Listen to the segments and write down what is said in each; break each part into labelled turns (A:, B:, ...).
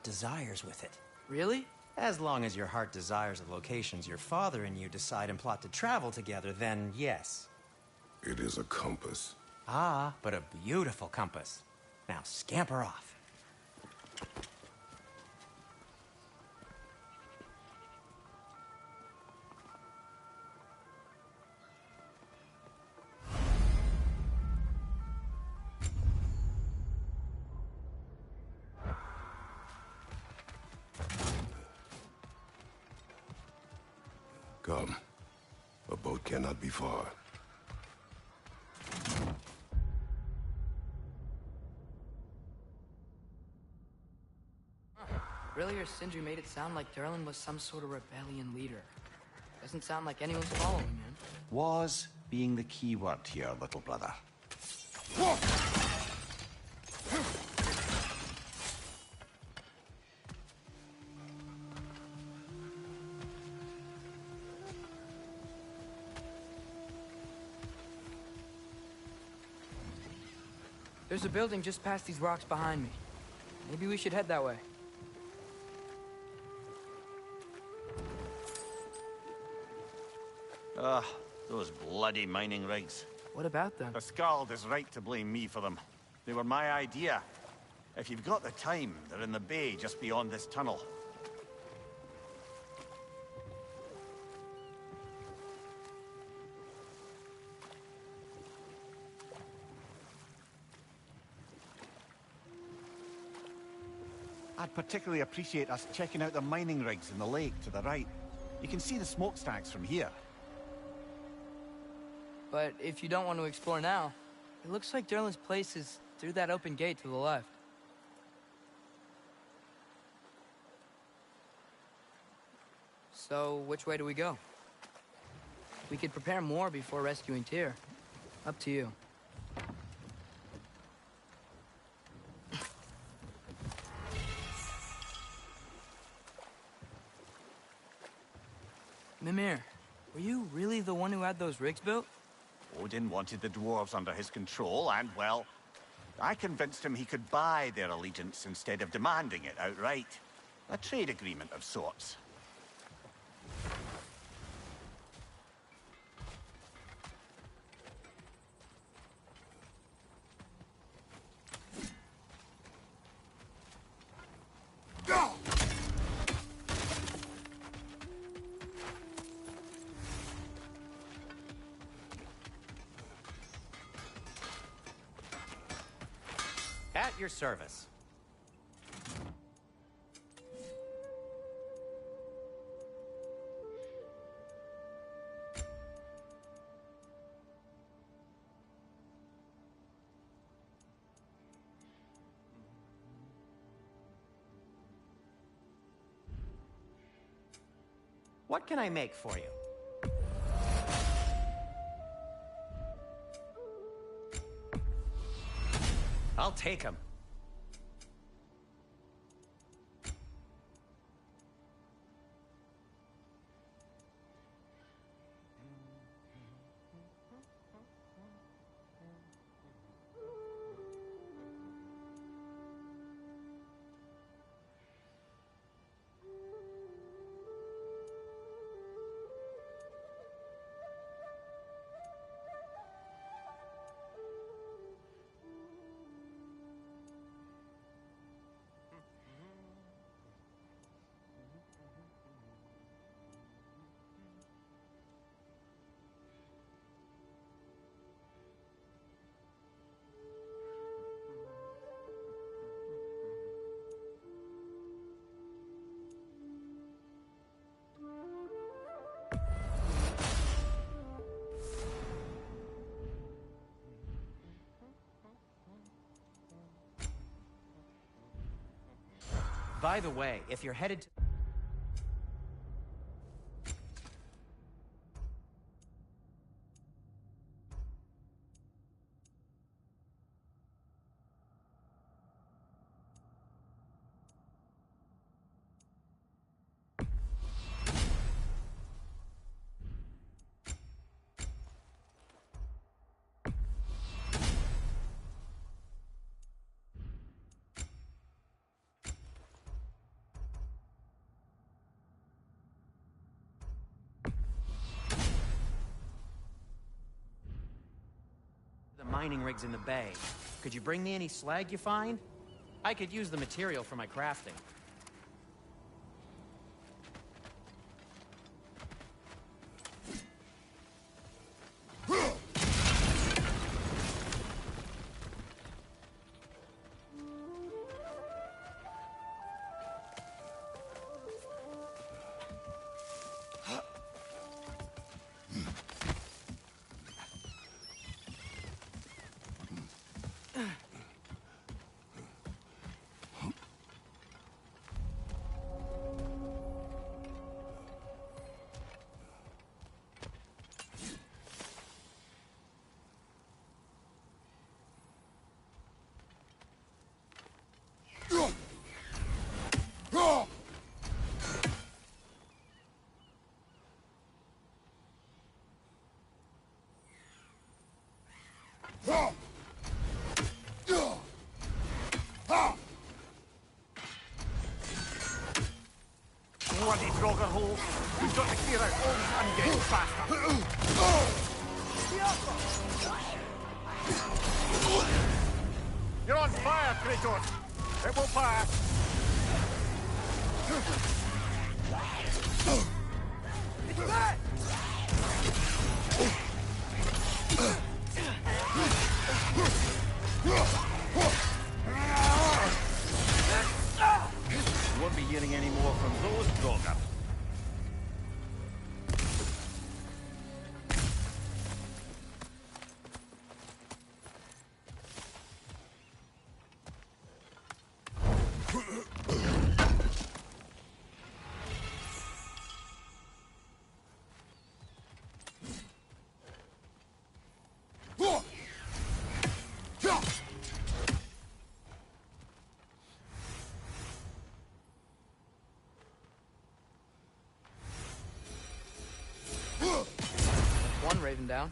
A: desires with it.
B: Really?
A: As long as your heart desires the locations your father and you decide and plot to travel together, then yes.
C: It is a compass.
A: Ah, but a beautiful compass. Now scamper off.
C: Come. A boat cannot be far.
B: Earlier, Sindri made it sound like Durlin was some sort of rebellion leader. Doesn't sound like anyone's following him.
D: Was being the key word here, little brother.
B: There's a building just past these rocks behind me. Maybe we should head that way.
D: Ah, those bloody mining rigs.
B: What about them?
D: The Skald is right to blame me for them. They were my idea. If you've got the time, they're in the bay just beyond this tunnel. I'd particularly appreciate us checking out the mining rigs in the lake to the right. You can see the smokestacks from here.
B: But if you don't want to explore now, it looks like Durlin's place is through that open gate to the left. So, which way do we go? We could prepare more before rescuing Tyr. Up to you. Mimir, were you really the one who had those rigs built?
D: Odin wanted the dwarves under his control, and, well, I convinced him he could buy their allegiance instead of demanding it outright. A trade agreement of sorts.
A: At your service. What can I make for you? I'll take him. By the way, if you're headed to... mining rigs in the bay. Could you bring me any slag you find? I could use the material for my crafting.
D: Bloody drogger holes. We've got to clear out all these undead faster. You're on fire, Kratos. It will pass. It's back! You won't be hearing any more from those droggers.
B: One Raven down.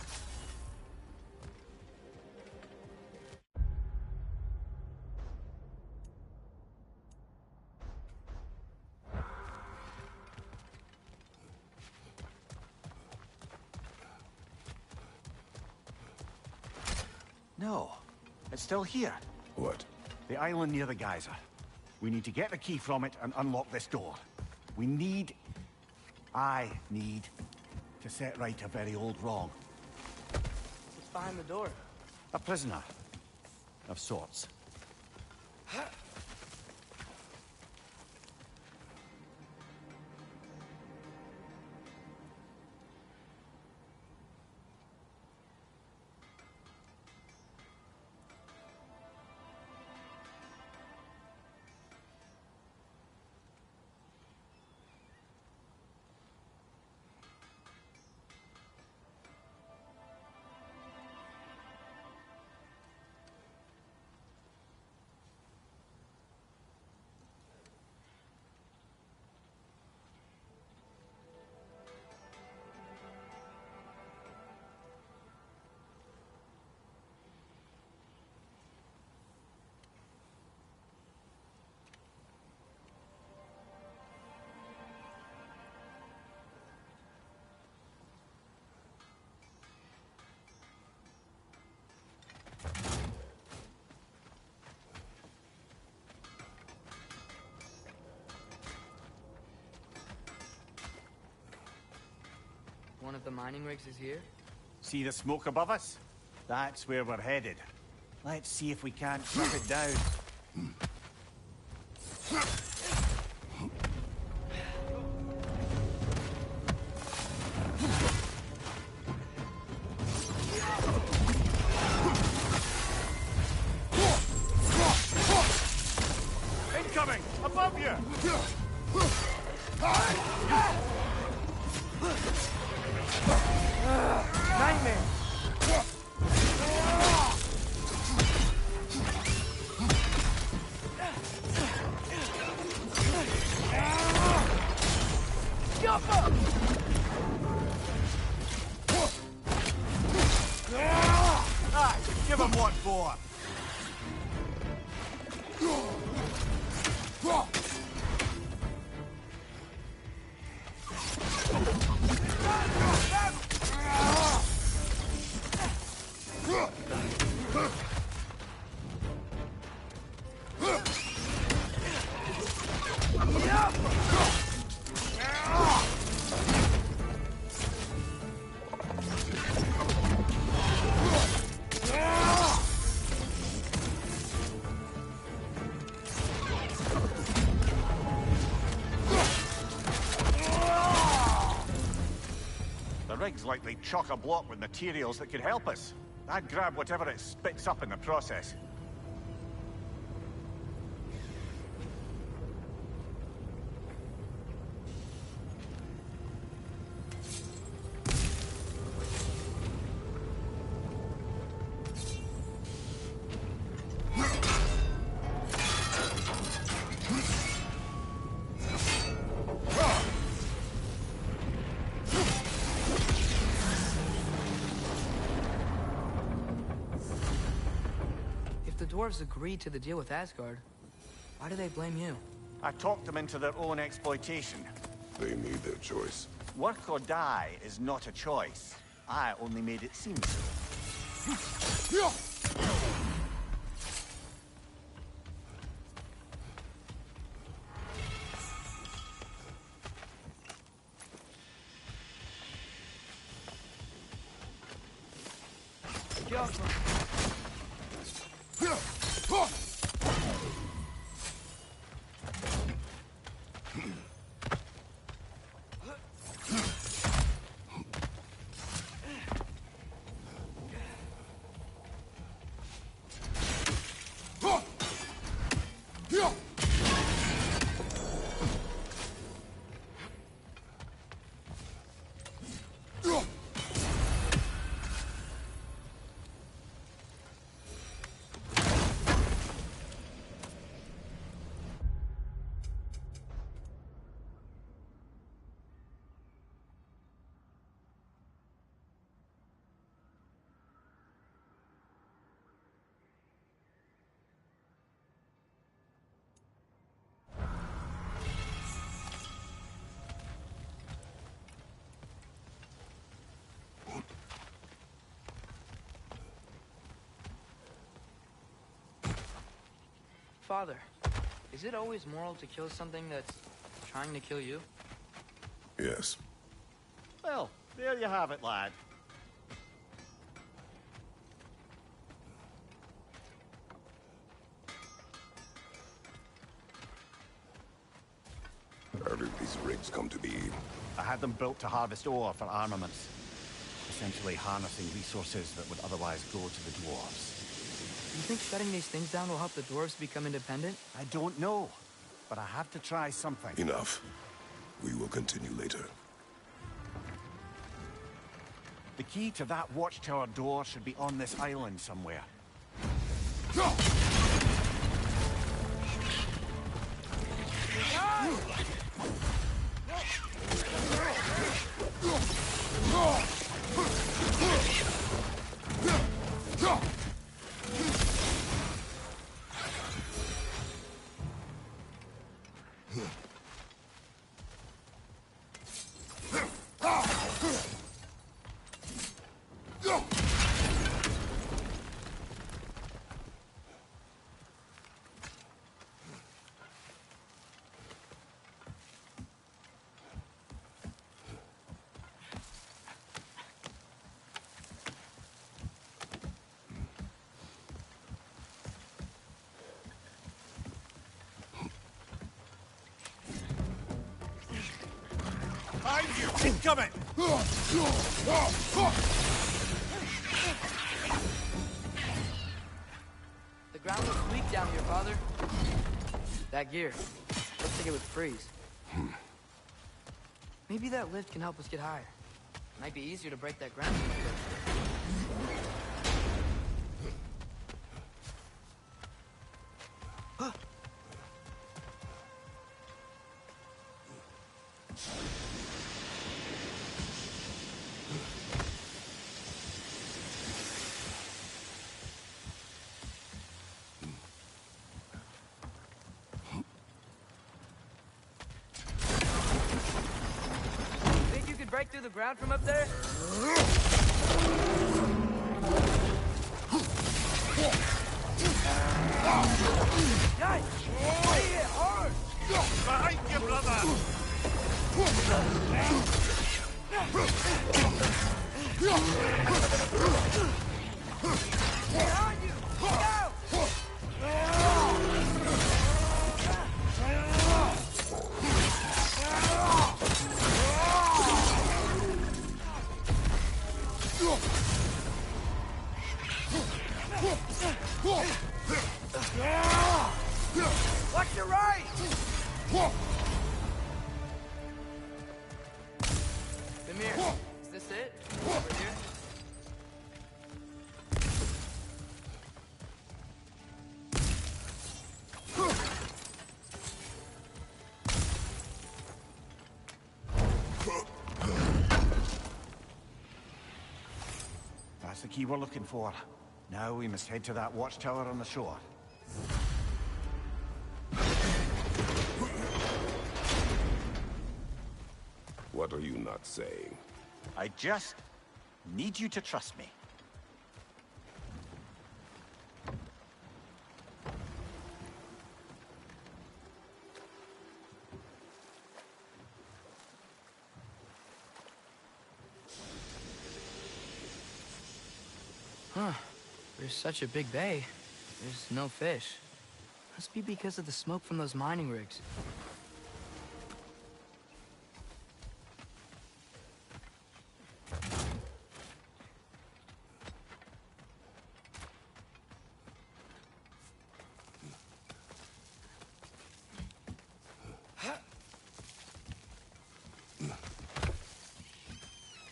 D: No, it's still here.
C: What?
D: The island near the geyser. We need to get the key from it and unlock this door. I need to set right a very old wrong.
B: What's behind the door?
D: A prisoner. Of sorts.
B: One of the mining rigs is here?
D: See the smoke above us? That's where we're headed. Let's see if we can't shut it down. Incoming! Above you!
B: Nightmare! Jump up!
D: Give him what for! rig's likely chock-a-block with materials that could help us. I'd grab whatever it spits up in the process.
B: Dwarves agreed to the deal with Asgard. Why do they blame you?
D: I talked them into their own exploitation.
C: They made their choice.
D: Work or die is not a choice. I only made it seem so.
B: Father, is it always moral to kill something that's trying to kill you?
C: Yes.
D: Well, there you have it, lad.
C: How did these rigs come to be?
D: I had them built to harvest ore for armaments. Essentially harnessing resources that would otherwise go to the dwarves.
B: You think shutting these things down will help the dwarves become independent?
D: I don't know, but I have to try something.
C: Enough. We will continue later.
D: The key to that watchtower door should be on this island somewhere. Incoming!
B: The ground looks weak down here, Father. That gear. Looks like it would freeze. Maybe that lift can help us get higher. Might be easier to break that ground. Break through the ground from up there? Yikes! Hit it hard!
D: Behind you, brother!
B: Behind you! Go!
D: the key we're looking for. Now we must head to that watchtower on the shore.
C: What are you not saying?
D: I just need you to trust me.
B: Huh. There's such a big bay. There's no fish. Must be because of the smoke from those mining rigs.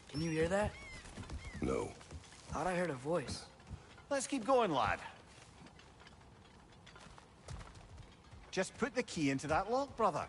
B: Can you hear that?
C: No.
B: Thought I heard a voice.
D: Let's keep going, lad. Just put the key into that lock, brother.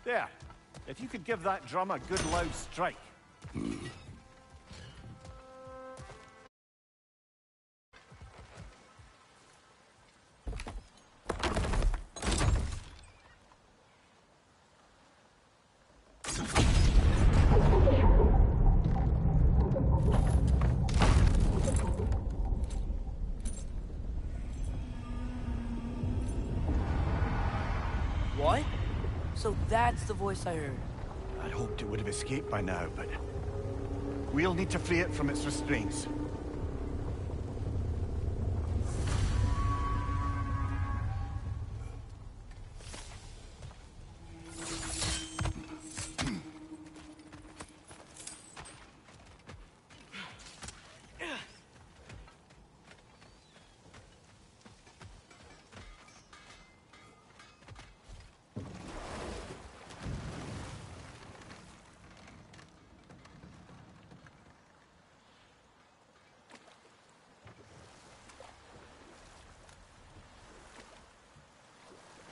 D: There. If you could give that drum a good loud strike.
B: What? So that's the voice I heard.
D: I'd hoped it would have escaped by now, but we'll need to free it from its restraints.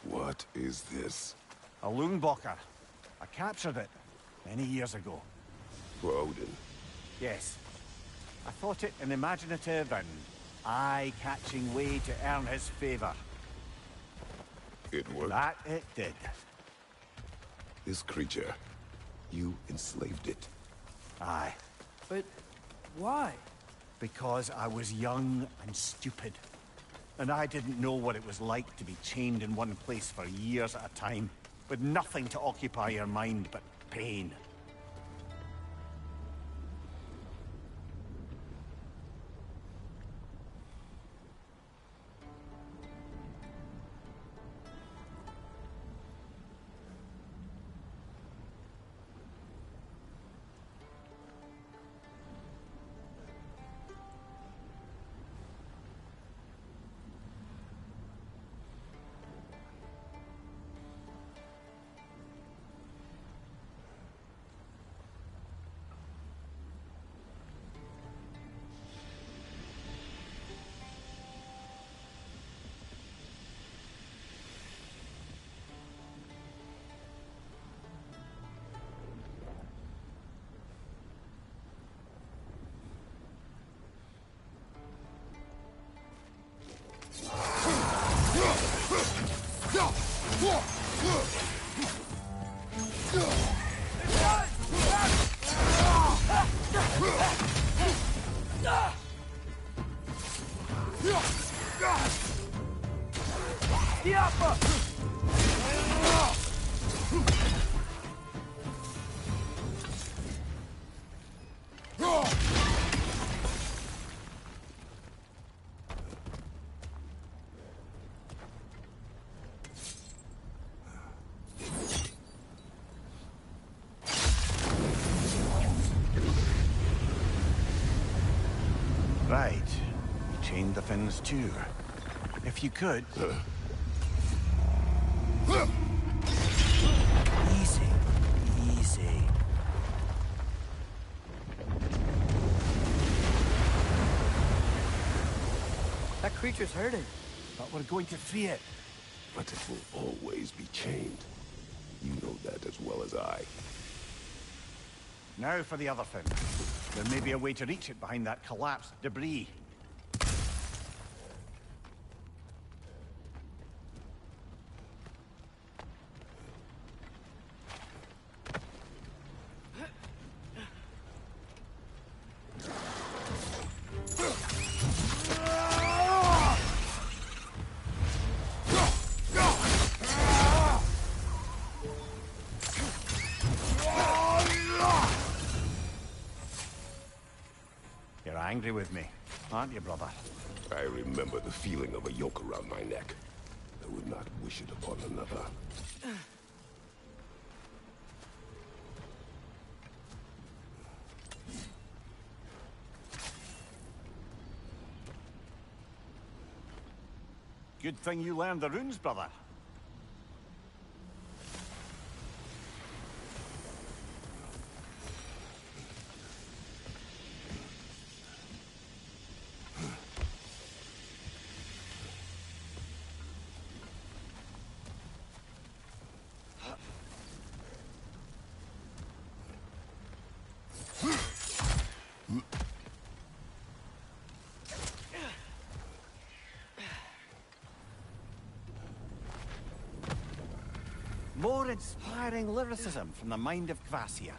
C: What is this?
D: A Loonbocker. I captured it many years ago.
C: For Odin.
D: Yes. I thought it an imaginative and eye-catching way to earn his favor.
C: It worked.
D: That it did.
C: This creature, you enslaved it.
D: Aye.
B: But why?
D: Because I was young and stupid. And I didn't know what it was like to be chained in one place for years at a time, with nothing to occupy your mind but pain. Right. You chained the fins too. If you could... Easy. Easy.
B: That creature's hurting.
D: But we're going to free it.
C: But it will always be chained. You know that as well as I.
D: Now for the other fin. There may be a way to reach it behind that collapsed debris. You're angry with me, aren't you, brother?
C: I remember the feeling of a yoke around my neck. I would not wish it upon another.
D: Good thing you learned the runes, brother. More inspiring lyricism from the mind of Kvasir.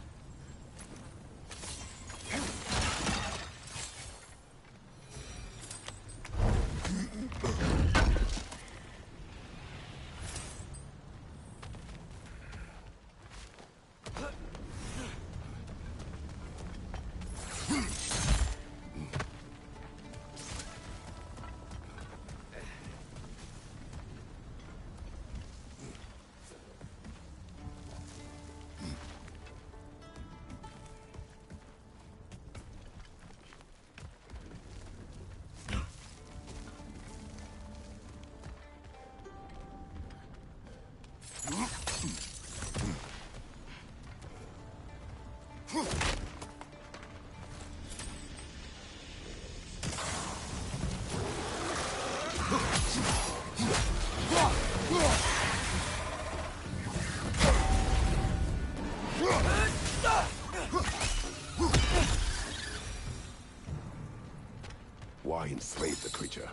C: Why enslave the creature?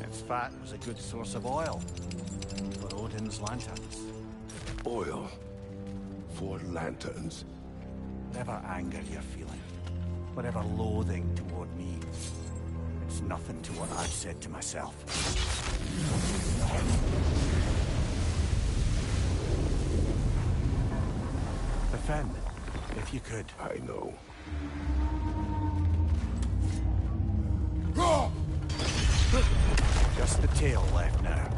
D: Its fat was a good source of oil for Odin's lanterns.
C: Oil. For lanterns.
D: Whatever anger you're feeling, whatever loathing toward me, it's nothing to what I've said to myself. Defend, if you could.
C: I know.
D: Just the tail left now.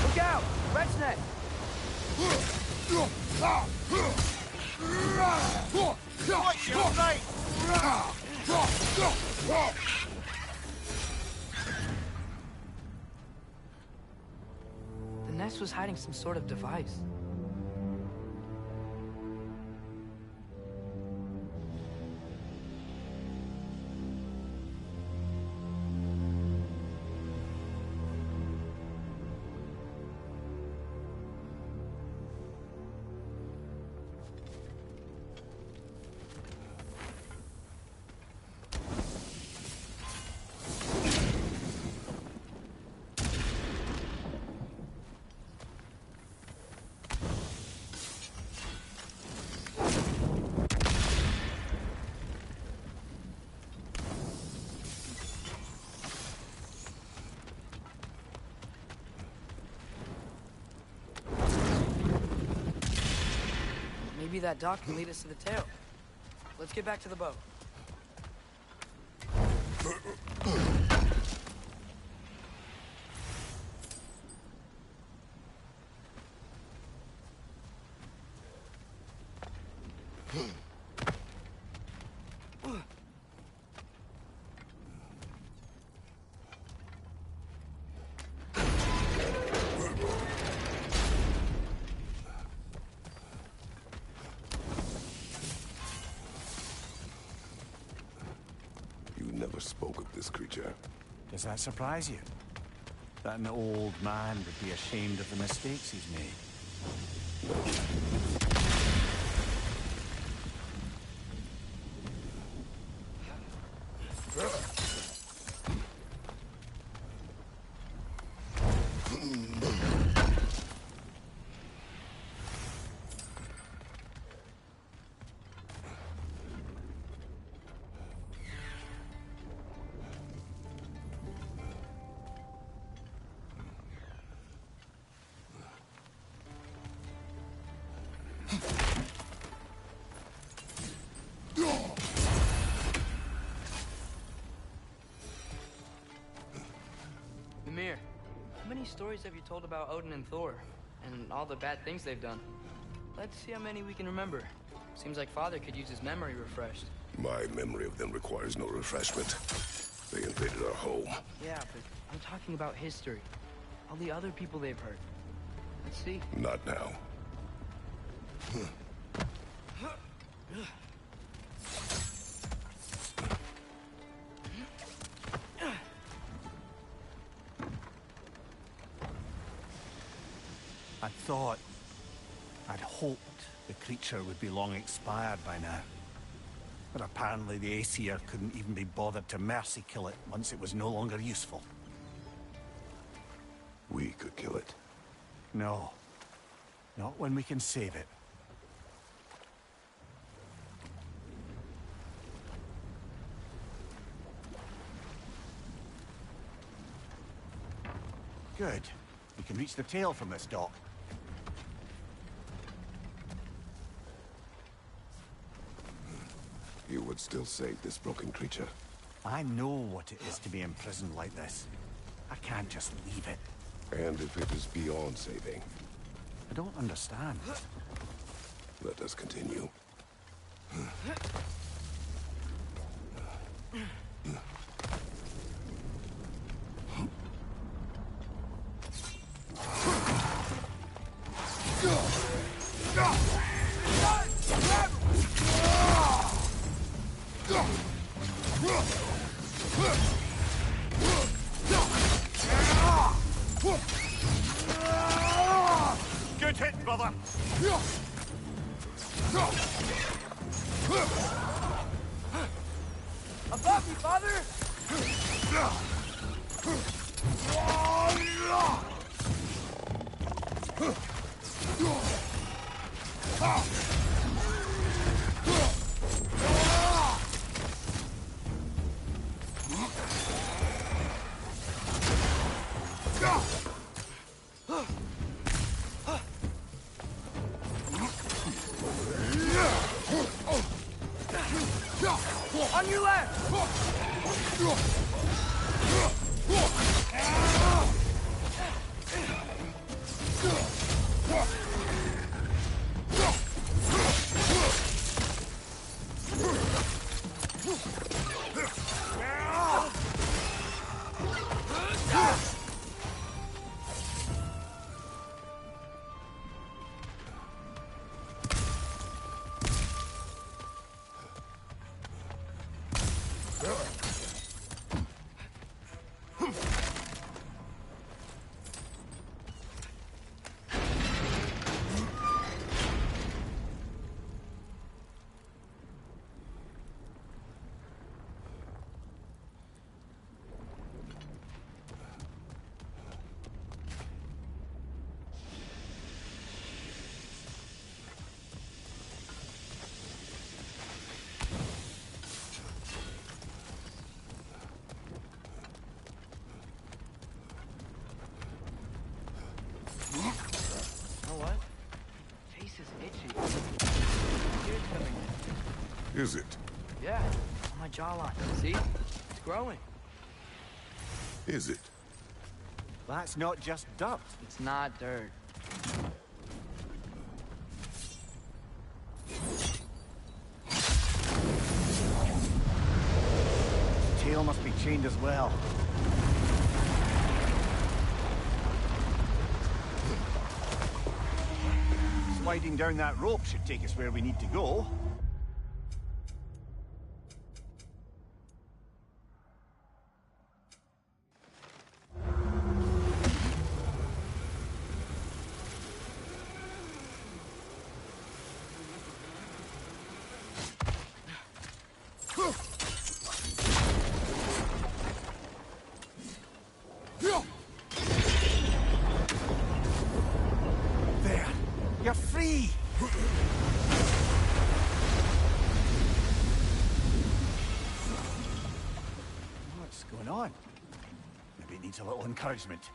B: Look out! Red's net!
D: Watch your right!
B: The nest was hiding some sort of device. Maybe that dock can lead us to the tail. Let's get back to the boat.
C: spoke of this creature.
D: Does that surprise you? That an old man would be ashamed of the mistakes he's made?
B: Mimir, how many stories have you told about Odin and Thor? And all the bad things they've done? Let's see how many we can remember. Seems like Father could use his memory refreshed.
C: My memory of them requires no refreshment. They invaded our home.
B: Yeah, but I'm talking about history. All the other people they've hurt. Let's see.
C: Not now.
D: I'd hoped the creature would be long expired by now. But apparently the Aesir couldn't even be bothered to mercy kill it once it was no longer useful.
C: We could kill it.
D: No. Not when we can save it. Good. We can reach the tail from this dock.
C: You would still save this broken creature.
D: I know what it is to be imprisoned like this. I can't just leave it.
C: And if it is beyond saving,
D: I don't understand.
C: let us continue.
D: Good hit, brother!
B: Above me, Father! On your left! You know what? Face is itchy. Tears coming in.
C: Is it?
B: Yeah, on my jawline. See? It's growing.
C: Is it?
D: That's not just dirt.
B: It's not dirt.
D: The tail must be chained as well. Sliding down that rope should take us where we need to go. You're free! What's going on? Maybe it needs a little encouragement.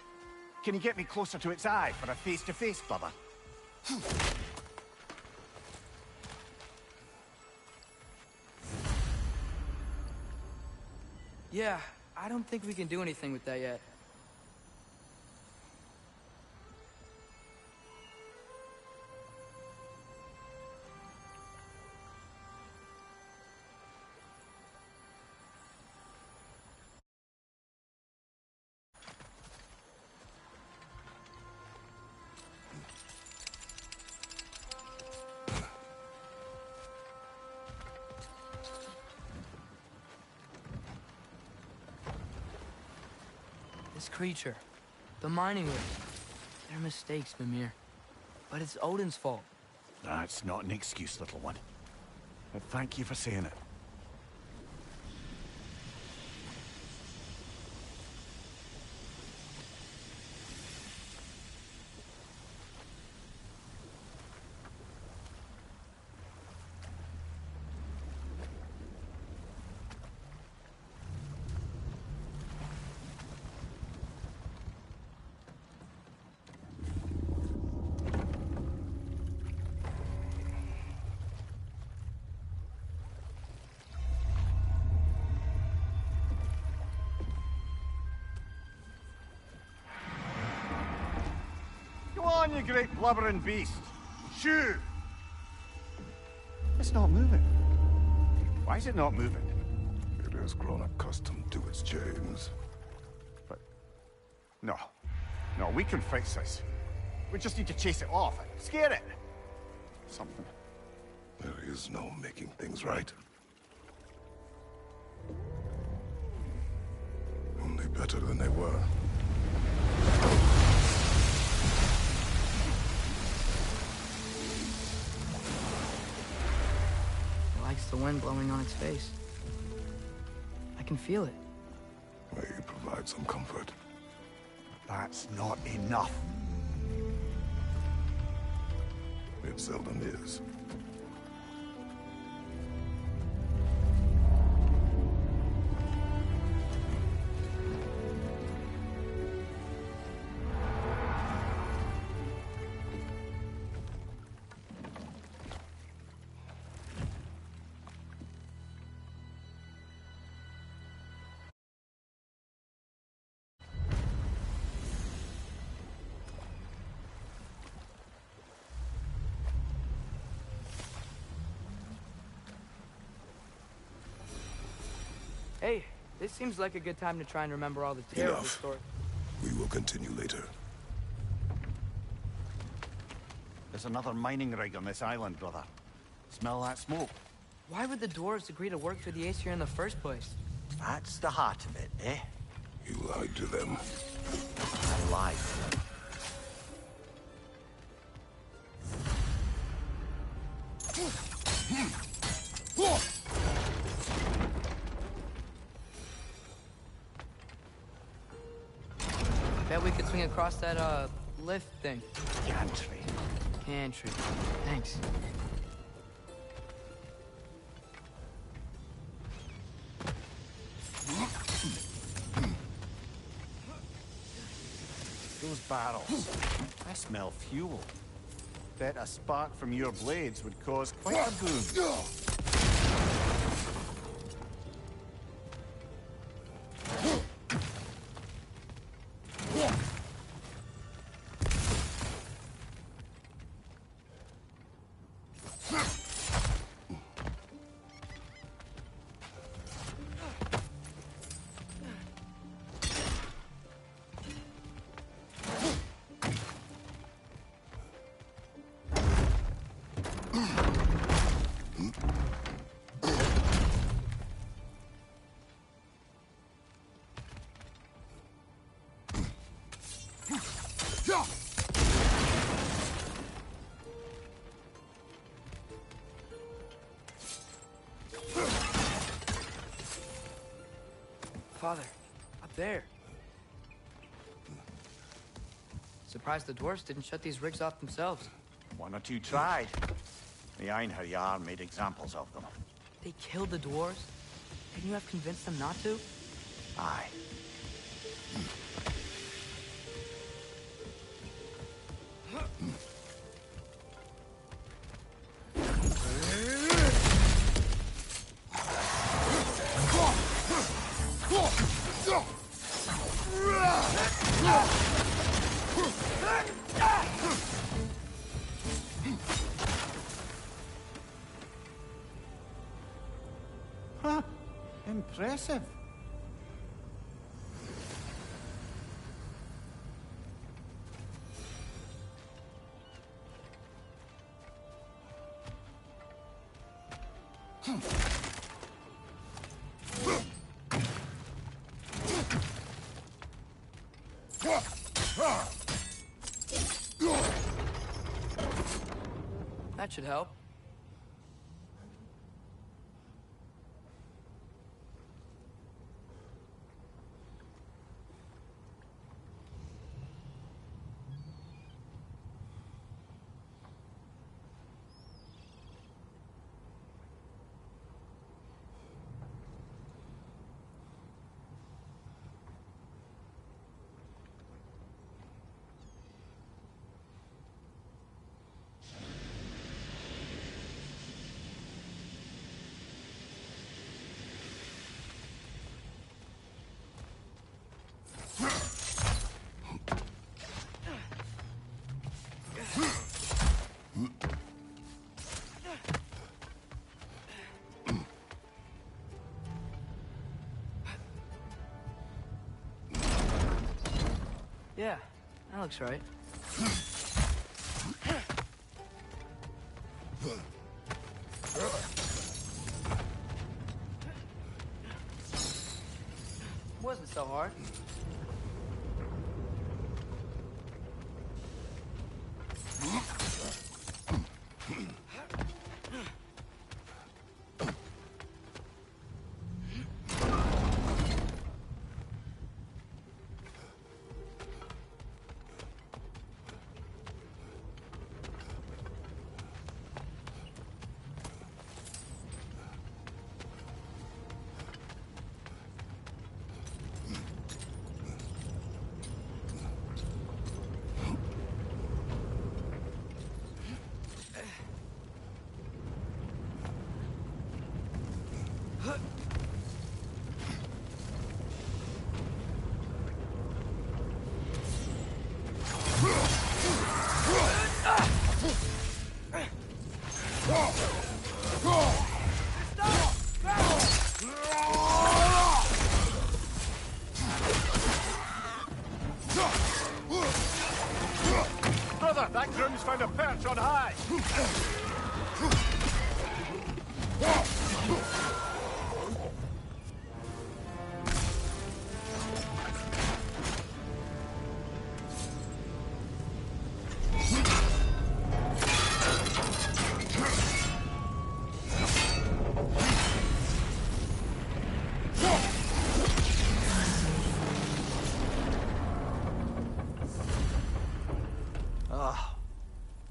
D: Can you get me closer to its eye for a face-to-face, brother?
B: Yeah, I don't think we can do anything with that yet. This creature, the mining rig, they're mistakes, Mimir. But it's Odin's fault.
D: That's not an excuse, little one. But thank you for saying it. Come on, you great blubbering beast! Shoo! It's not moving. Why is it not moving?
C: It has grown accustomed to its chains.
D: But... No. No, we can fix this. We just need to chase it off and scare it. Something.
C: There is no making things right. Only better than they were.
B: It likes the wind blowing on its face. I can feel it.
C: May you provide some comfort.
D: That's not enough.
C: It seldom is.
B: Hey, this seems like a good time to try and remember all the terrible
C: Enough.
B: stories.
C: We will continue later.
D: There's another mining rig on this island, brother. Smell that smoke?
B: Why would the dwarves agree to work for the Aesir in the first place?
D: That's the heart of it, eh?
C: You lied to them.
D: I lied to them.
B: Bet we could swing across that, lift thing.
D: Gantry.
B: Gantry. Thanks.
D: Those barrels. I smell fuel. Bet a spark from your blades would cause quite a boom.
B: Father, up there. Surprised the dwarves didn't shut these rigs off themselves.
D: One or two tried. The Einherjar made examples of them.
B: They killed the dwarves? Couldn't you have convinced them not to?
D: Aye. Huh. Impressive.
B: That should help. Yeah, that looks right. Wasn't so hard.
D: Brother, that groom's found a perch on high.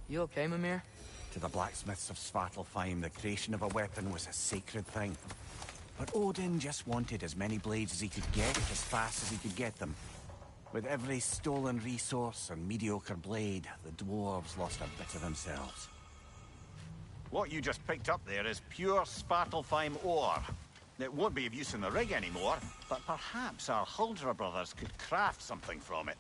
B: You okay, Mimir?
D: To the blacksmiths of Svartalfheim, the creation of a weapon was a sacred thing. But Odin just wanted as many blades as he could get, as fast as he could get them. With every stolen resource and mediocre blade, the dwarves lost a bit of themselves. What you just picked up there is pure Svartalfheim ore. It won't be of use in the rig anymore, but perhaps our Huldra brothers could craft something from it.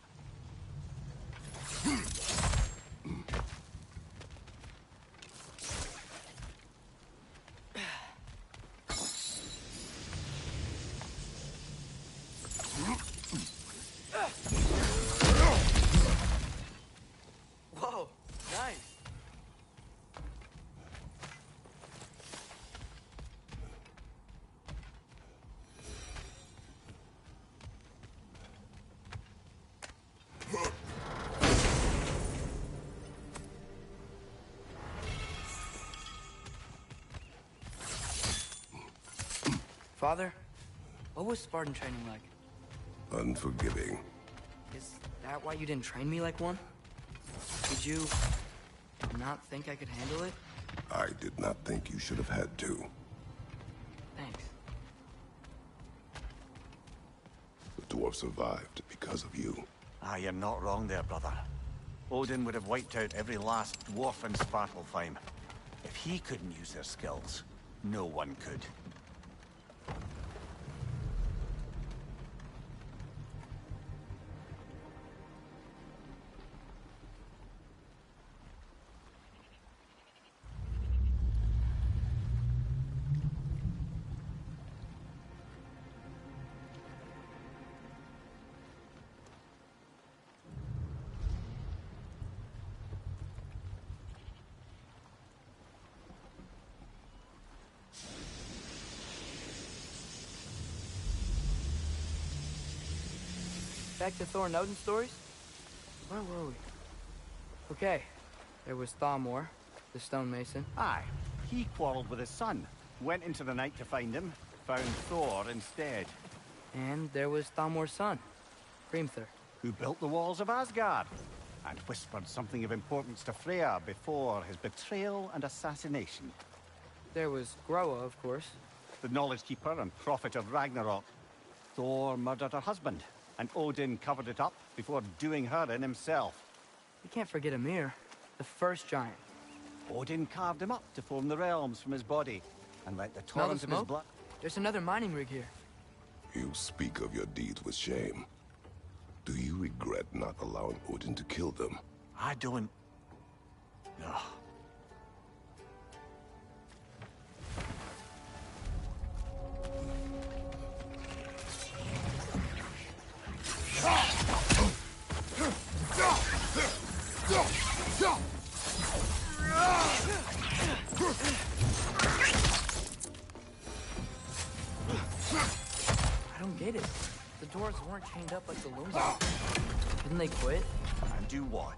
B: Whoa, nice. Father, what was Spartan training like?
C: Unforgiving.
B: Is that why you didn't train me like one? Did you not think I could handle it?
C: I did not think you should have had to.
B: Thanks.
C: The dwarf survived because of you.
D: Ah, you're not wrong there, brother. Odin would have wiped out every last dwarf in Svartalfheim. If he couldn't use their skills, no one could.
B: Back to Thor and Odin stories? Where were we? Okay, there was Thalmor, the stonemason.
D: Aye, he quarreled with his son, went into the night to find him, found Thor instead.
B: And there was Thalmor's son, Hrimthur.
D: Who built the walls of Asgard, and whispered something of importance to Freya before his betrayal and assassination.
B: There was Groa, of course.
D: The knowledge keeper and prophet of Ragnarok. Thor murdered her husband, and Odin covered it up before doing her in himself.
B: You can't forget Ymir, the first giant.
D: Odin carved him up to form the realms from his body, and let the
B: Smell the
D: torrent of his
B: smoke?
D: blood...
B: There's another mining rig here.
C: You speak of your deeds with shame. Do you regret not allowing Odin to kill them?
D: I don't... No.
B: I don't get it. The doors weren't chained up like the looms are. Didn't they quit?
D: And do what?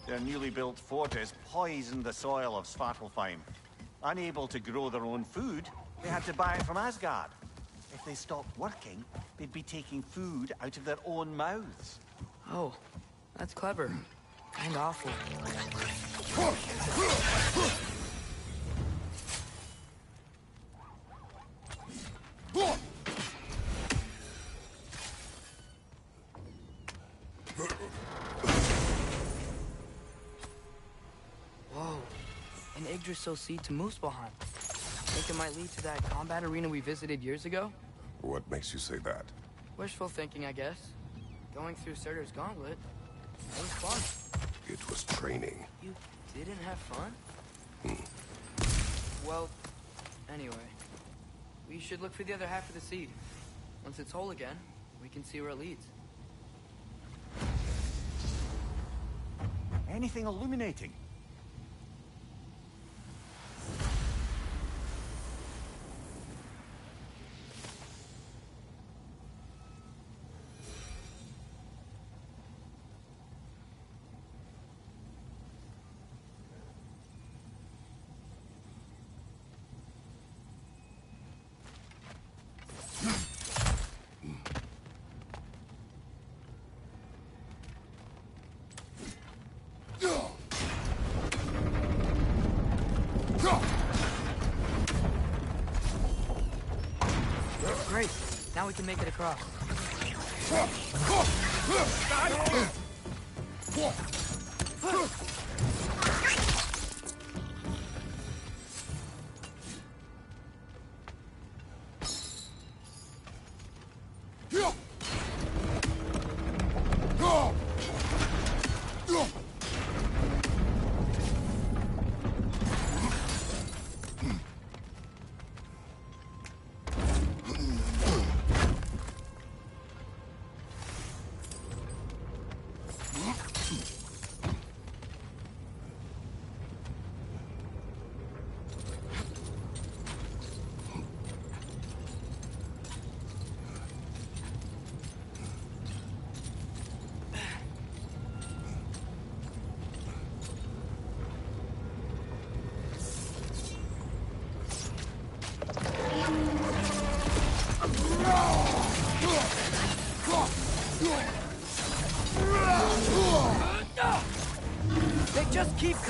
D: Their newly built fortress poisoned the soil of Svartalfheim. Unable to grow their own food, they had to buy it from Asgard. If they stopped working, they'd be taking food out of their own mouths.
B: Oh, that's clever. And awful. Whoa, an Yggdrasil seed to Muspelheim. Think it might lead to that combat arena we visited years ago?
C: What makes you say that?
B: Wishful thinking, I guess. Going through Surtur's gauntlet, it was fun.
C: It was training.
B: You didn't have fun? Well, anyway. We should look for the other half of the seed. Once it's whole again, we can see where it leads.
D: Anything illuminating?
B: Great. Now we can make it across.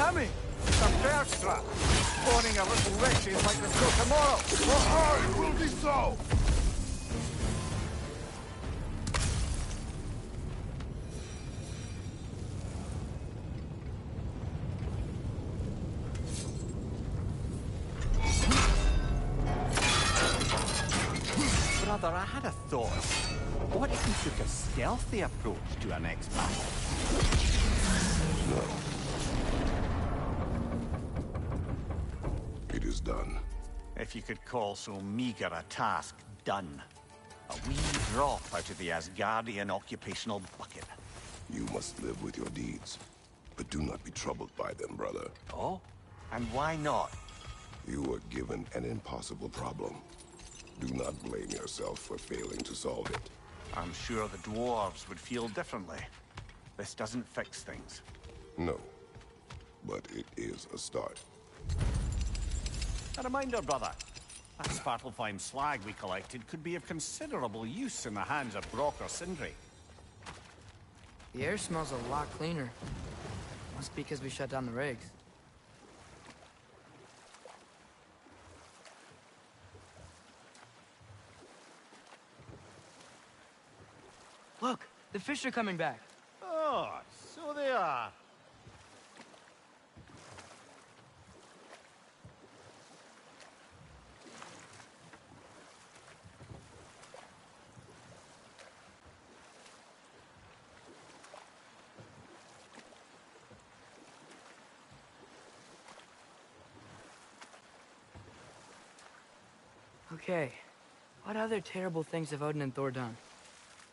D: coming! It's a bear trap! Spawning a little wretches like there's no tomorrow!
C: Oh, it will be so!
D: Brother, I had a thought. What if we took a stealthy approach to our next battle?
C: No. It is done.
D: If you could call so meager a task done. A wee drop out of the Asgardian occupational bucket.
C: You must live with your deeds, but do not be troubled by them, brother.
D: Oh? And why not?
C: You were given an impossible problem. Do not blame yourself for failing to solve it.
D: I'm sure the dwarves would feel differently. This doesn't fix things.
C: No, but it is a start.
D: A reminder, brother. That Svartalfheim slag we collected could be of considerable use in the hands of Brock or Sindri.
B: The air smells a lot cleaner. Must be because we shut down the rigs. Look, the fish are coming back.
D: Oh, so they are.
B: Okay, what other terrible things have Odin and Thor done?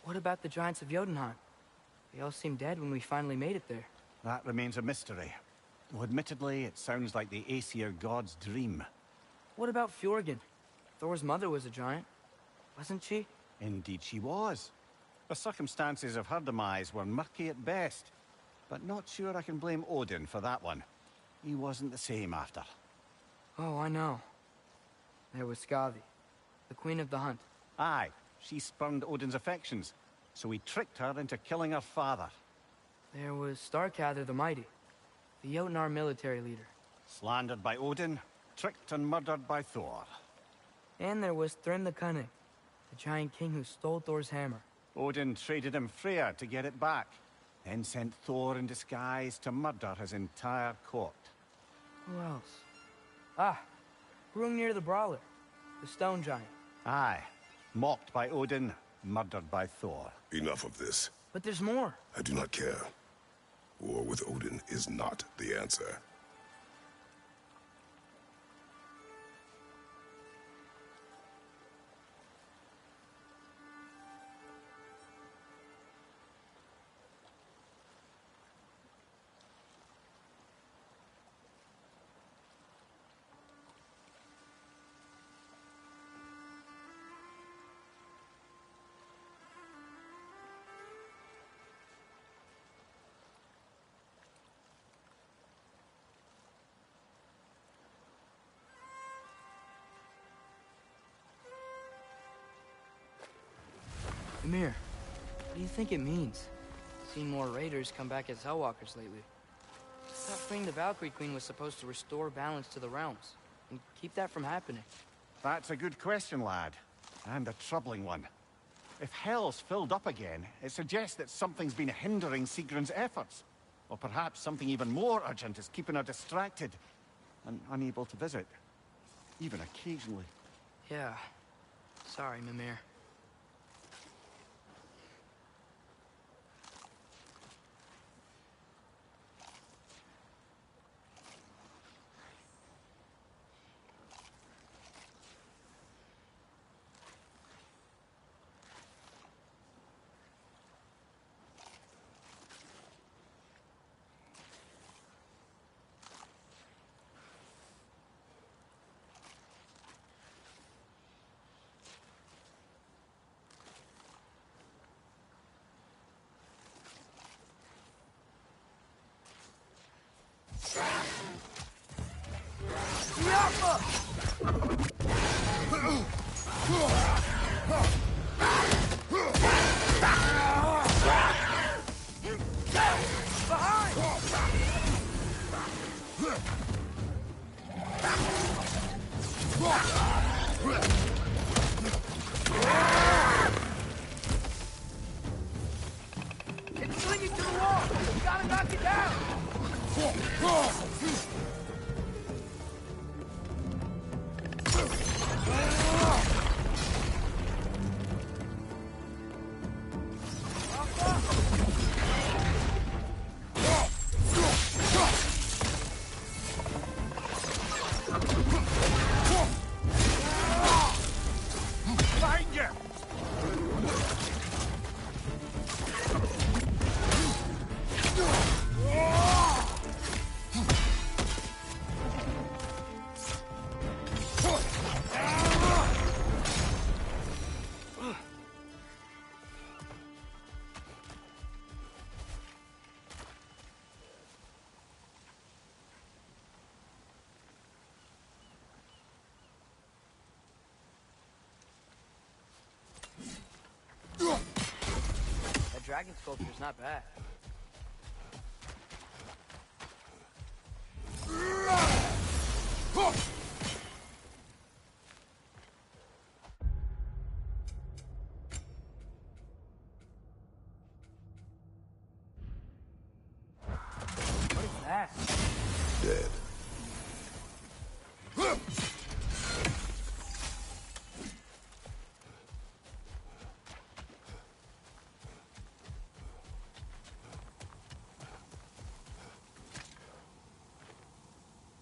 B: What about the giants of Jotunheim? They all seemed dead when we finally made it there.
D: That remains a mystery. Though admittedly, it sounds like the Aesir god's dream.
B: What about Fjorgyn? Thor's mother was a giant, wasn't she?
D: Indeed she was. The circumstances of her demise were murky at best. But not sure I can blame Odin for that one. He wasn't the same after.
B: Oh, I know. There was Skavi, the queen of the hunt.
D: Aye, she spurned Odin's affections, so he tricked her into killing her father.
B: There was Starkather the Mighty, the Jotnar military leader.
D: Slandered by Odin, tricked and murdered by Thor.
B: And there was Thrym the Cunning, the giant king who stole Thor's hammer.
D: Odin traded him Freya to get it back, then sent Thor in disguise to murder his entire court.
B: Who else? Ah, Hrungnir the Brawler, the stone giant.
D: Aye, mocked by Odin, murdered by Thor.
C: Enough of this.
B: But there's more.
C: I do not care. War with Odin is not the answer.
B: Ymir, what do you think it means? Seen more raiders come back as Hellwalkers lately. I thought freeing the Valkyrie Queen was supposed to restore balance to the realms, and keep that from happening.
D: That's a good question, lad. And a troubling one. If Hell's filled up again, it suggests that something's been hindering Sigrun's efforts. Or perhaps something even more urgent is keeping her distracted and unable to visit. Even occasionally.
B: Yeah. Sorry, Mimir. It's clinging to the wall! You gotta knock it down!
D: Find you!
B: That dragon sculpture's not bad. What is that?
C: Dead.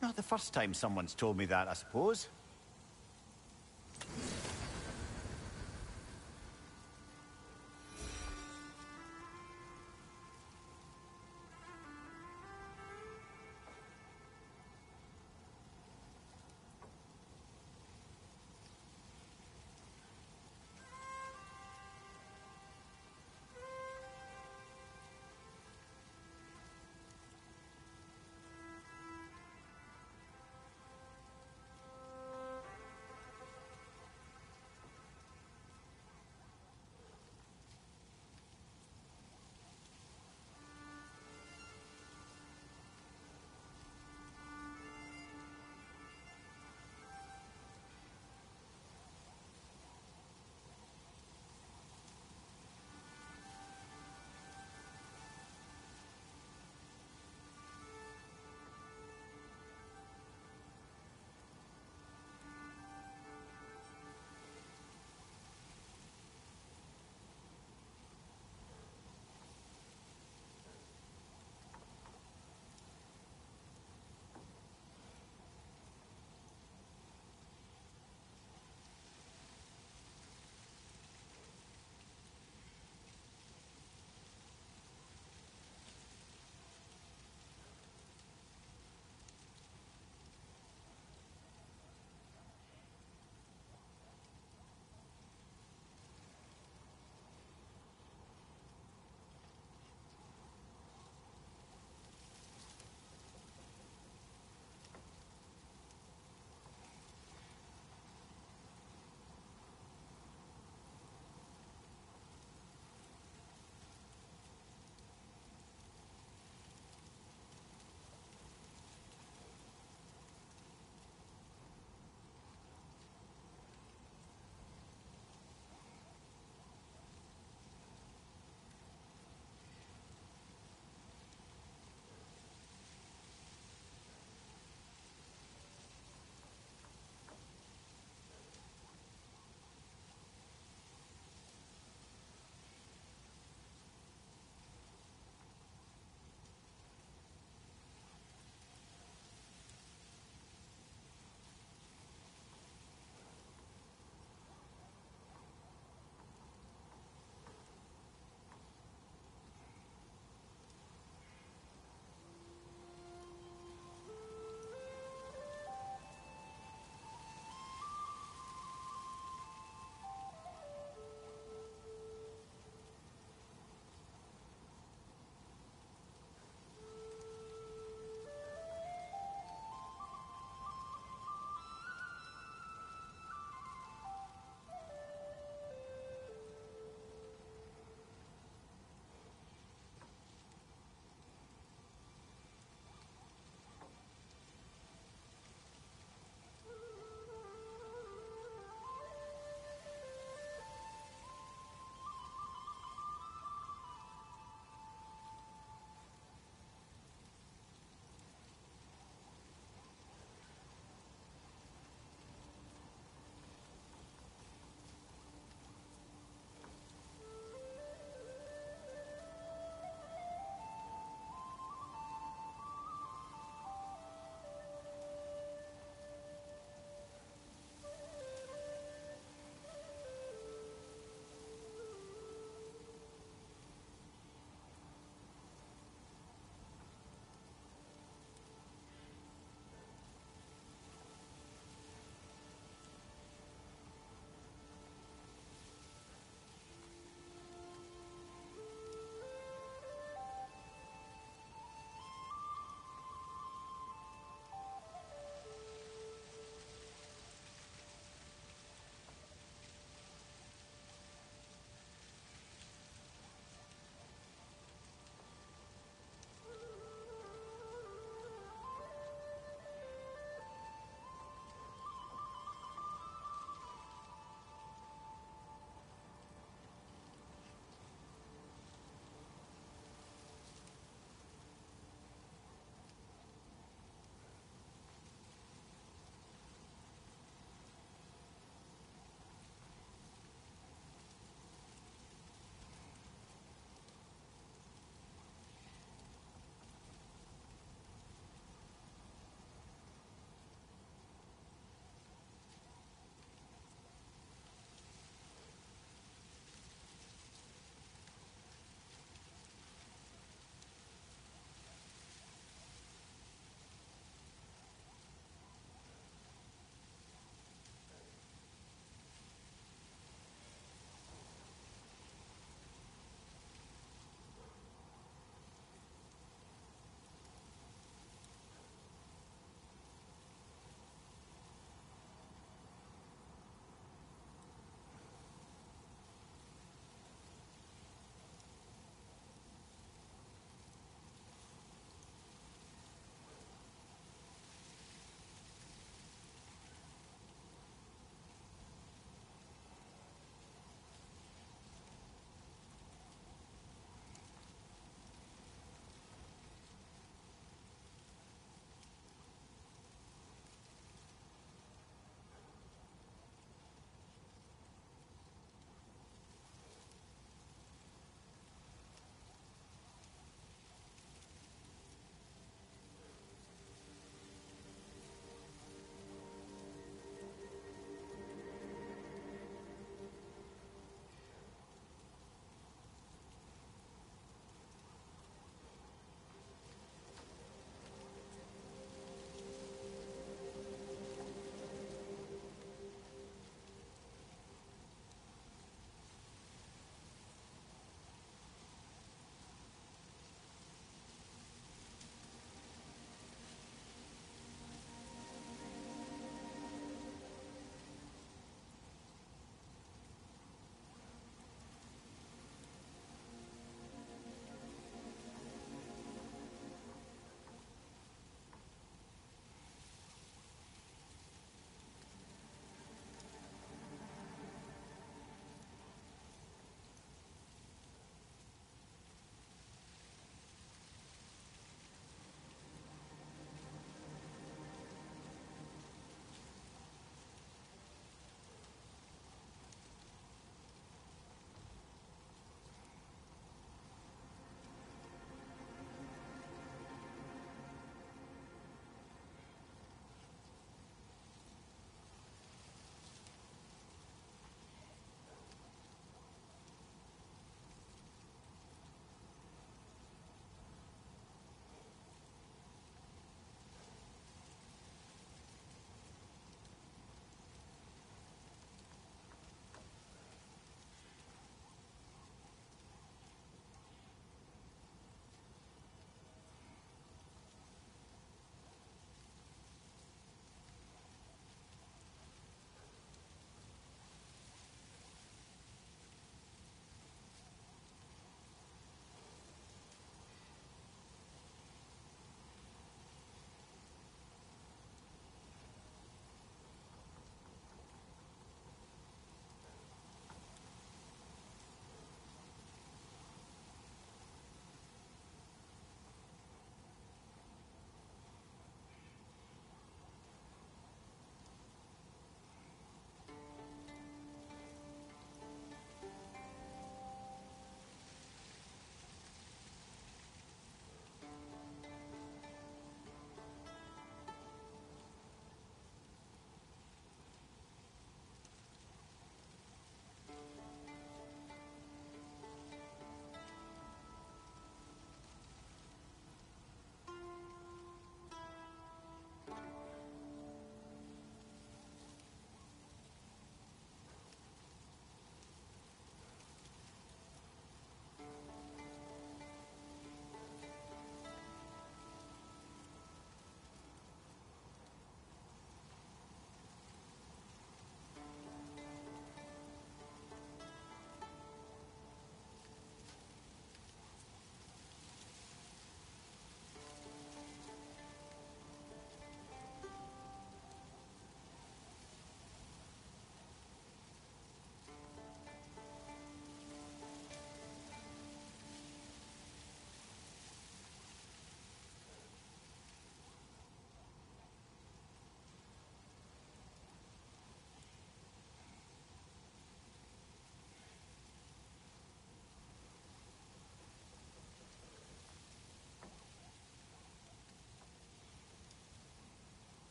D: Not the first time someone's told me that, I suppose.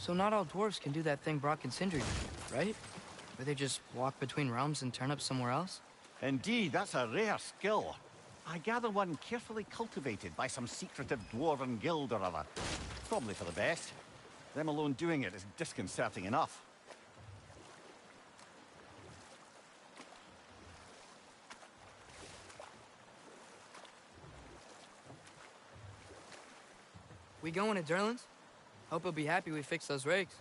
B: So not all dwarves can do that thing Brock and Sindri do, right? Where they just walk between realms and turn up somewhere else?
D: Indeed, that's a rare skill. I gather one carefully cultivated by some secretive dwarven guild or other. Probably for the best. Them alone doing it is disconcerting enough.
B: We going to Durlin's? Hope he'll be happy we fixed those rigs.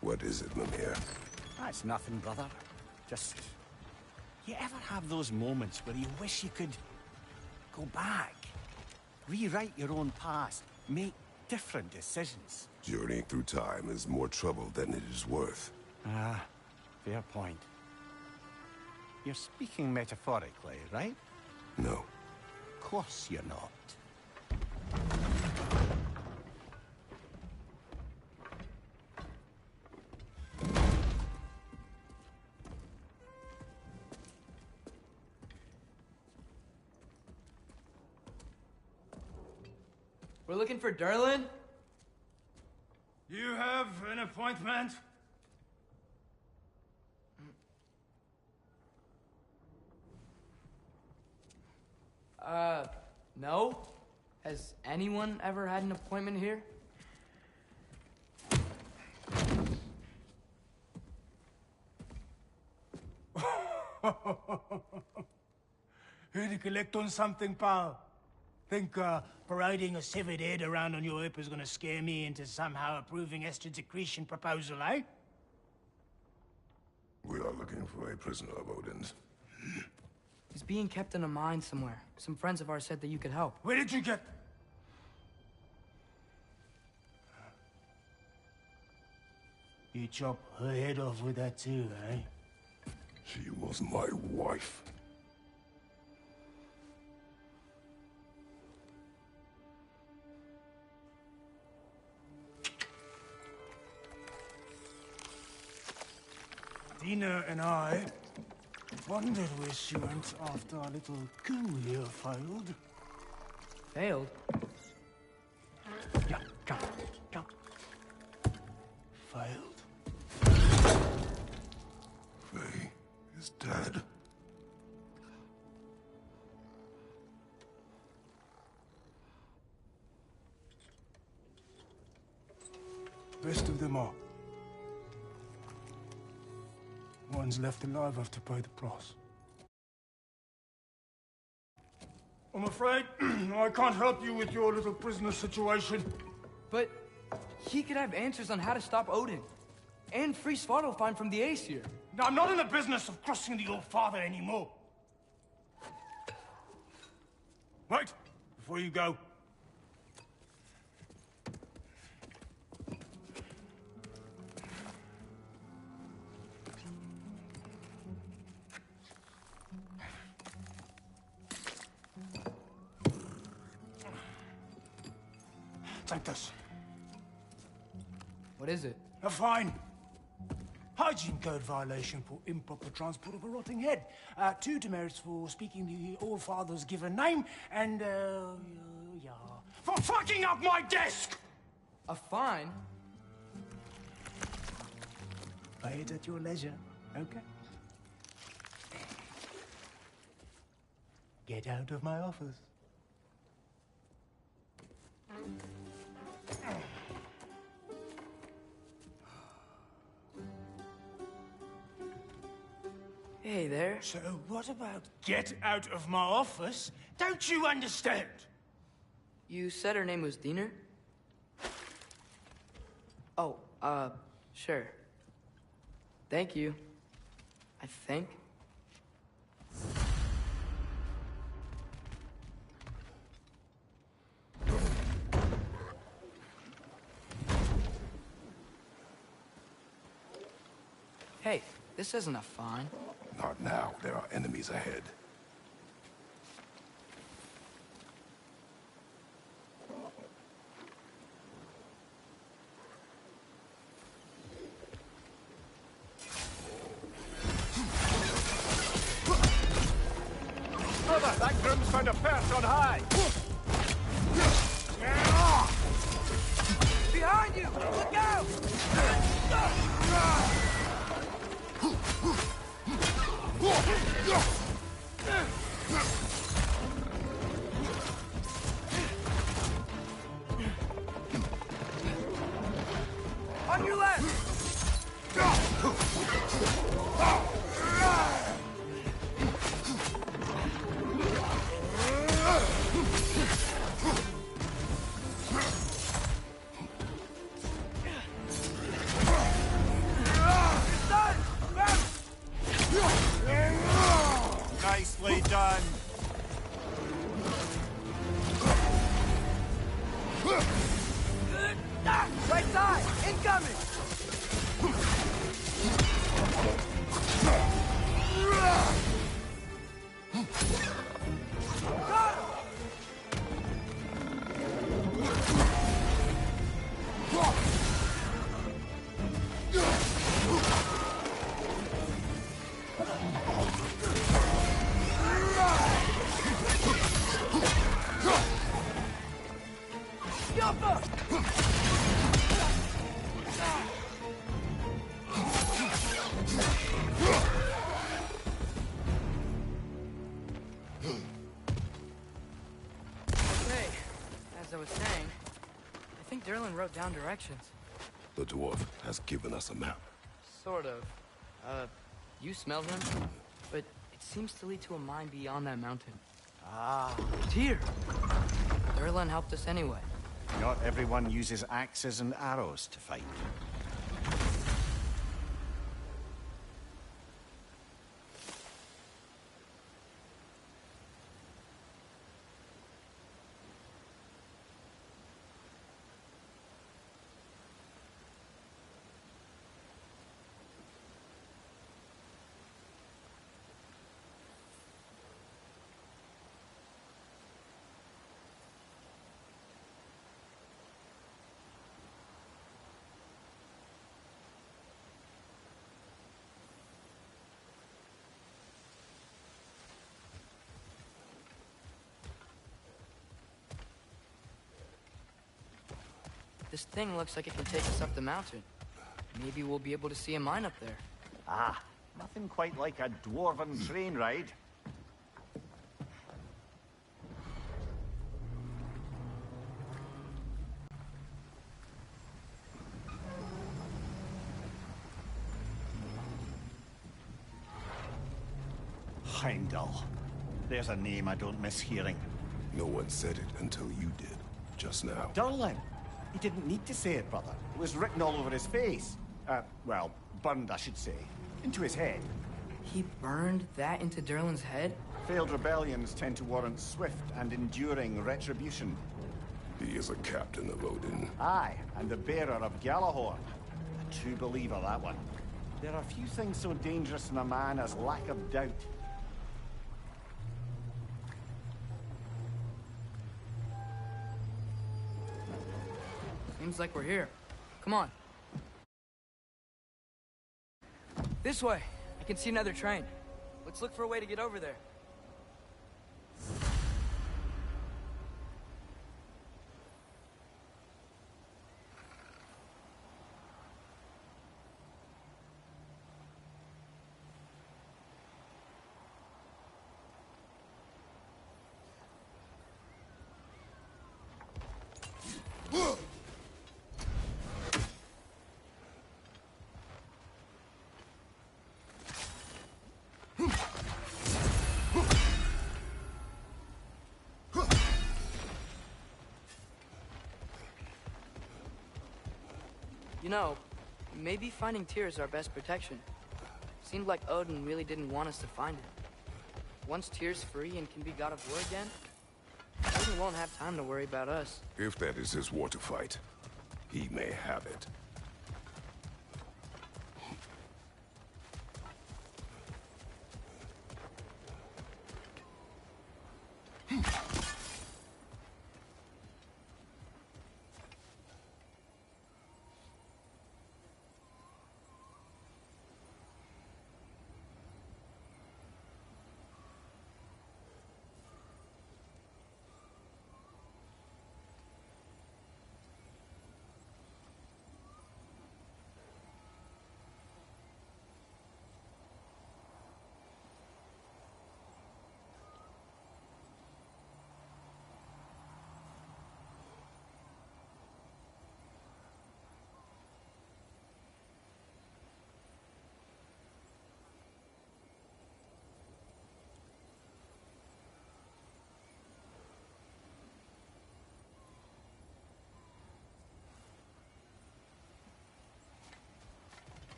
C: What is it, Mimir?
D: That's nothing, brother. Just... You ever have those moments where you wish you could... go back? Rewrite your own past. Make different decisions?
C: Journeying through time is more trouble than it is worth.
D: Ah, fair point. You're speaking metaphorically, right?
C: No.
D: Of course you're not.
B: We're looking for Durlin?
E: You have an appointment?
B: No. Has anyone ever had an appointment here?
E: Here to collect on something, pal? Think, parading a severed head around on your hip is gonna scare me into somehow approving Esther's accretion proposal, eh?
C: We are looking for a prisoner of Odin's.
B: He's being kept in a mine somewhere. Some friends of ours said that you could help.
E: Where did you get... You chop her head off with that too, eh?
C: She was my wife.
E: Dina and I wondered where she went after our little coup here failed.
B: Failed?
E: Yeah, jump, jump. Failed.
C: Faye is dead.
E: Best of them all. Ones left alive have to pay the price. I'm afraid I can't help you with your little prisoner situation.
B: But he could have answers on how to stop Odin. And free Svartalfheim from the Aesir.
E: Now, I'm not in the business of crossing the old father anymore. Right, before you go. Take this.
B: What is it?
E: A fine. Hygiene code violation for improper transport of a rotting head. 2 demerits for speaking the All-Father's given name, and, yeah... for fucking up my desk!
B: A fine?
E: Pay it at your leisure, okay? Get out of my office.
B: Hey there.
E: So what about get out of my office? Don't you understand?
B: You said her name was Diener? Oh, sure. Thank you. I think. Hey, this isn't a fine.
C: Not now. There are enemies ahead.
D: Brother, that groom's found a perch on high!
B: Behind you! Look out! On your left!
D: Nicely done.
B: Right side! Incoming! Got him! Okay, as I was saying, I think Derlin wrote down directions.
C: The dwarf has given us a map.
B: Sort of. You smelled him, but it seems to lead to a mine beyond that mountain.
D: Ah,
B: It's here! Derlin helped us anyway.
D: not everyone uses axes and arrows to fight.
B: This thing looks like it can take us up the mountain. Maybe we'll be able to see a mine up there.
D: Ah, nothing quite like a dwarven train ride. Heimdall. There's a name I don't miss hearing.
C: No one said it until you did, just now.
D: Durlin. He didn't need to say it, brother. It was written all over his face. Well, burned, I should say. Into his head.
B: He burned that into Derlin's head?
D: Failed rebellions tend to warrant swift and enduring retribution.
C: He is a captain of Odin.
D: Aye, and the bearer of Gjallarhorn. A true believer, that one. There are few things so dangerous in a man as lack of doubt.
B: Seems like we're here. Come on. This way. I can see another train. Let's look for a way to get over there. You know, maybe finding Tyr is our best protection. Seemed like Odin really didn't want us to find it. Once Tyr's free and can be god of war again, Odin won't have time to worry about us.
C: If that is his war to fight, he may have it.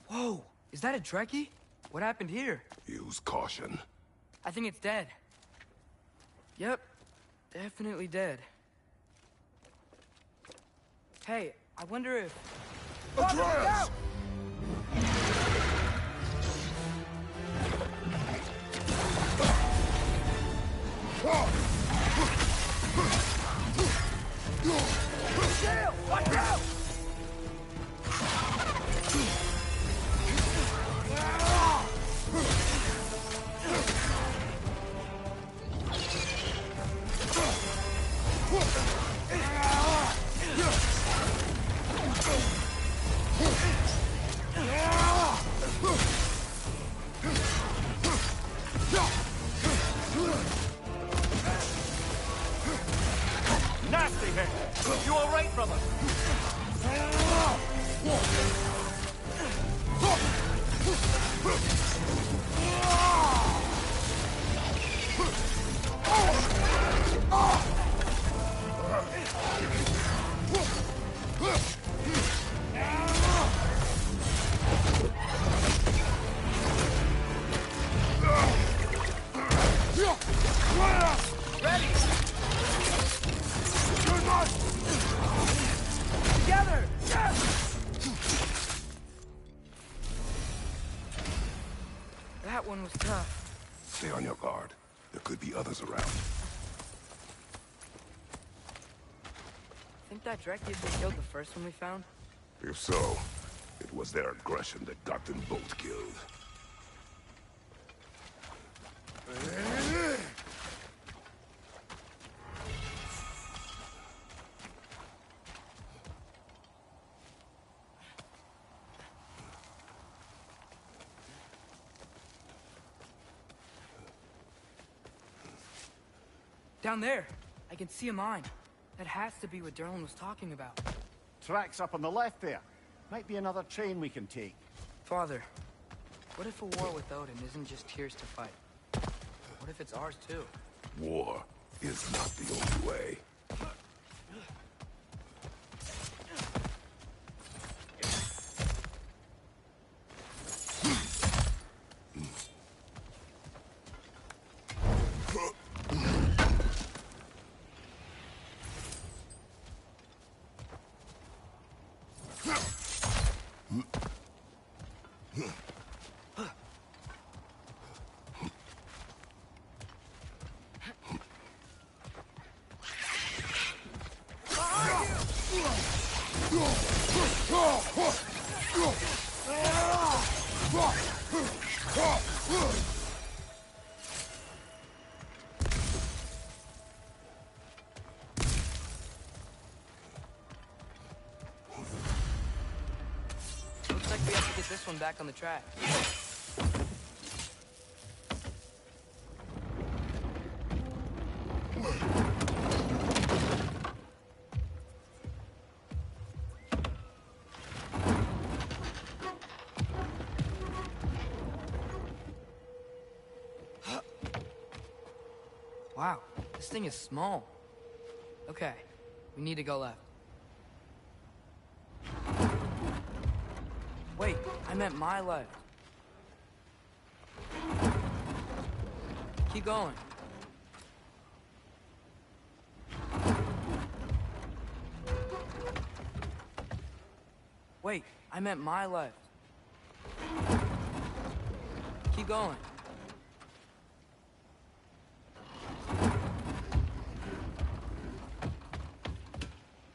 B: Whoa! Is that a Trekkie? What happened here?
C: Use caution.
B: I think it's dead. Yep. Definitely dead. Hey, I wonder if...
C: Atreus!
E: Shield! Watch out!
D: Nasty hit! You all right, brother?
E: Ready! Together! Yes!
B: That one was tough.
C: Stay on your guard. There could be others around.
B: Think that Drekkies who killed the first one we found?
C: If so, it was their aggression that got them both killed.
B: Down there! I can see a mine. That has to be what Derlin was talking about.
D: Tracks up on the left there. Might be another train we can take.
B: Father, what if a war with Odin isn't just Tyr's to fight? What if it's ours too?
C: War is not the only way.
B: We have to get this one back on the track. Wow, this thing is small. Okay, we need to go left. Wait, I meant my left. Keep going. Wait, I meant my left. Keep going.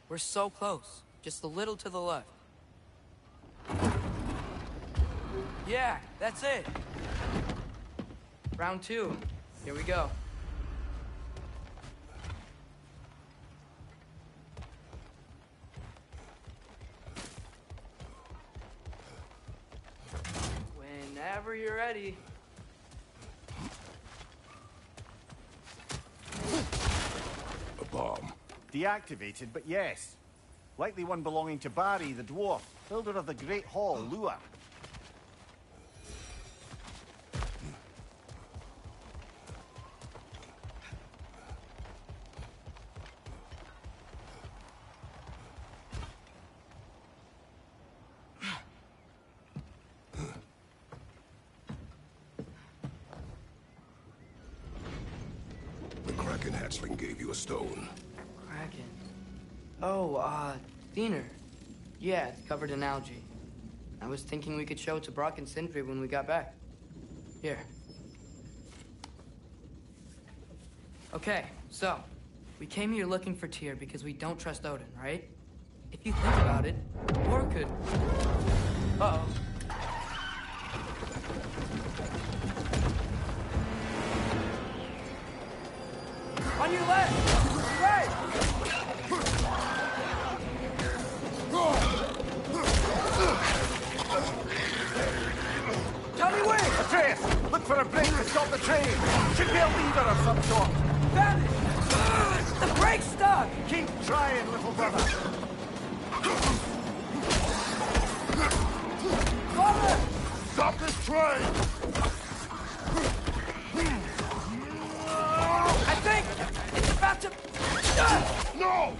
B: We're so close. Just a little to the left. Yeah, that's it. Round 2. Here we go. Whenever you're ready.
C: A bomb.
D: Deactivated, but yes. Likely one belonging to Barry, the dwarf, builder of the Great Hall, Lua.
C: The Kraken hatchling gave you a stone.
B: Kraken. Oh, Thinner. Yeah, it's covered in algae. I was thinking we could show it to Brock and Sindri when we got back. Here. Okay, so, we came here looking for Tyr because we don't trust Odin, right? If you think about it, Thor could... Uh-oh. On your left! Right! Tell me where!
D: Atreus, look for a break to stop the train. Should be a lever of some sort.
B: Found it! The brake's stuck!
D: Keep trying, little brother.
B: Father!
C: Stop this train!
B: I think it's about to...
C: No!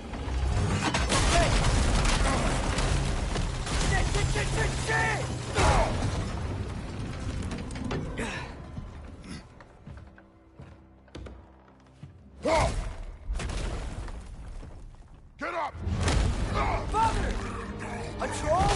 B: Shit!
C: Whoa! Get up!
B: Father! A troll?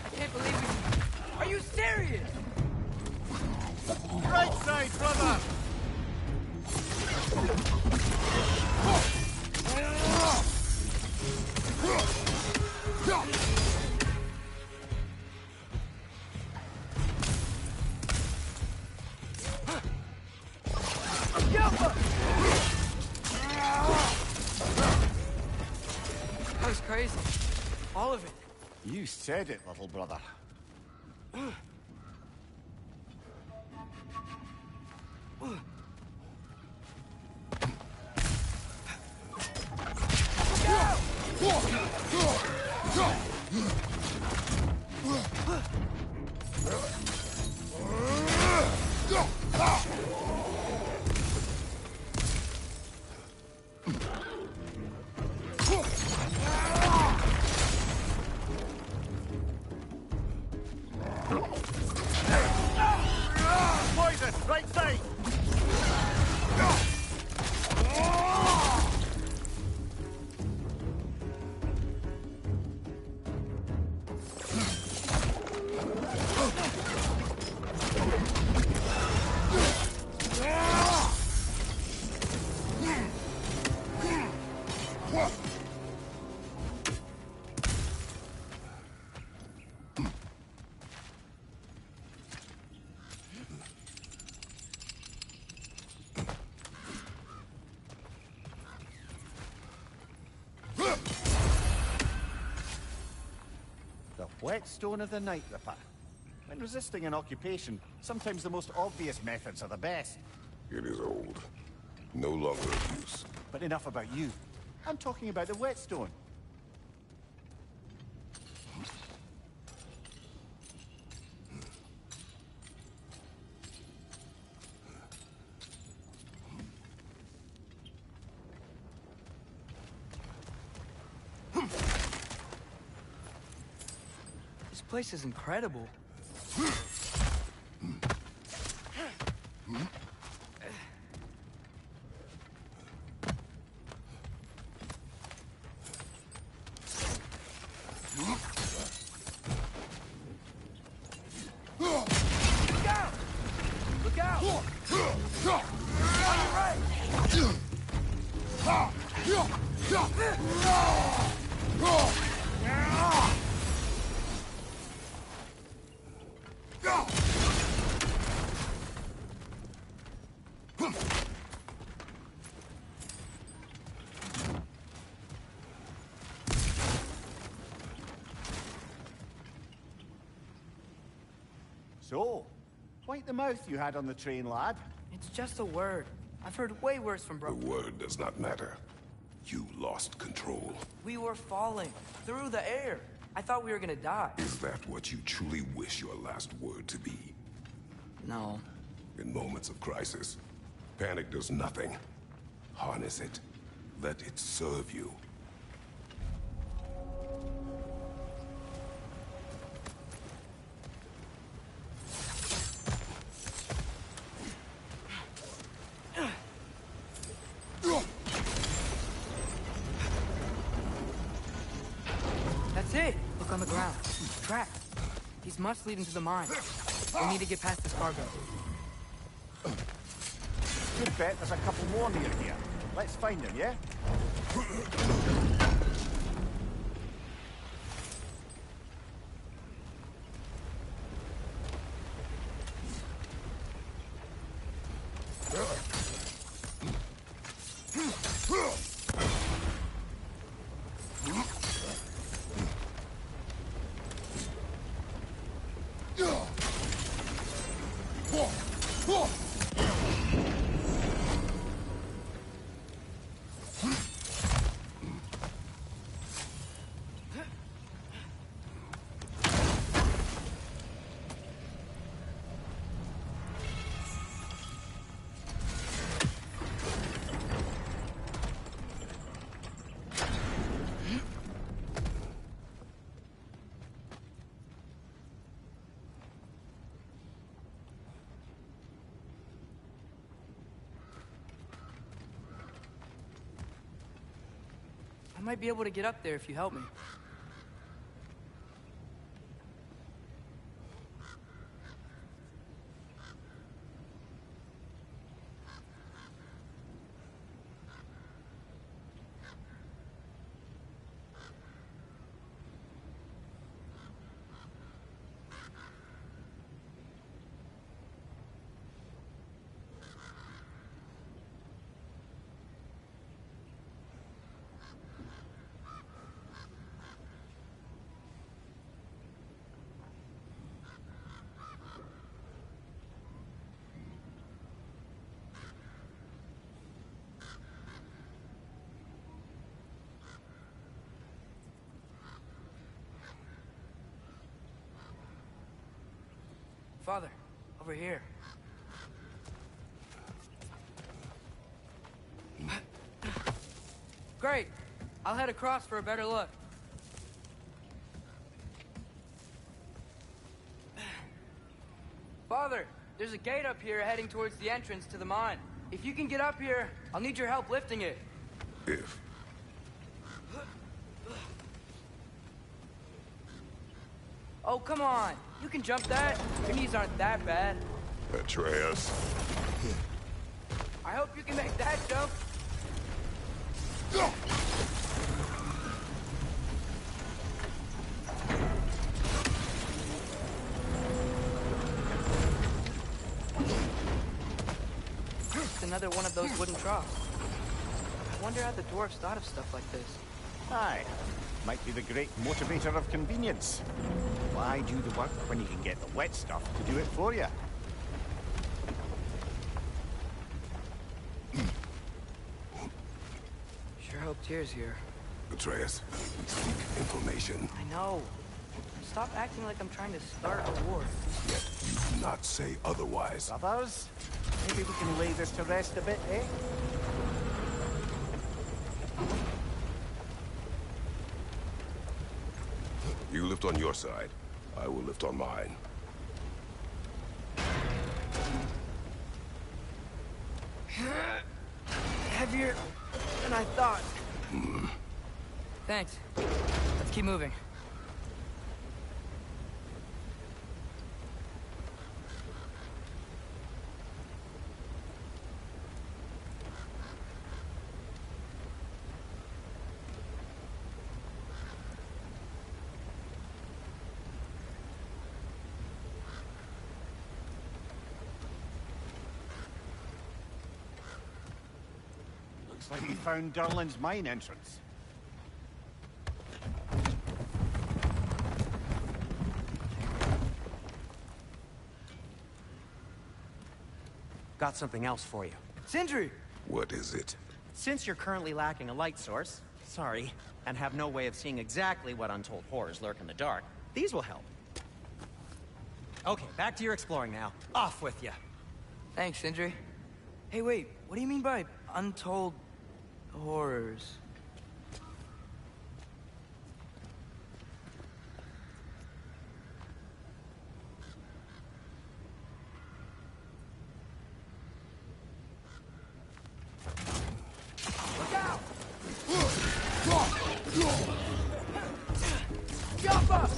B: I can't believe we... Are you serious?
D: Right side, brother.
B: That was crazy. All of it.
D: You said it, little brother. Poison, right side. Whetstone of the Night Ripper. When resisting an occupation, sometimes the most obvious methods are the best.
C: It is old. No longer of use.
D: But enough about you. I'm talking about the whetstone.
B: This place is incredible. Look out! On your right!
D: So, wipe the mouth you had on the train, lad.
B: It's just a word. I've heard way worse from
C: The
B: bro.
C: word does not matter. You lost control.
B: We were falling through the air. I thought we were gonna die.
C: Is that what you truly wish your last word to be?
B: No.
C: In moments of crisis, panic does nothing. Harness it. Let it serve you.
B: That's it. Look on the ground. Track. These must lead into the mine. We need to get past this cargo.
D: Good bet there's a couple more near here. Let's find them, yeah?
B: I might be able to get up there if you help me. Father, over here. Great. I'll head across for a better look. Father, there's a gate up here heading towards the entrance to the mine. If you can get up here, I'll need your help lifting it.
C: If.
B: Oh, come on. You can jump that. Your knees aren't that bad.
C: Atreus.
B: I hope you can make that jump. It's another one of those wooden troughs. I wonder how the dwarves thought of stuff like this.
D: Aye. Might be the great motivator of convenience. Why do the work when you can get the wet stuff to do it for you?
B: Sure hope Tyr's here.
C: Atreus, we seek information.
B: I know. Stop acting like I'm trying to start a war.
C: Yet you do not say otherwise.
D: Brothers, maybe we can lay this to rest a bit, eh?
C: You lift on your side. I will lift on mine.
B: Heavier than I thought. Thanks. Let's keep moving.
D: Looks like we found Durlin's mine entrance.
A: Got something else for you.
B: Sindri!
C: What is it?
A: Since you're currently lacking a light source, sorry, and have no way of seeing exactly what untold horrors lurk in the dark, these will help. Okay, back to your exploring now. Off with you.
B: Thanks, Sindri. Hey, wait, what do you mean by untold horrors? Look out! Jump up!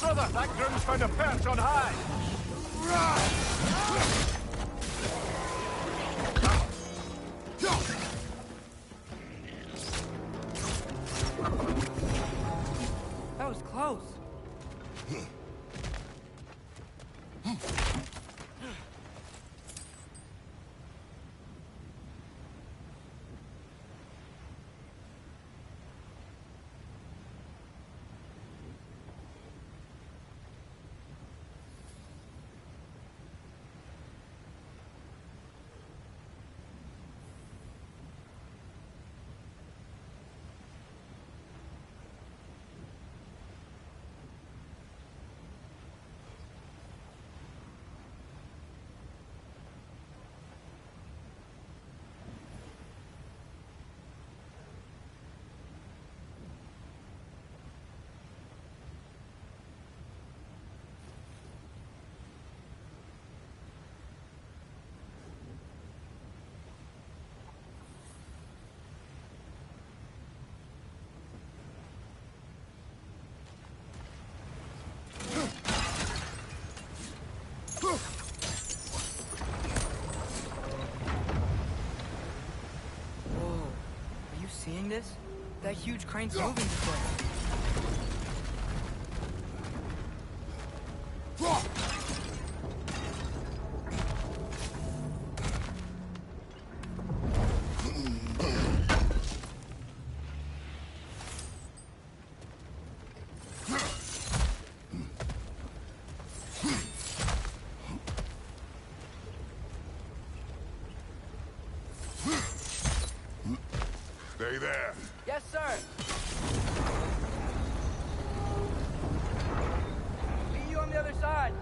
D: Brother, that groom's found a perch on high!
B: That was close. Seeing this? That huge crane's moving this way.
C: Stay there.
B: Yes, sir. Meet you on the other side.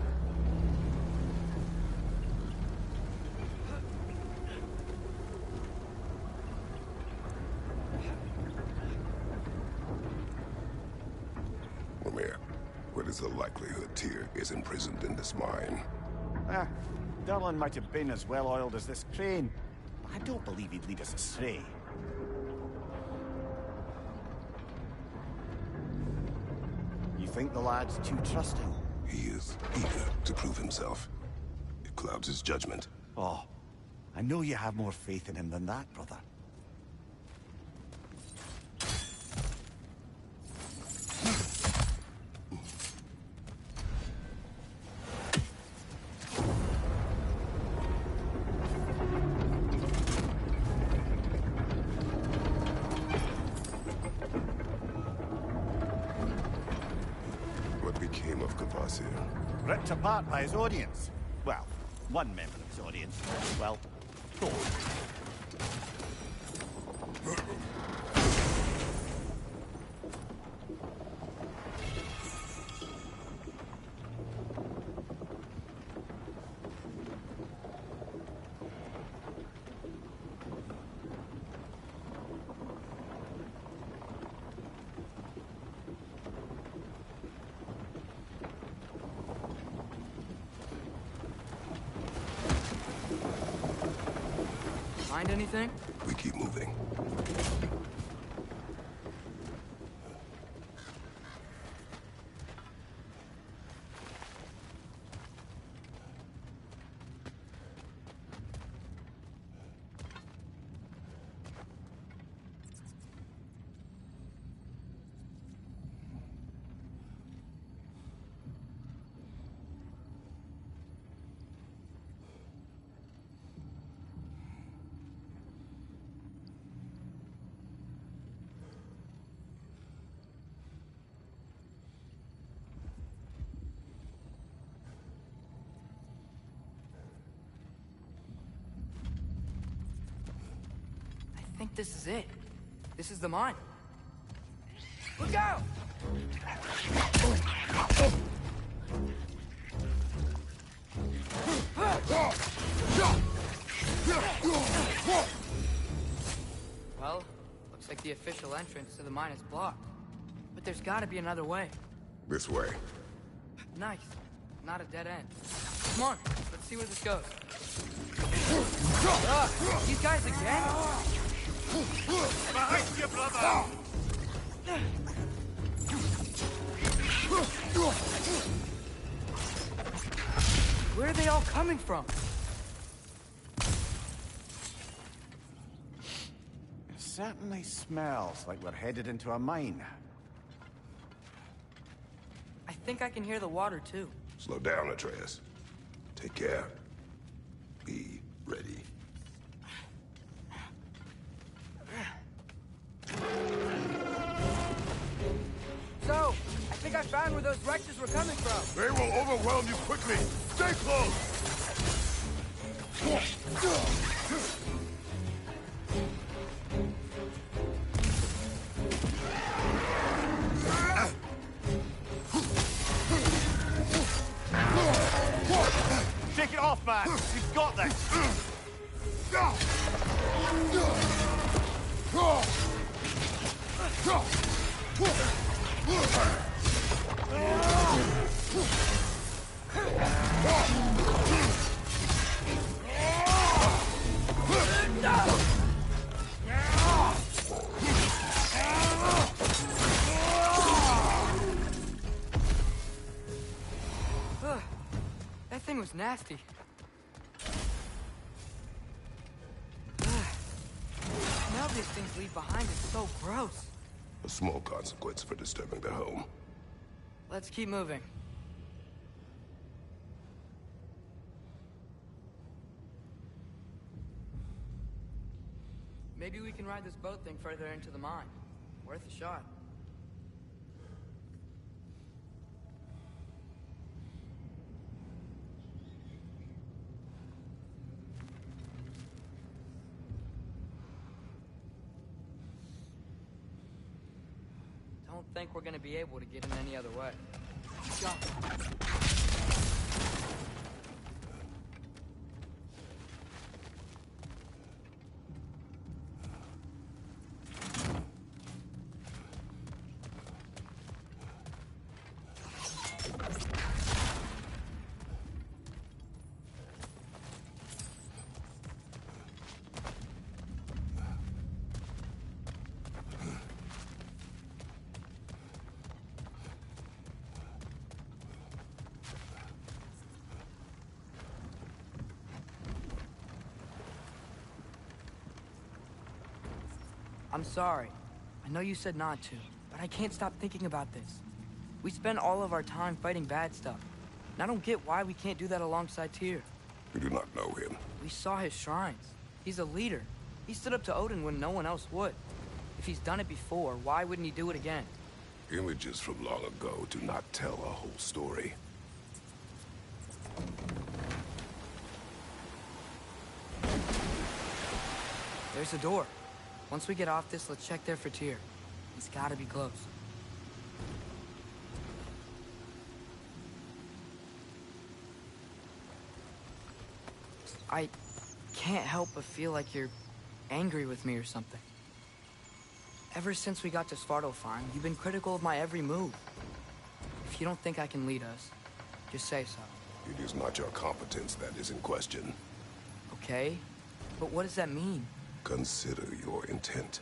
C: Lemire, what is the likelihood Tyr is imprisoned in this mine?
D: Ah, Durlin might have been as well-oiled as this crane, but I don't believe he'd lead us astray. You think the lad's too trusting?
C: He is eager to prove himself. It clouds his judgment.
D: Oh, I know you have more faith in him than that, brother.
C: us here?
D: Ripped apart by his audience. Well, one member of his audience. Well, four.
B: Find anything?
C: We keep moving.
B: I think this is it. This is the mine. Look out! Well, looks like the official entrance to the mine is blocked. But there's gotta be another way.
C: This way.
B: Nice. Not a dead end. Come on, let's see where this goes. These guys again?
D: Behind you, brother!
B: Where are they all coming from?
D: It certainly smells like we're headed into a mine.
B: I think I can hear the water too.
C: Slow down, Atreus. Take care. Be ready.
B: So, I think I found where those wretches were coming from.
C: They will overwhelm you quickly. Stay close!
D: Take it off, man! You've got this!
B: That thing was nasty. Now these things leave behind is so gross.
C: A small consequence for disturbing their home.
B: Let's keep moving. Maybe we can ride this boat thing further into the mine. Worth a shot. Don't think we're gonna be able to get in any other way. Jump. I'm sorry. I know you said not to, but I can't stop thinking about this. We spend all of our time fighting bad stuff. And I don't get why we can't do that alongside Tyr.
C: We do not know him.
B: We saw his shrines. He's a leader. He stood up to Odin when no one else would. If he's done it before, why wouldn't he do it again?
C: Images from long ago do not tell a whole story.
B: There's a door. Once we get off this, let's check there for Tyr. He's gotta be close. I can't help but feel like you're angry with me or something. Ever since we got to Svartalfheim, you've been critical of my every move. If you don't think I can lead us, just say so.
C: It is not your competence that is in question.
B: Okay? But what does that mean?
C: Consider your intent.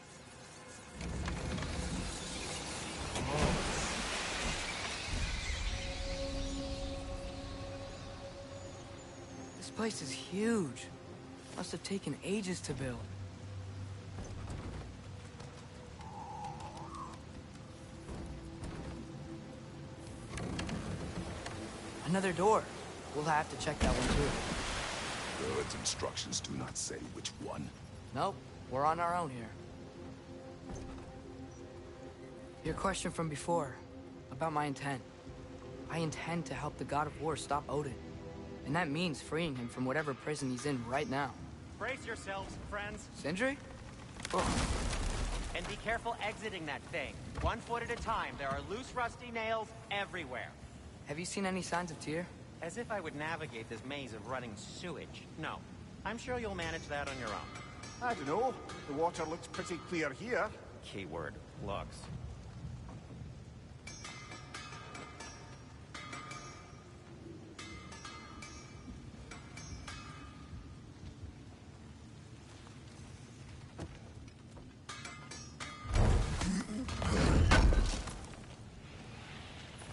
B: This place is huge. Must have taken ages to build. Another door. We'll have to check that one too.
C: Bird's instructions do not say which one.
B: Nope, we're on our own here. Your question from before, about my intent. I intend to help the God of War stop Odin. And that means freeing him from whatever prison he's in right now.
A: Brace yourselves, friends,
B: Sindri?
A: and be careful exiting that thing. 1 foot at a time. There are loose, rusty nails everywhere.
B: Have you seen any signs of Tyr?
A: As if I would navigate this maze of running sewage. No. I'm sure you'll manage that on your own.
D: I don't know. The water looks pretty clear here.
A: Keyword, looks.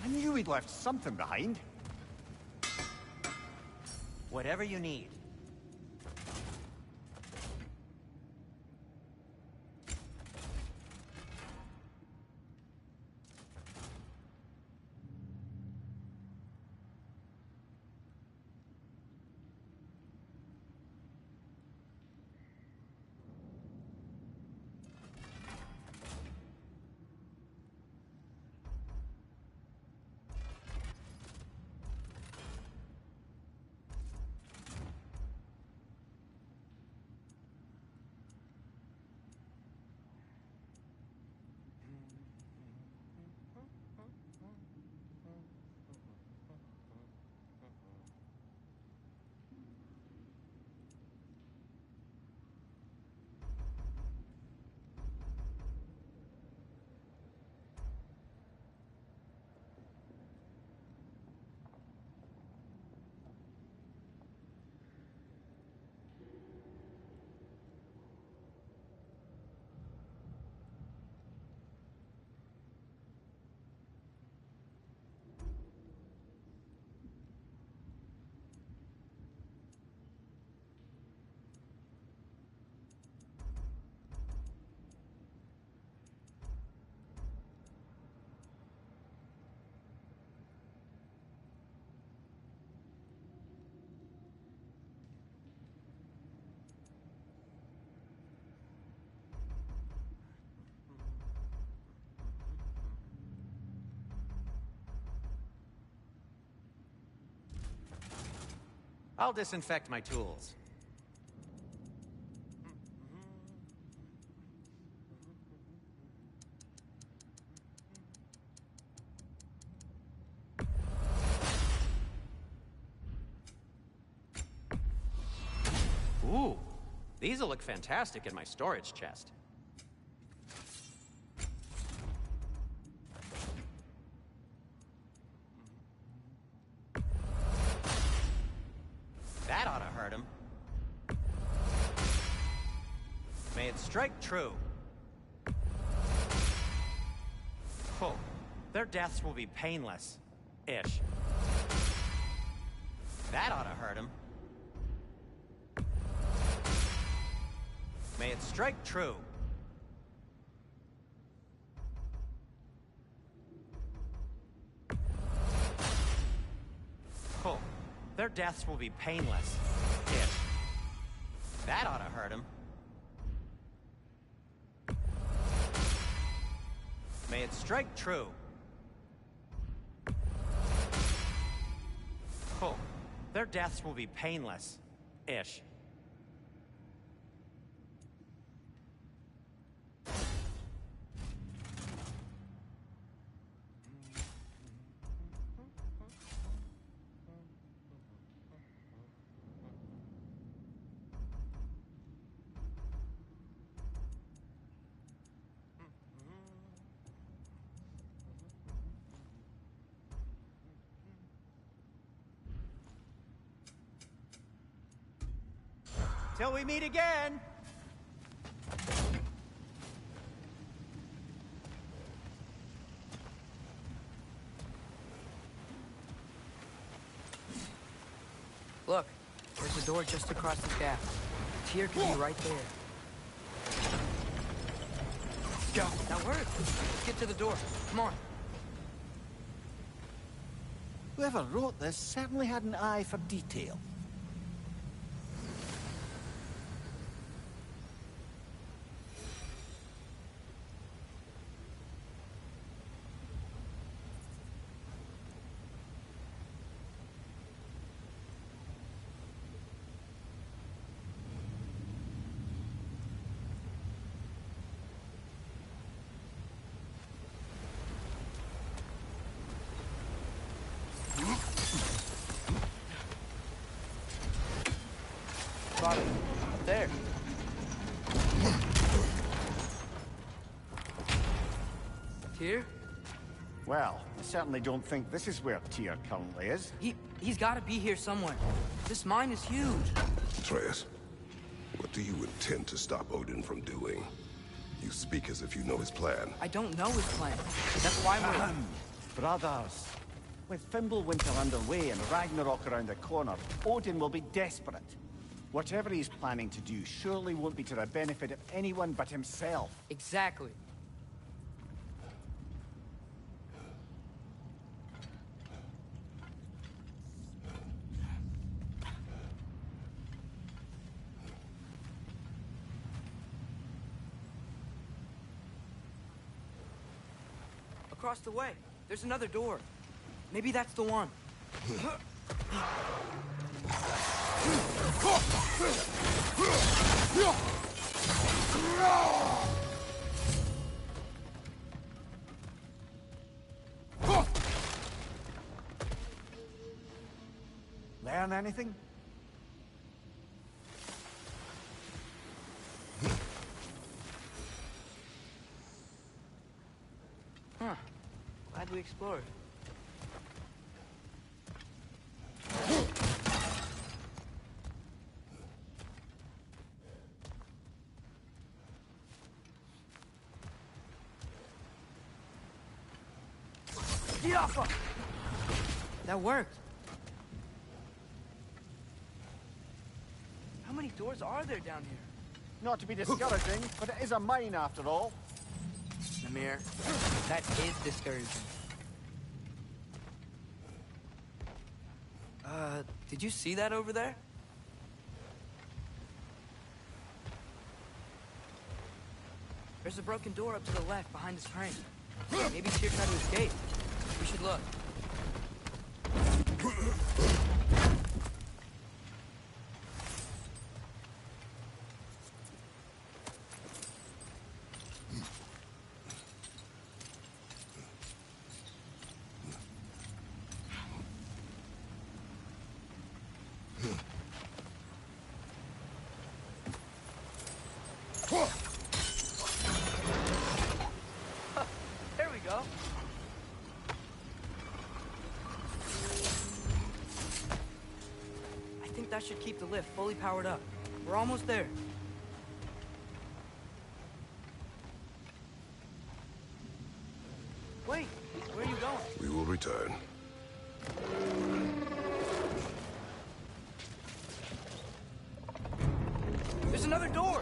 D: I knew we'd left something behind.
A: Whatever you need. I'll disinfect my tools. Ooh, these'll look fantastic in my storage chest. That ought to hurt him. May it strike true. Oh, their deaths will be painless-ish. That ought to hurt him. May it strike true. Oh, their deaths will be painless-ish. That ought to hurt him. May it strike true. Oh, Their deaths will be painless. Ish. Till we meet again!
B: Look, there's a door just across the gap. The tier can be right there. Go. That worked. Let's get to the door. Come on.
D: Whoever wrote this certainly had an eye for detail.
B: Spot it. Up there. Tyr?
D: Well, I certainly don't think this is where Tyr currently is.
B: He's gotta be here somewhere. This mine is huge.
C: Atreus, what do you intend to stop Odin from doing? You speak as if you know his plan.
B: I don't know his plan. That's why we're...
D: Brothers, with Fimbulwinter underway and Ragnarok around the corner, Odin will be desperate. Whatever he's planning to do surely won't be to the benefit of anyone but himself.
B: Exactly. Across the way, there's another door. Maybe that's the one.
D: Learn anything?
B: Huh. Glad we explored. That worked. How many doors are there down here?
D: Not to be discouraging, but it is a mine after all.
B: Namir, that is discouraging. Did you see that over there? There's a broken door up to the left behind this frame. Maybe Tyr tried to escape. We should look. There we go. I think that should keep the lift fully powered up. We're almost there. Wait, where are you going?
C: We will return.
B: There's another door!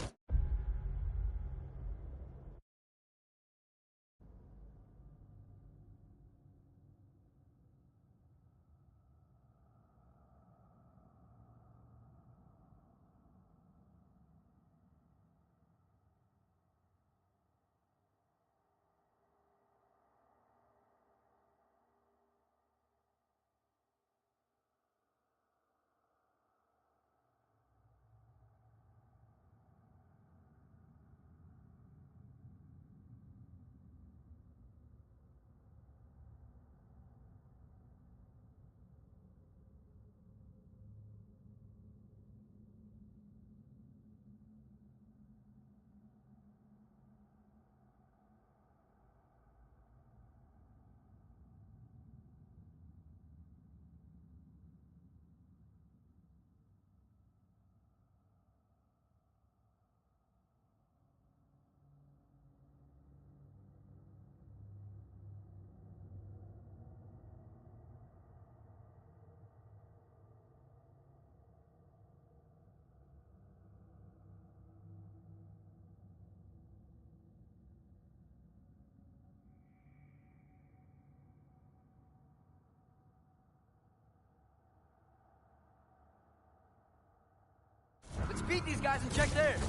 B: beat these guys and check theirs.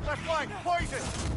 D: Left flank, poison!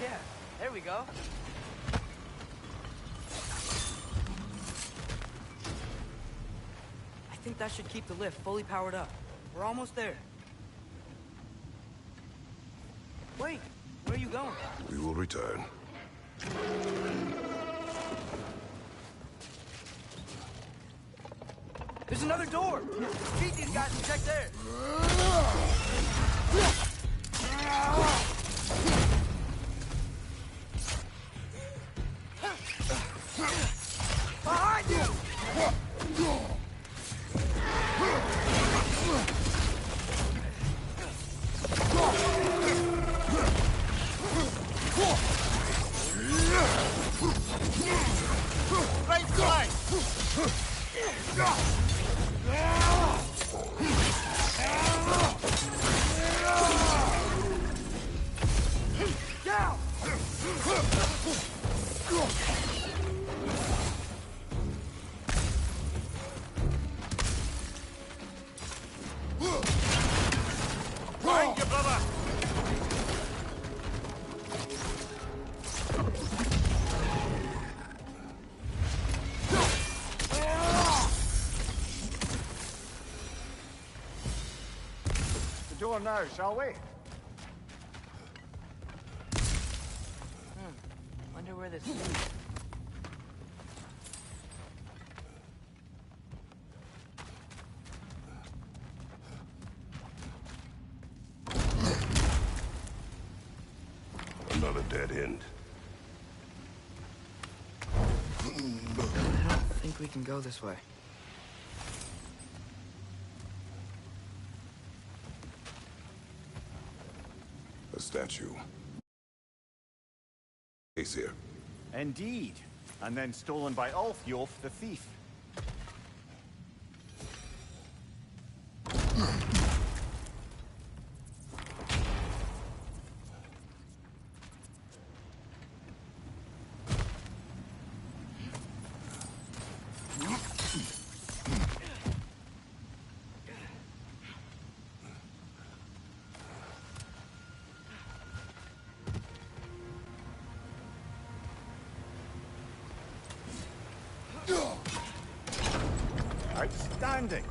B: Yeah, there we go. I think that should keep the lift fully powered up. We're almost there. Wait, where are you going?
C: We will return.
B: There's another door! Beat these guys and check there! Behind you! Right side! Down! Find your brother!
D: The door now, shall we?
B: Wonder where this leads.
C: Another dead end.
B: I don't think we can go this way.
C: A statue. Case here.
D: Indeed. And then stolen by Ulfjolf the thief. Outstanding!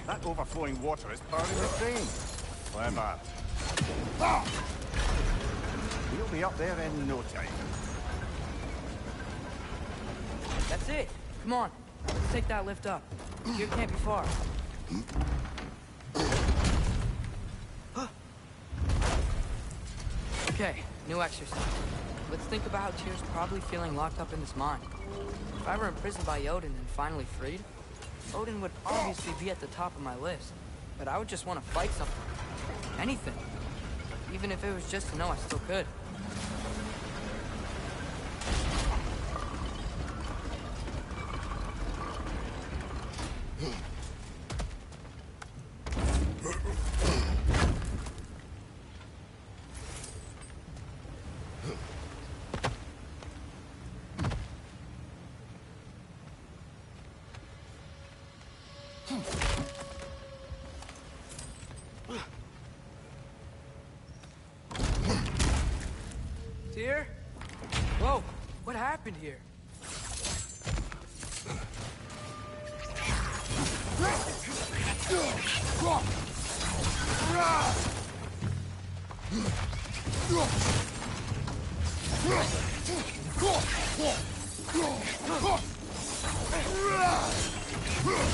D: That overflowing water is powering the train. Clever. We'll be up there in no time.
B: That's it. Come on. Let's take that lift up. Here can't be far. Okay, new exercise. Let's think about how Tyr's probably feeling locked up in this mine. If I were imprisoned by Odin and finally freed, Odin would obviously be at the top of my list. But I would just want to fight something. Anything. Even if it was just to know I still could. Tyr? Whoa, what happened here?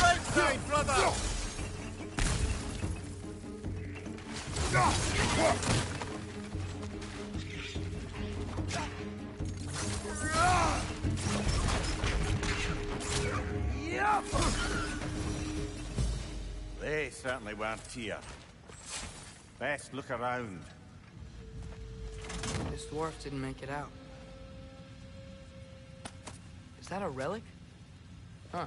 D: Right side, brother! They certainly weren't Tyr. Best look around.
B: This dwarf didn't make it out. Is that a relic? Huh.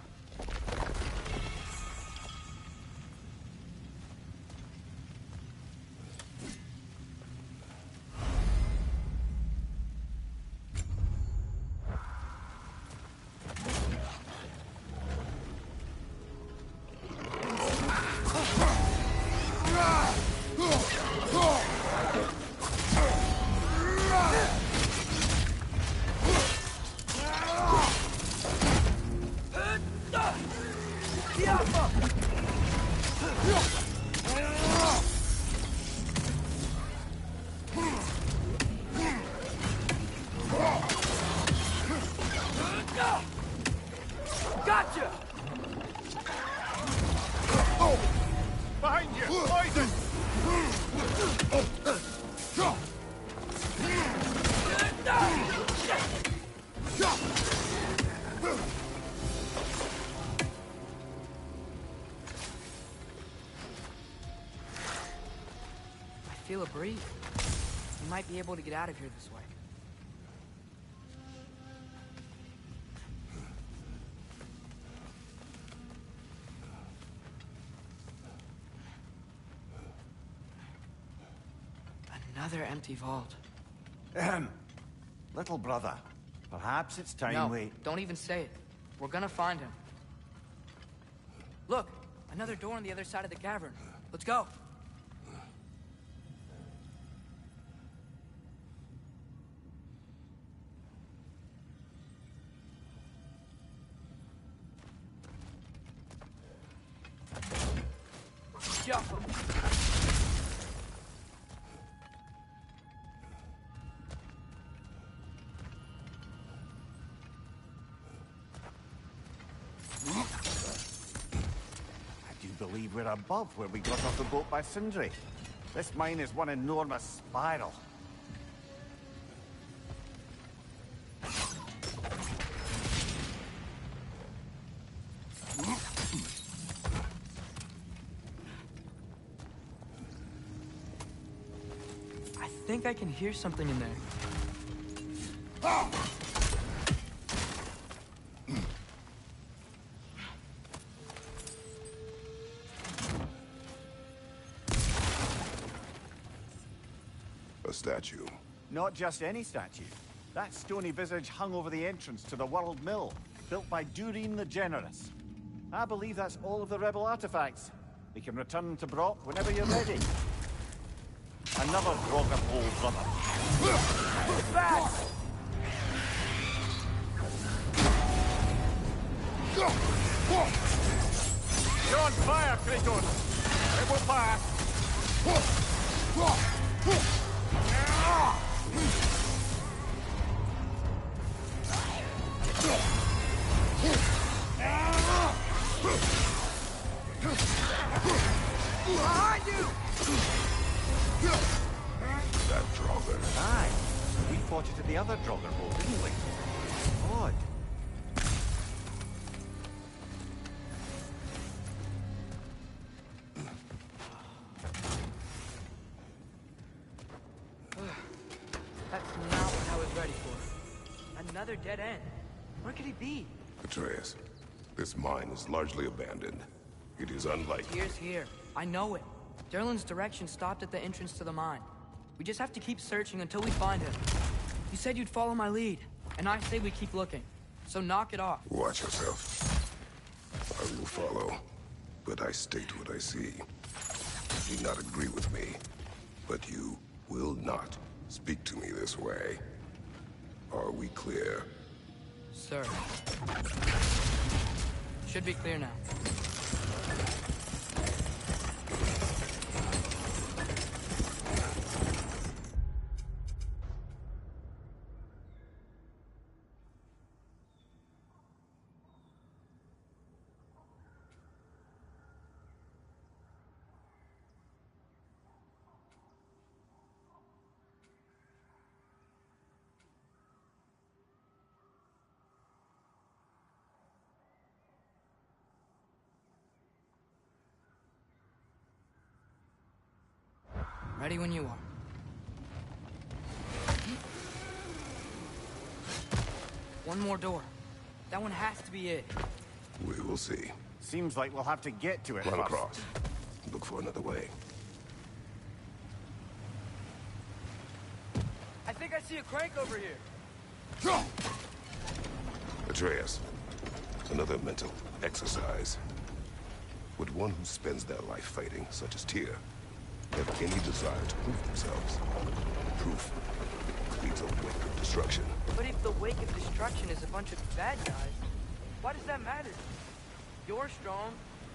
B: Gotcha!
D: Behind you! Poison!
B: I feel a breeze. We might be able to get out of here this way. Another empty vault.
D: Little brother, perhaps it's time
B: No,
D: we...
B: don't even say it. We're gonna find him. Look, another door on the other side of the cavern. Let's go. Shuffle.
D: I do believe we're above where we got off the boat by Sindri. This mine is one enormous spiral.
B: I think I can hear something in there.
C: A statue.
D: Not just any statue. That stony visage hung over the entrance to the World Mill, built by Durin the Generous. I believe that's all of the rebel artifacts. We can return to Brock whenever you're ready. Another Grogger hole, brother. Fast! You're on fire, Kratos! It will pass!
B: Behind you!
C: That Draugr.
D: Aye. We fought it at the other Draugr hole, didn't we? Odd.
B: That's not what I was ready for. Another dead end. Where could he be?
C: Atreus, this mine is largely abandoned. It is unlike...
B: Here's here. I know it. Derlin's direction stopped at the entrance to the mine. We just have to keep searching until we find him. You said you'd follow my lead, and I say we keep looking. So knock it off.
C: Watch yourself. I will follow, but I state what I see. You do not agree with me, but you will not speak to me this way. Are we clear?
B: Sir. Should be clear now. Ready when you are. One more door. That one has to be it.
C: We will see.
D: Seems like we'll have to get to it
C: Run
D: first.
C: across. Look for another way.
B: I think I see a crank over here.
C: Atreus, another mental exercise. Would one who spends their life fighting, such as Tyr, have any desire to prove themselves? Proof leads a wake of destruction.
B: But if the wake of destruction is a bunch of bad guys, why does that matter? You're strong,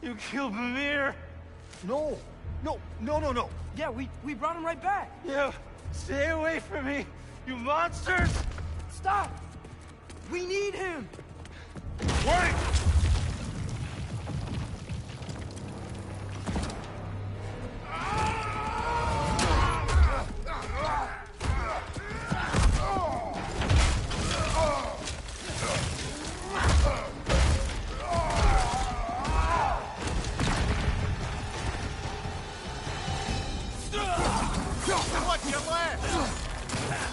F: You killed Mimir!
D: No! No! No, no, no!
B: Yeah, we brought him right back.
F: You! Stay away from me! You monsters!
B: Stop! We need him!
C: Wait!
D: What's your left?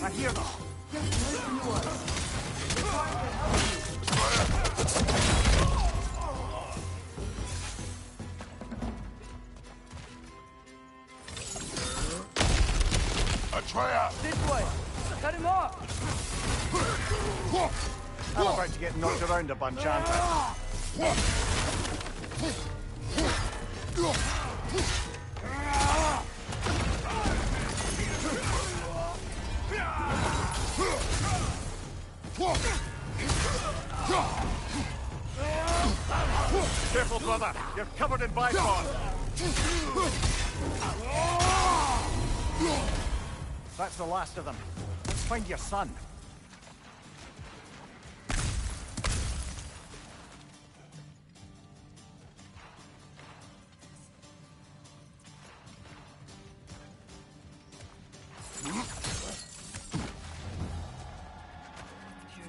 D: I hear them.
C: Atreya!
B: This way! Cut him off!
D: I'm about to get knocked around a bunch, aren't I? Careful, brother. You're covered in bifrost. That's the last of them. Let's find your son.
B: Dear,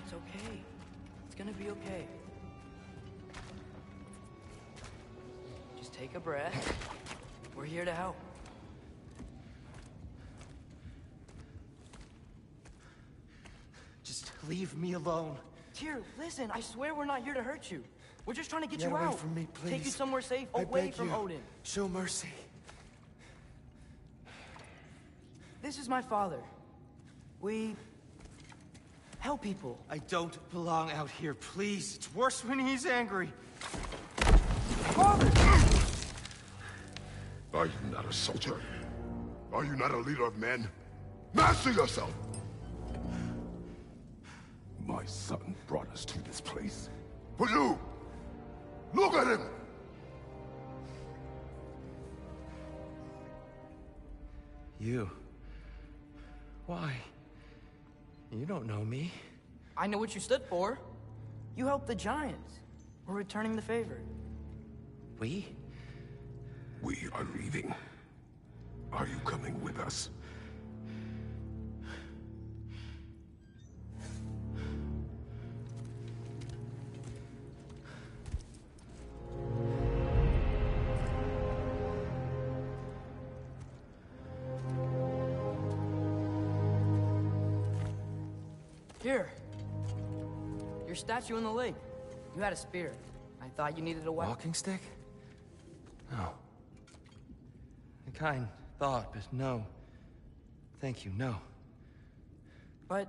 B: it's okay. It's gonna be okay. Just take a breath. We're here to help.
F: Just leave me alone.
B: Tyr, listen, I swear we're not here to hurt you. We're just trying to get
F: Get
B: you
F: away
B: out.
F: from me,
B: Take you
F: please.
B: somewhere safe,
F: I
B: away
F: beg
B: from
F: you.
B: Odin.
F: Show mercy.
B: This is my father. We help people.
F: I don't belong out here, please. It's worse when he's angry.
B: Father!
C: Are you not a soldier? Are you not a leader of men? Master yourself! My son brought us to this place. For you! Look at him!
F: You. Why? You don't know me.
B: I know what you stood for. You helped the Giants. We're returning the favor.
F: We?
C: We are leaving. Are you coming with us?
B: Here. Your statue in the lake. You had a spear. I thought you needed a weapon.
F: Walking stick? No. A kind thought, but no. Thank you, no.
B: But...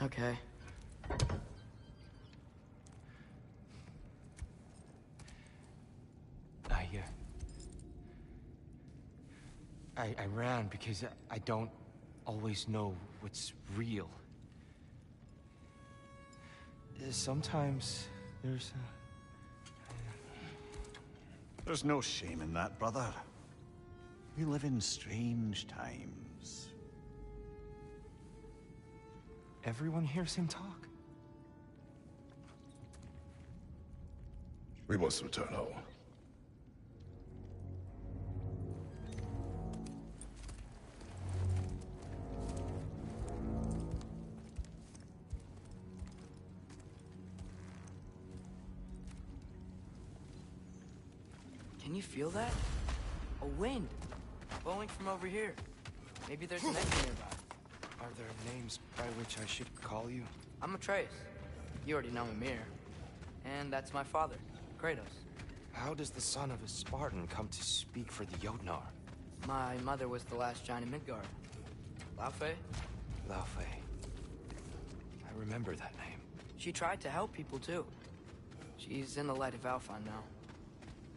B: Okay.
F: I ran because I don't always know what's real. Sometimes there's
D: There's no shame in that, brother. We live in strange times.
F: Everyone hears him talk.
C: We must return home.
B: Can you feel that? A wind. Blowing from over here. Maybe there's an exit nearby.
F: Are there names by which I should call you?
B: I'm Atreus. You already know Mimir. And that's my father, Kratos.
F: How does the son of a Spartan come to speak for the Jotnar?
B: My mother was the last giant in Midgard. Laufey?
F: Laufey. I remember that name.
B: She tried to help people, too. She's in the light of Alphon now.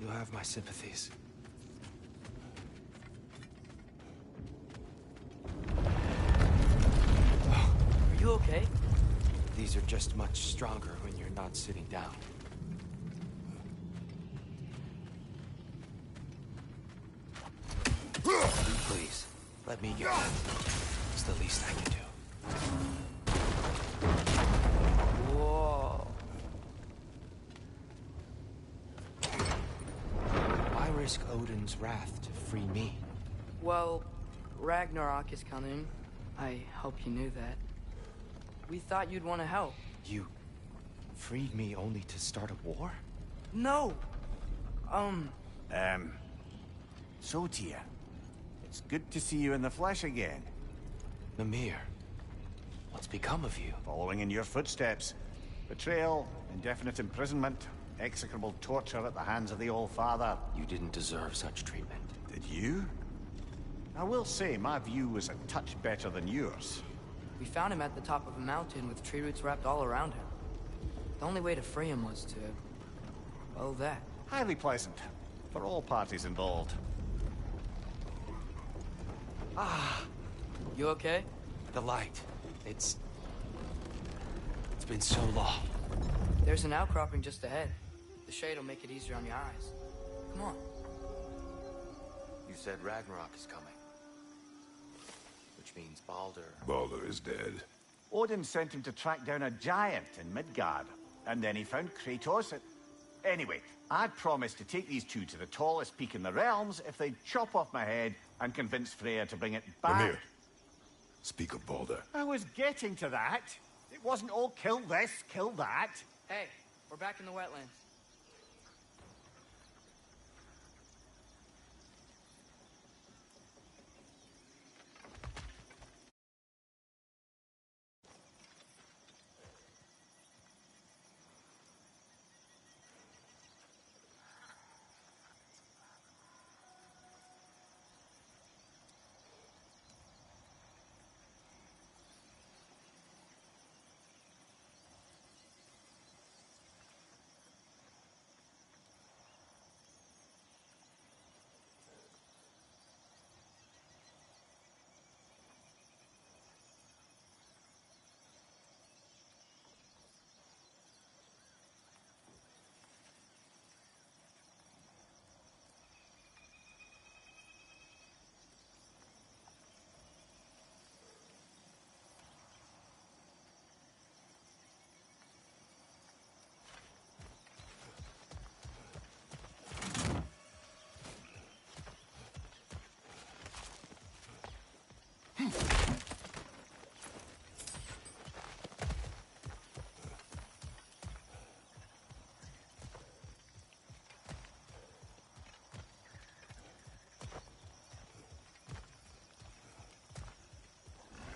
F: You have my sympathies.
B: Are you okay?
F: These are just much stronger when you're not sitting down. Please, let me get it. It's the least I can do.
B: Whoa.
F: Why risk Odin's wrath to free me?
B: Well, Ragnarok is coming. I hope you knew that. We thought you'd want to help.
F: You freed me only to start a war?
B: No!
D: So, Tia, it's good to see you in the flesh again.
F: Mimir, what's become of you?
D: Following in your footsteps. Betrayal, indefinite imprisonment, execrable torture at the hands of the All-Father.
F: You didn't deserve such treatment.
D: Did you? I will say, my view was a touch better than yours.
B: We found him at the top of a mountain with tree roots wrapped all around him. The only way to free him was to... well, that.
D: Highly pleasant, for all parties involved.
B: You okay?
F: The light. It's been so long.
B: There's an outcropping just ahead. The shade will make it easier on your eyes. Come on.
F: You said Ragnarok is coming. Which means Baldur.
C: Baldur is dead.
D: Odin sent him to track down a giant in Midgard, and then he found Kratos at... Anyway, I'd promised to take these two to the tallest peak in the realms if they'd chop off my head and convince Freya to bring it back.
C: Mimir, speak of Baldur.
D: I was getting to that. It wasn't all kill this, kill that.
B: Hey, we're back in the wetlands.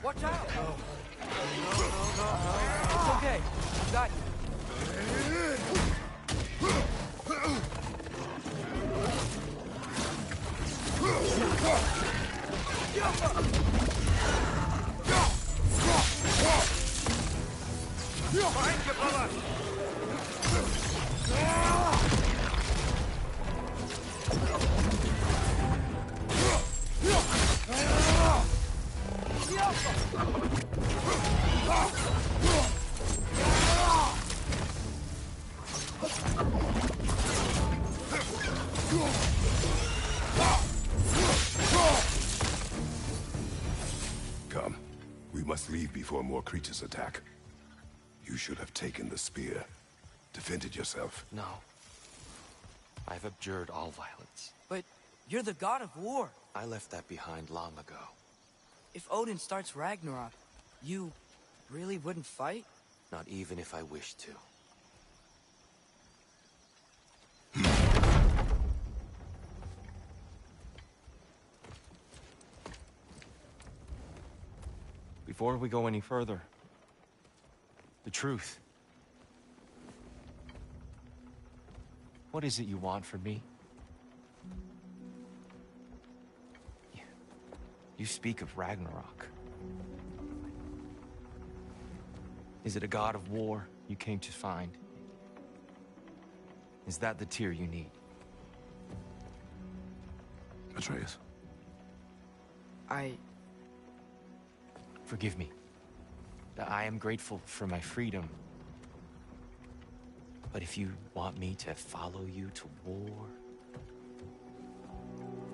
B: Watch out! It's okay. I got you.
D: Behind you, brother!
C: Come. We must leave before more creatures attack. You should have taken the spear. Defended yourself.
F: No. I've abjured all violence.
B: But you're the god of war.
F: I left that behind long ago.
B: If Odin starts Ragnarok, you really wouldn't fight?
F: Not even if I wished to. Before we go any further, the truth. What is it you want from me? You speak of Ragnarok. Is it a god of war you came to find? Is that the tear you need?
C: Atreus.
F: Forgive me. I am grateful for my freedom. But if you want me to follow you to war,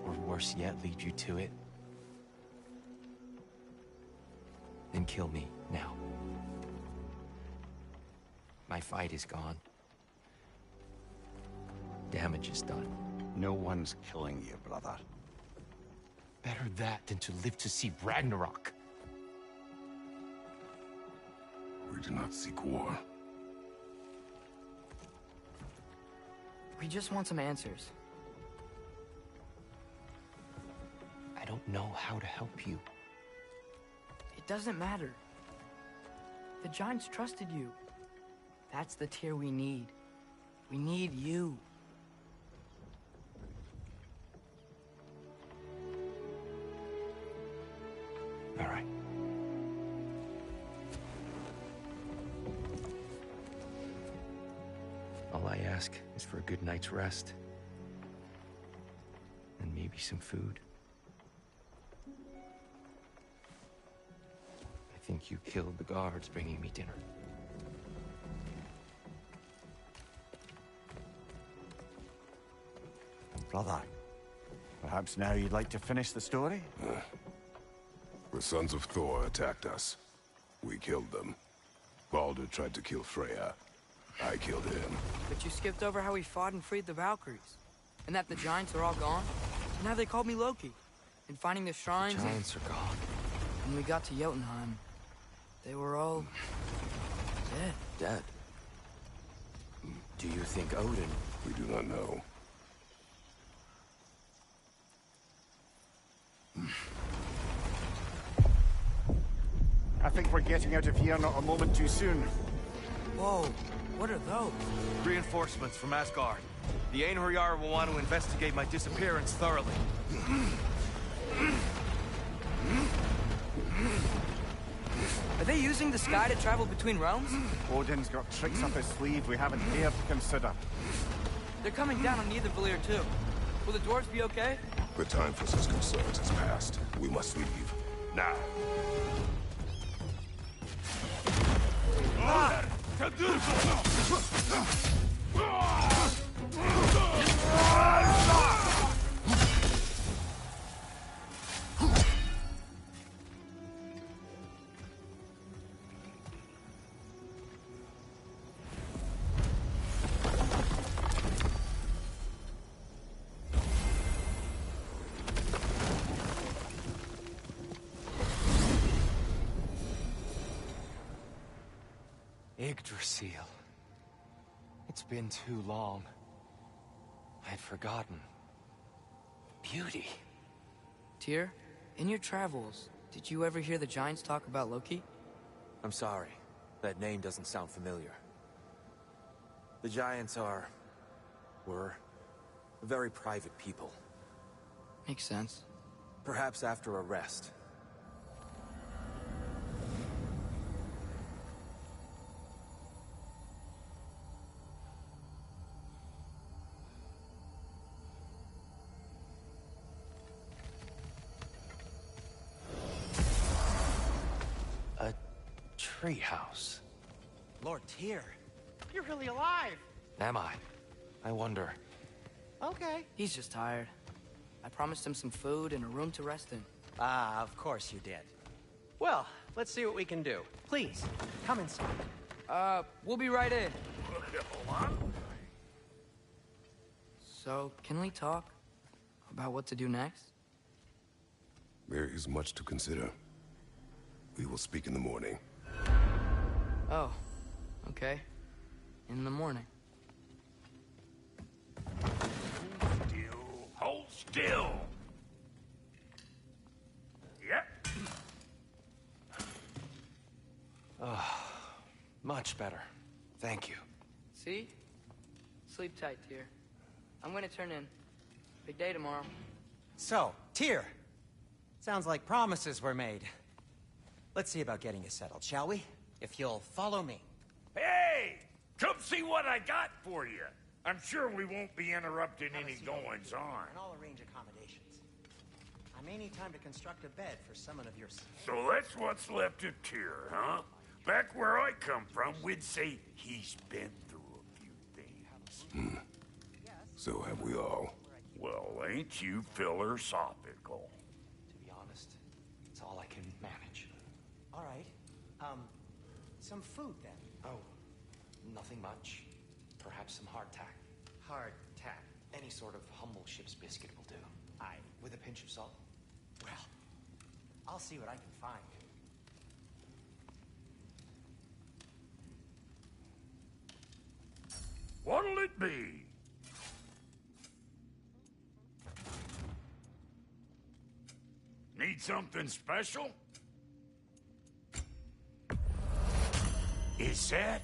F: or worse yet, lead you to it, then kill me now. My fight is gone. Damage is done.
D: No one's killing you, brother.
F: Better that than to live to see Ragnarok.
C: We do not seek war.
B: We just want some answers.
F: I don't know how to help you.
B: It doesn't matter. The Giants trusted you. That's the Tyr we need. We need you.
F: All right. All I ask is for a good night's rest. And maybe some food. I think you killed the guards bringing me dinner.
D: Brother, perhaps now you'd like to finish the story?
C: The sons of Thor attacked us. We killed them. Baldur tried to kill Freya. I killed him.
B: But you skipped over how we fought and freed the Valkyries. And that the Giants are all gone. And how they called me Loki. And finding the shrines.
F: Giants are gone.
B: When we got to Jotunheim, they were all dead.
F: Dead. Do you think Odin?
C: We do not know.
D: I think we're getting out of here not a moment too soon.
B: Whoa, what are those?
F: Reinforcements from Asgard. The Einherjar will want to investigate my disappearance thoroughly.
B: Are they using the sky to travel between realms?
D: Odin's got tricks up his sleeve we haven't dared to consider.
B: They're coming down on Nidavellir too. Will the dwarves be okay?
C: The time for such concerns has passed. We must leave. Now.
F: Yggdrasil. It's been too long. I'd forgotten. Beauty.
B: Tyr, in your travels, did you ever hear the Giants talk about Loki?
F: I'm sorry. That name doesn't sound familiar. The Giants were very private people.
B: Makes sense.
F: Perhaps after a rest. Treehouse.
A: Lord Tyr, you're really alive.
F: Am I? I wonder.
A: Okay.
B: He's just tired. I promised him some food and a room to rest in.
A: Ah, of course you did. Well, let's see what we can do. Please, come inside.
B: We'll be right in. So, can we talk about what to do next?
C: There is much to consider. We will speak in the morning.
B: Oh, okay. In the morning.
G: Hold still. Yep.
F: Much better. Thank you.
B: See? Sleep tight, Tyr. I'm gonna turn in. Big day tomorrow.
A: So, Tyr. Sounds like promises were made. Let's see about getting you settled, shall we? if you'll follow me.
G: Hey! Come see what I got for you. I'm sure we won't be interrupting any goings-on.
A: And I'll arrange accommodations. I may need time to construct a bed for someone of your...
G: So that's what's left of Tyr, huh? Back where I come from, we'd say he's been through a few things.
C: So have we all.
G: Well, ain't you philosophical?
F: To be honest, it's all I can manage.
A: All right. Some food, then.
F: Oh, nothing much. Perhaps some hardtack.
A: Hardtack.
F: Any sort of humble ship's biscuit will do.
A: Aye.
F: With a pinch of salt.
A: Well, I'll see what I can find.
G: What'll it be? Need something special? Is that?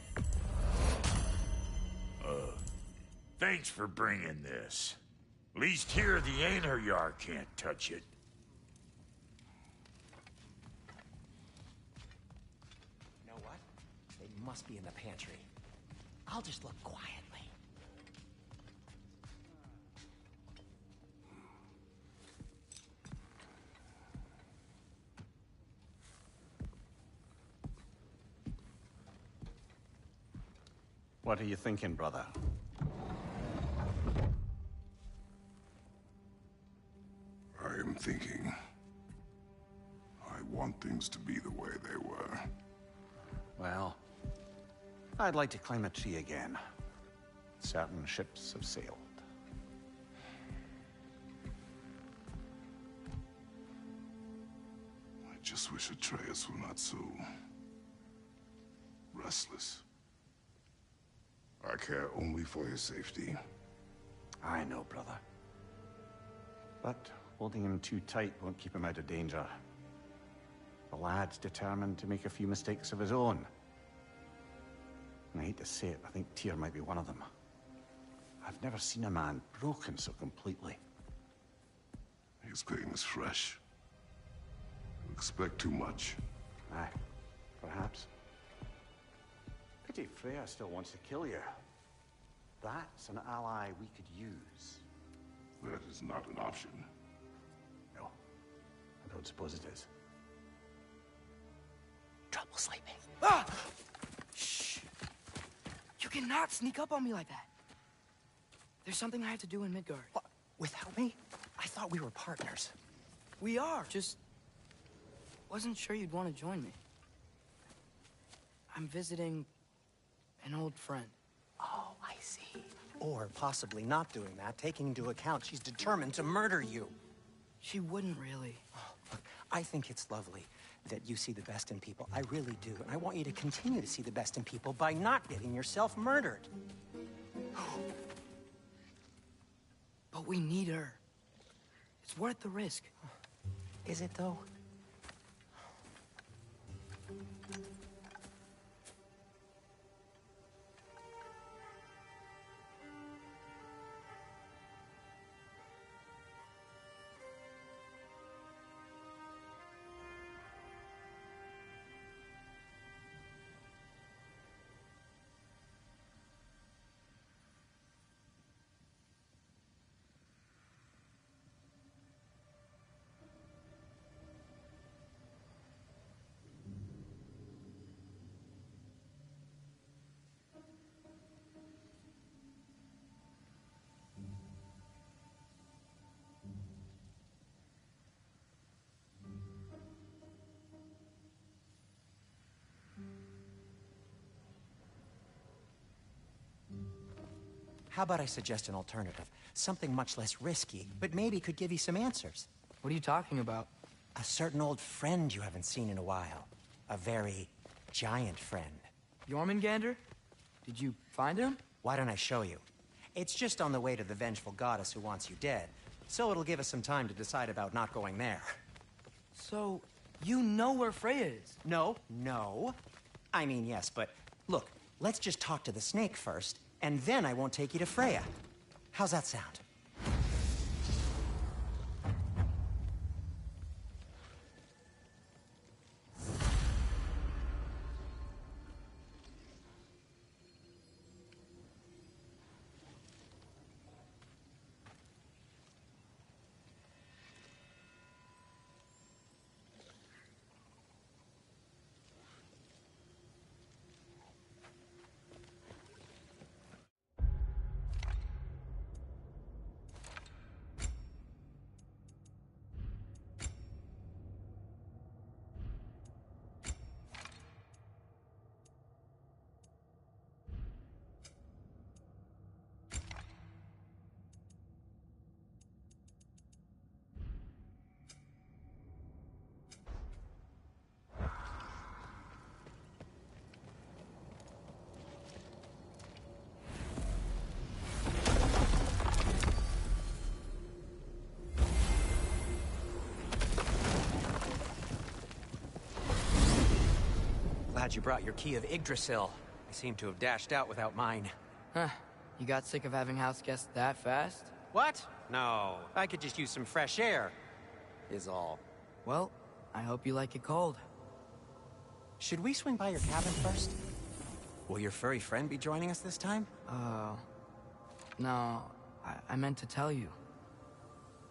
G: Thanks for bringing this. Least here the Einherjar can't touch it.
A: You know what? They must be in the pantry. I'll just look quietly.
D: What are you thinking, brother?
C: I am thinking. I want things to be the way they were.
D: Well, I'd like to climb a tree again. Certain ships have sailed.
C: I just wish Atreus were not so... restless. I care only for his safety.
D: I know, brother. But holding him too tight won't keep him out of danger. The lad's determined to make a few mistakes of his own. And I hate to say it, I think Tyr might be one of them. I've never seen a man broken so completely.
C: His pain is fresh. You expect too much.
D: Aye, perhaps. Pity Freya still wants to kill you. That's an ally we could use.
C: That is not an option.
D: No, I don't suppose it is.
A: Trouble sleeping.
B: Ah! Shh! You cannot sneak up on me like that. There's something I have to do in Midgard.
A: What? Without me? I thought we were partners.
B: We are. Just wasn't sure you'd want to join me. I'm visiting an old friend.
A: Oh, I see. Or possibly not doing that, taking into account she's determined to murder you.
B: She wouldn't really.
A: Look, I think it's lovely that you see the best in people. I really do. And I want you to continue to see the best in people by not getting yourself murdered.
B: But we need her. It's worth the risk.
A: Is it, though? How about I suggest an alternative? Something much less risky, but maybe could give you some answers.
B: What are you talking about?
A: A certain old friend you haven't seen in a while. A very giant friend.
B: Jormungandr? Did you find him?
A: Why don't I show you? It's just on the way to the vengeful goddess who wants you dead. So it'll give us some time to decide about not going there.
B: So, you know where Freya is?
A: No. I mean, yes, but look, let's just talk to the snake first, and then I won't take you to Freya. How's that sound? Glad you brought your key of Yggdrasil. I seem to have dashed out without mine.
B: Huh. You got sick of having house guests that fast?
A: What? No, I could just use some fresh air, is all.
B: Well, I hope you like it cold.
A: Should we swing by your cabin first? Will your furry friend be joining us this time?
B: No. I meant to tell you.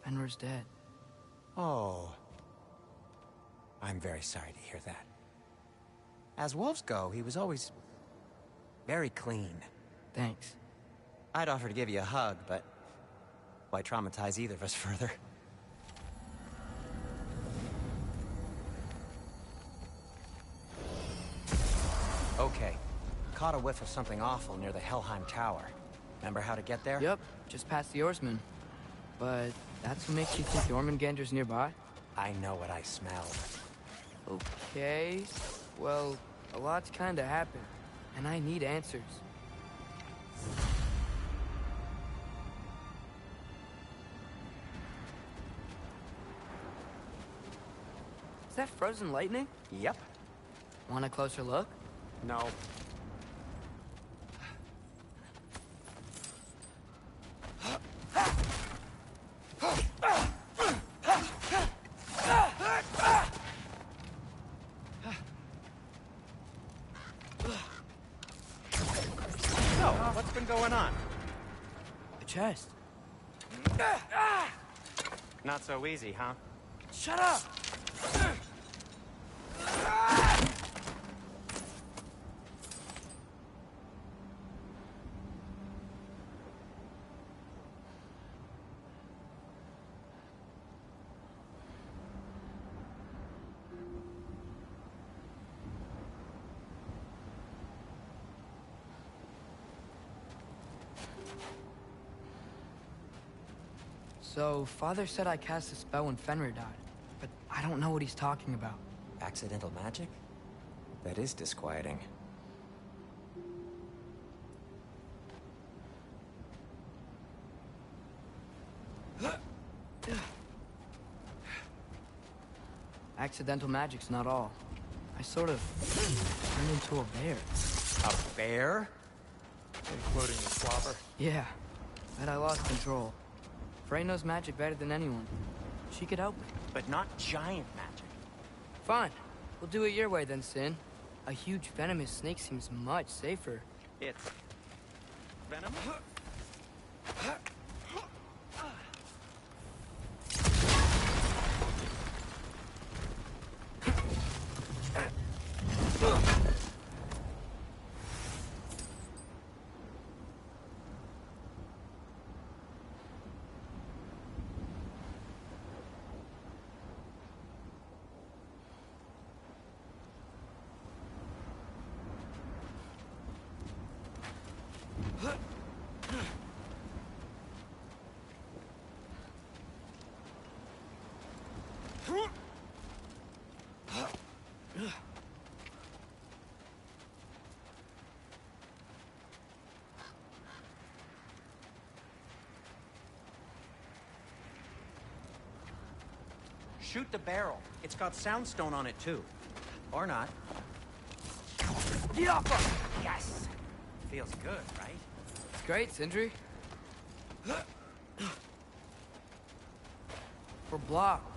B: Fenrir's dead.
A: Oh. I'm very sorry to hear that. As wolves go, he was always very clean.
B: Thanks.
A: I'd offer to give you a hug, but why traumatize either of us further? Okay. Caught a whiff of something awful near the Helheim Tower. Remember how to get there?
B: Yep, just past the Oarsman. But that's what makes you think Jormungandr's nearby?
A: I know what I smelled.
B: Okay. Well, a lot's kinda happened, and I need answers. Is that frozen lightning?
A: Yep.
B: Want a closer look?
A: No. So, what's been going on?
B: A chest.
A: Not so easy, huh?
B: Shut up! So, Father said I cast a spell when Fenrir died, but I don't know what he's talking about.
A: Accidental magic? That is disquieting.
B: Accidental magic's not all. I sort of turned into a bear.
A: A bear?
F: Including the slobber.
B: Yeah, but I lost control. Frey knows magic better than anyone. She could help me.
A: But not giant magic.
B: Fine. We'll do it your way then, Sin. A huge venomous snake seems much safer.
A: It's... venom? Shoot the barrel. It's got soundstone on it, too. Or not. Yes! Feels good, right?
B: It's great, Sindri. We're blocked.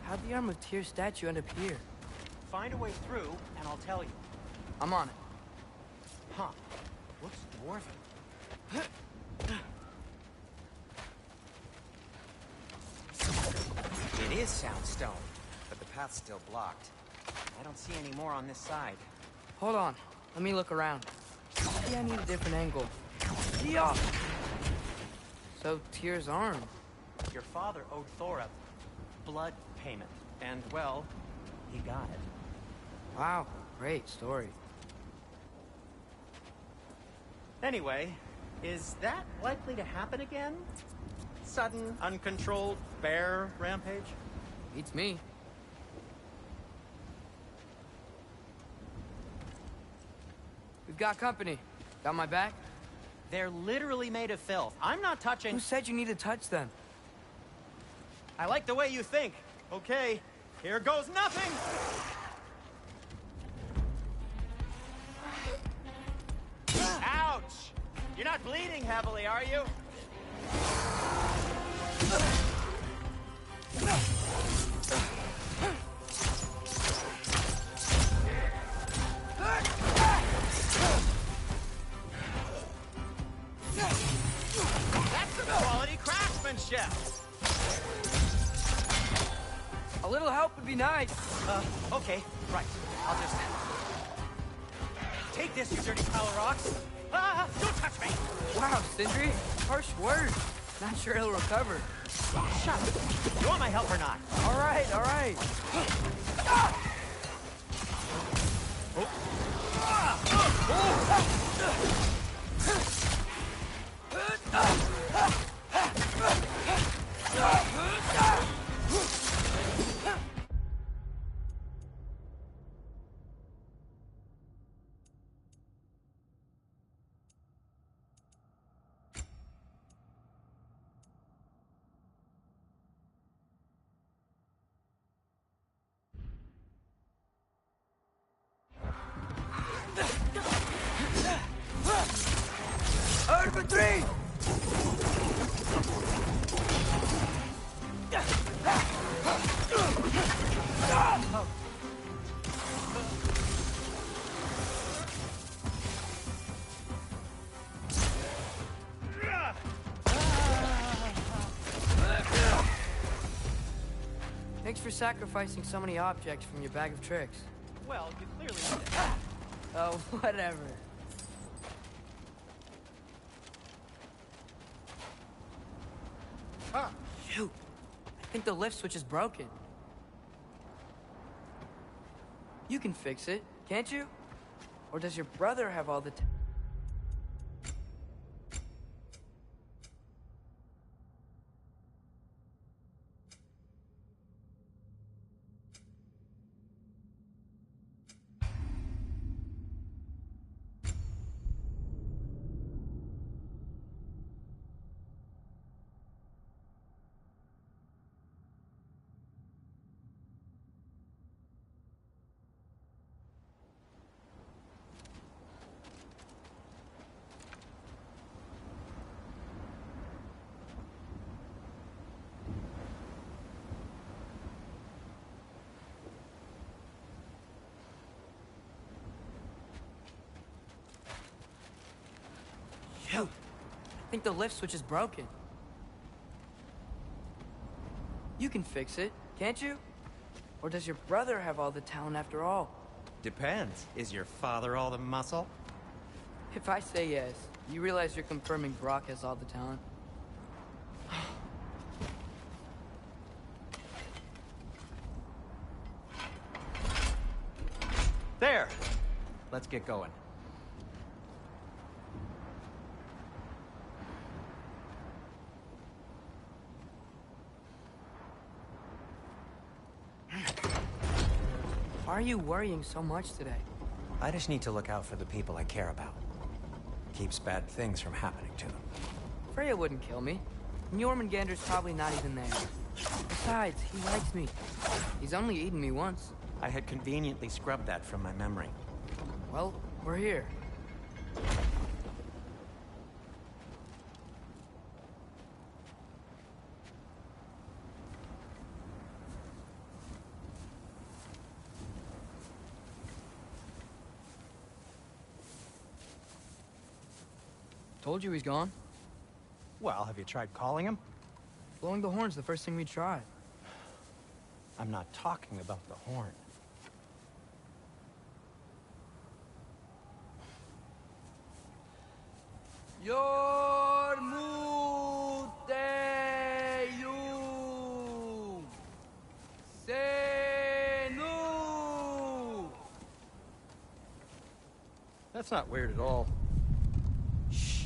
B: How'd the Arm of Tyr statue end up here?
A: Find a way through, and I'll tell you.
B: I'm on it.
A: Huh. Looks dwarven. It is soundstone, but the path's still blocked. I don't see any more on this side.
B: Hold on. Let me look around. Maybe I need a different angle. Yeah. So, Tyr's arm.
A: Your father owed Thor a blood payment, and, well, he got it.
B: Wow, great story.
A: Anyway, is that likely to happen again? Sudden, uncontrolled bear rampage?
B: Beats me. We've got company. Got my back?
A: They're literally made of filth. I'm not touching...
B: Who said you need to touch them?
A: I like the way you think. Okay, here goes nothing! You're not bleeding heavily, are you? That's some quality craftsmanship!
B: A little help would be nice.
A: Okay, right. I'll just... Take this, you dirty pile of rocks! Ah, don't touch me!
B: Wow, Sindri, harsh words. Not sure he'll recover.
A: Shut up! You want my help or not?
B: All right, all right. Over three! Thanks for sacrificing so many objects from your bag of tricks.
A: Well, you clearly...
B: Oh, whatever. Shoot. I think the lift switch is broken. You can fix it, can't you? Or does your brother have all the Shoot. I think the lift switch is broken. You can fix it, can't you? Or does your brother have all the talent after all?
A: Depends. Is your father all the muscle?
B: If I say yes, you realize you're confirming Brock has all the talent?
A: There! Let's get going.
B: Why are you worrying so much today?
A: I just need to look out for the people I care about. Keeps bad things from happening to them.
B: Freya wouldn't kill me. And Jormungandr's probably not even there. Besides, he likes me. He's only eaten me once.
A: I had conveniently scrubbed that from my memory.
B: Well, we're here. Told you he's gone.
A: Well, have you tried calling him?
B: Blowing the horn's the first thing we tried.
A: I'm not talking about the horn.
B: Yormuteyu Senu.
A: That's not weird at all. Shh.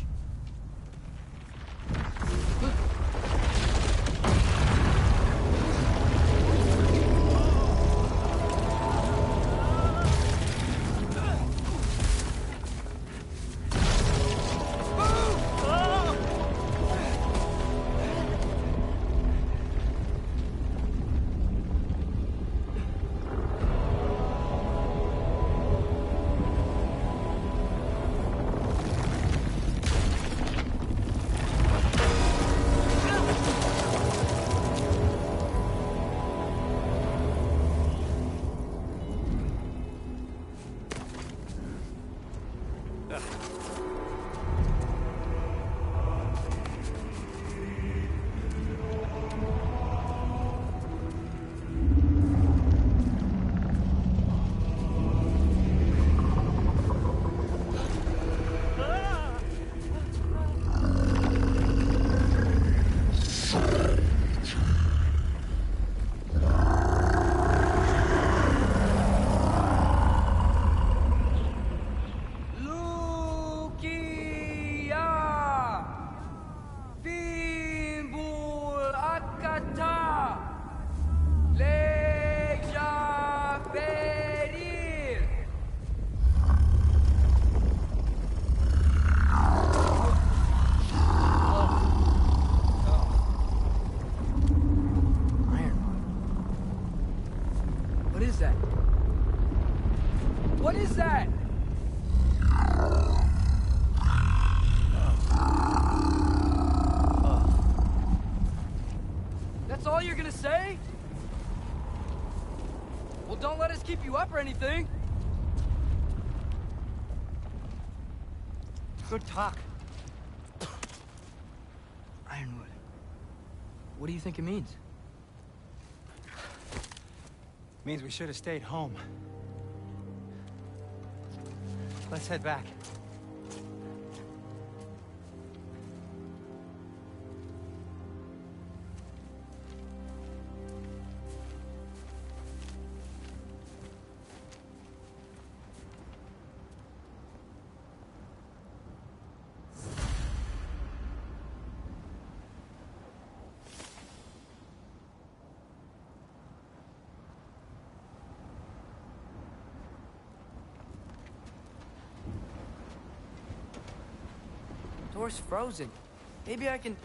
B: What is that? That's all you're gonna say? Well, don't let us keep you up or anything.
A: Good talk.
B: Ironwood. What do you think it means?
A: Means we should have stayed home. Let's head back.
B: Door's frozen. Maybe I can...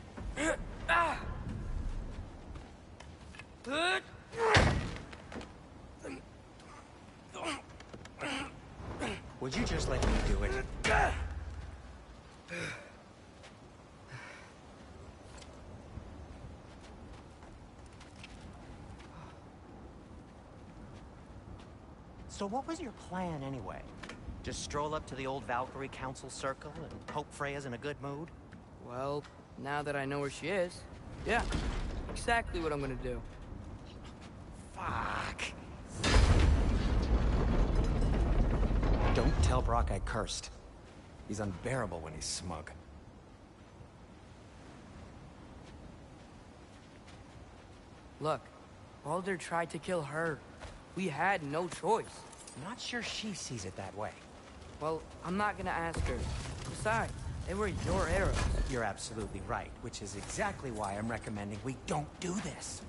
A: Would you just let me do it? So what was your plan anyway? Just stroll up to the old Valkyrie Council circle and hope Freya's in a good mood?
B: Well, now that I know where she is, yeah, exactly what I'm gonna do.
A: Fuck. Don't tell Brock I cursed. He's unbearable when he's smug.
B: Look, Baldur tried to kill her. We had no choice.
A: Not sure she sees it that way.
B: Well, I'm not gonna ask her. Besides, they were your arrows.
A: You're absolutely right, which is exactly why I'm recommending we don't do this.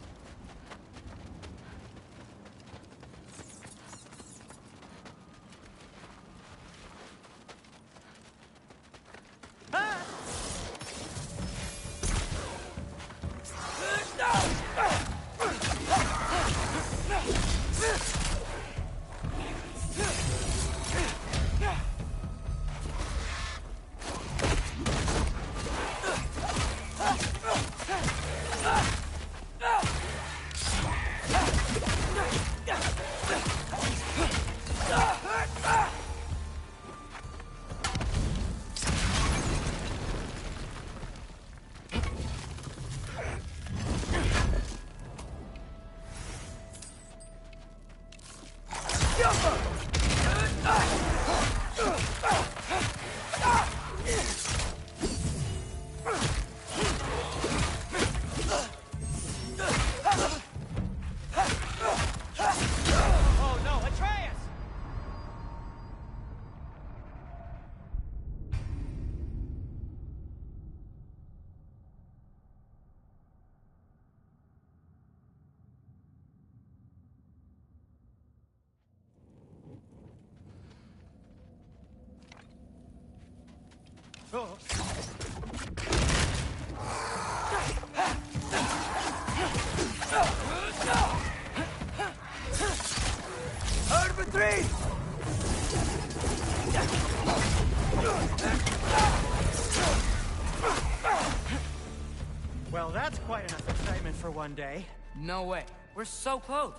A: Well, that's quite enough excitement for one day.
B: No way. We're so close.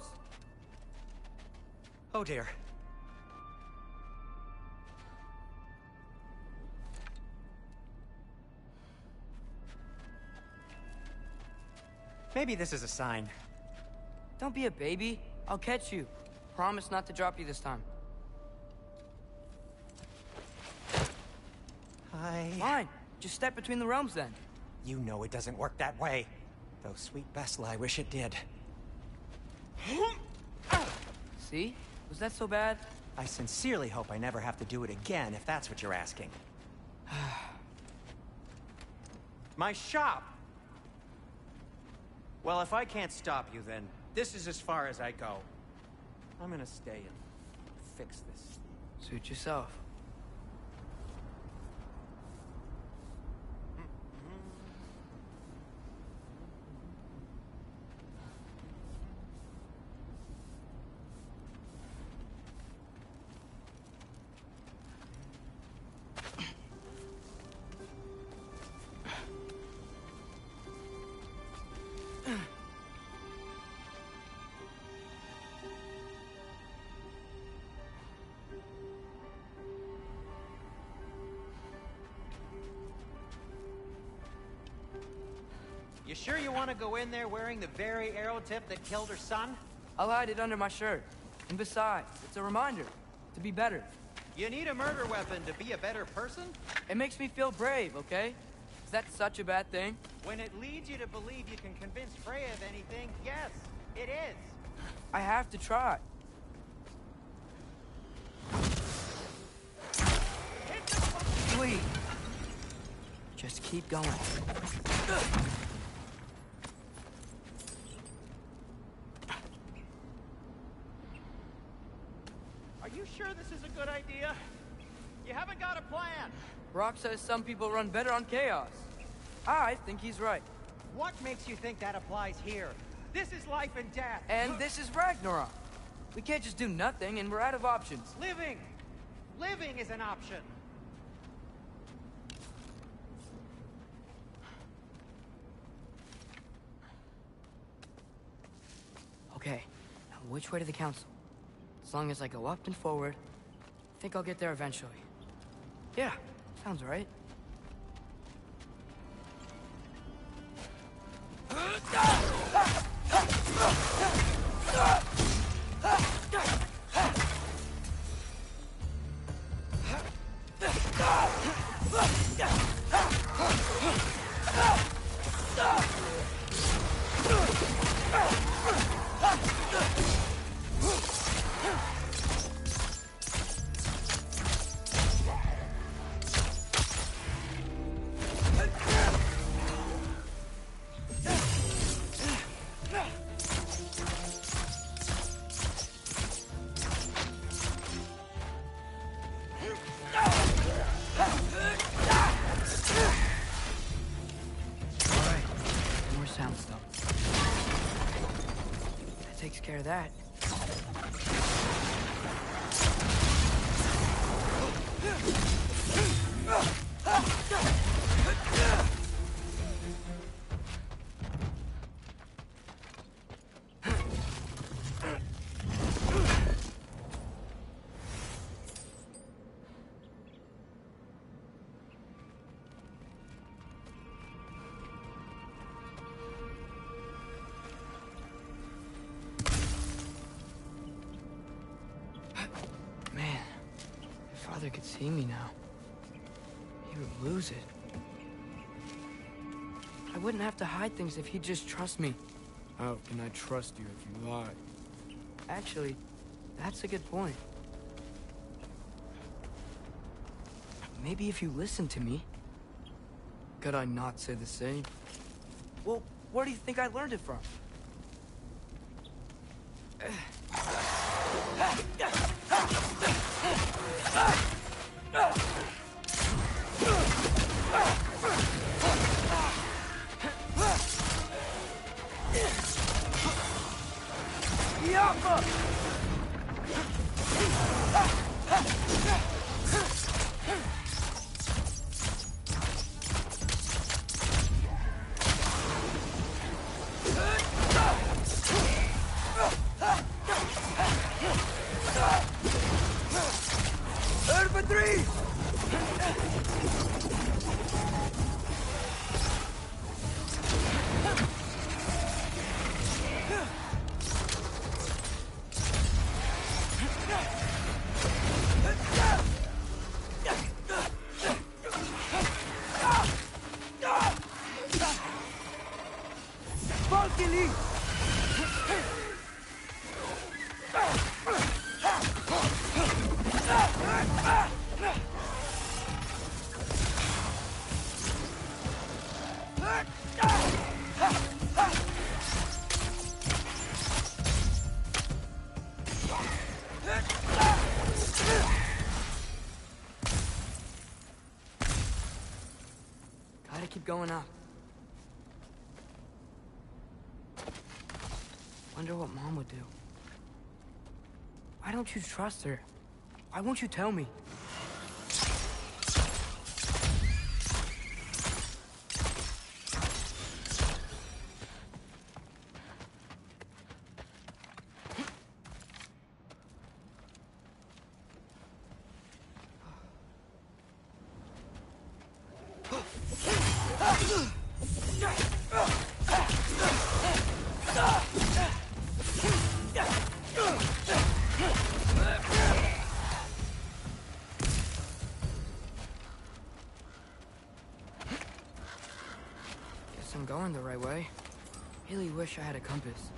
A: Oh dear. Maybe this is a sign.
B: Don't be a baby. I'll catch you. Promise not to drop you this time. Fine. Just step between the realms then.
A: You know it doesn't work that way. Though sweet Bessel, I wish it did.
B: See? Was that so bad?
A: I sincerely hope I never have to do it again, if that's what you're asking. My shop! Well, if I can't stop you, then this is as far as I go. I'm gonna stay and fix this.
B: Suit yourself.
A: You sure you want to go in there wearing the very arrow tip that killed her son?
B: I'll hide it under my shirt. And besides, it's a reminder to be better.
A: You need a murder weapon to be a better person?
B: It makes me feel brave, okay? Is that such a bad thing?
A: When it leads you to believe you can convince Freya of anything, yes, it is.
B: I have to try. Please. Just keep going.
A: Are you sure this is a good idea? You haven't got a plan.
B: Rock says some people run better on chaos. I think he's right.
A: What makes you think that applies here? This is life and death.
B: And this is Ragnarok. We can't just do nothing, and we're out of options.
A: Living! Living is an option.
B: Okay, now which way to the council? As long as I go up and forward, I think I'll get there eventually. Yeah, sounds right. Takes care of that. Father could see me now. He would lose it. I wouldn't have to hide things if he'd just trust me.
H: How can I trust you if you lie?
B: Actually, that's a good point. Maybe if you listen to me.
H: Could I not say the same?
B: Well, where do you think I learned it from?
H: Three!
B: Gotta keep going up. Wonder what Mom would do. Why don't you trust her? Why won't you tell me? Guess I'm going the right way. Really wish I had a compass.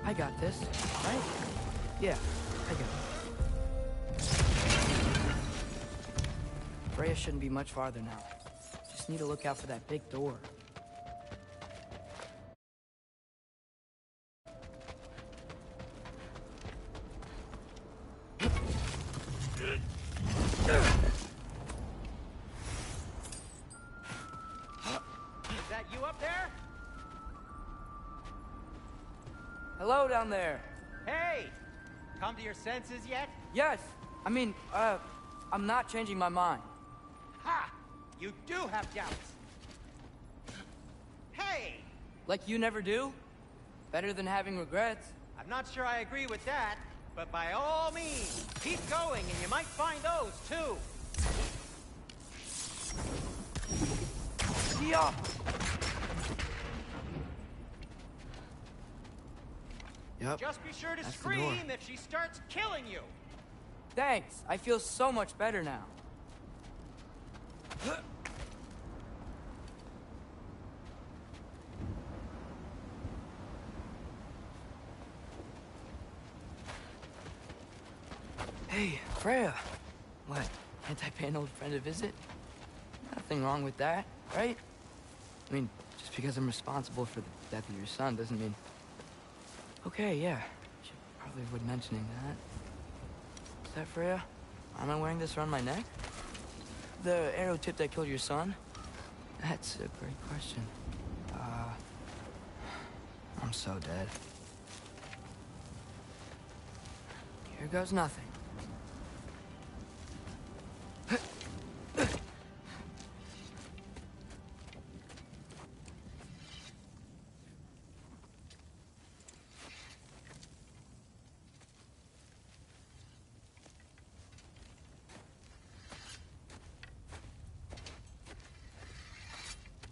B: I got this, right? Yeah, I got it. Freya shouldn't be much farther now. Just need to look out for that big door.
A: Is that you up there?
B: Hello down there.
A: Hey! Come to your senses yet?
B: Yes, I mean, I'm not changing my mind.
A: Ha! You do have doubts. Hey!
B: Like you never do? Better than having regrets.
A: I'm not sure I agree with that, but by all means, keep going and you might find those too.
B: Yeah.
F: Yep.
A: Just be sure to
F: That's the door.
A: scream if she starts killing you.
B: Thanks. I feel so much better now. Hey, Freya. What? Can't I pay an old friend a visit? Nothing wrong with that, right? I mean, just because I'm responsible for the death of your son doesn't mean... Okay, yeah. Should probably avoid mentioning that. Is that Freya? Am I wearing this around my neck? The arrow tip that killed your son? That's a great question. I'm so dead. Here goes nothing.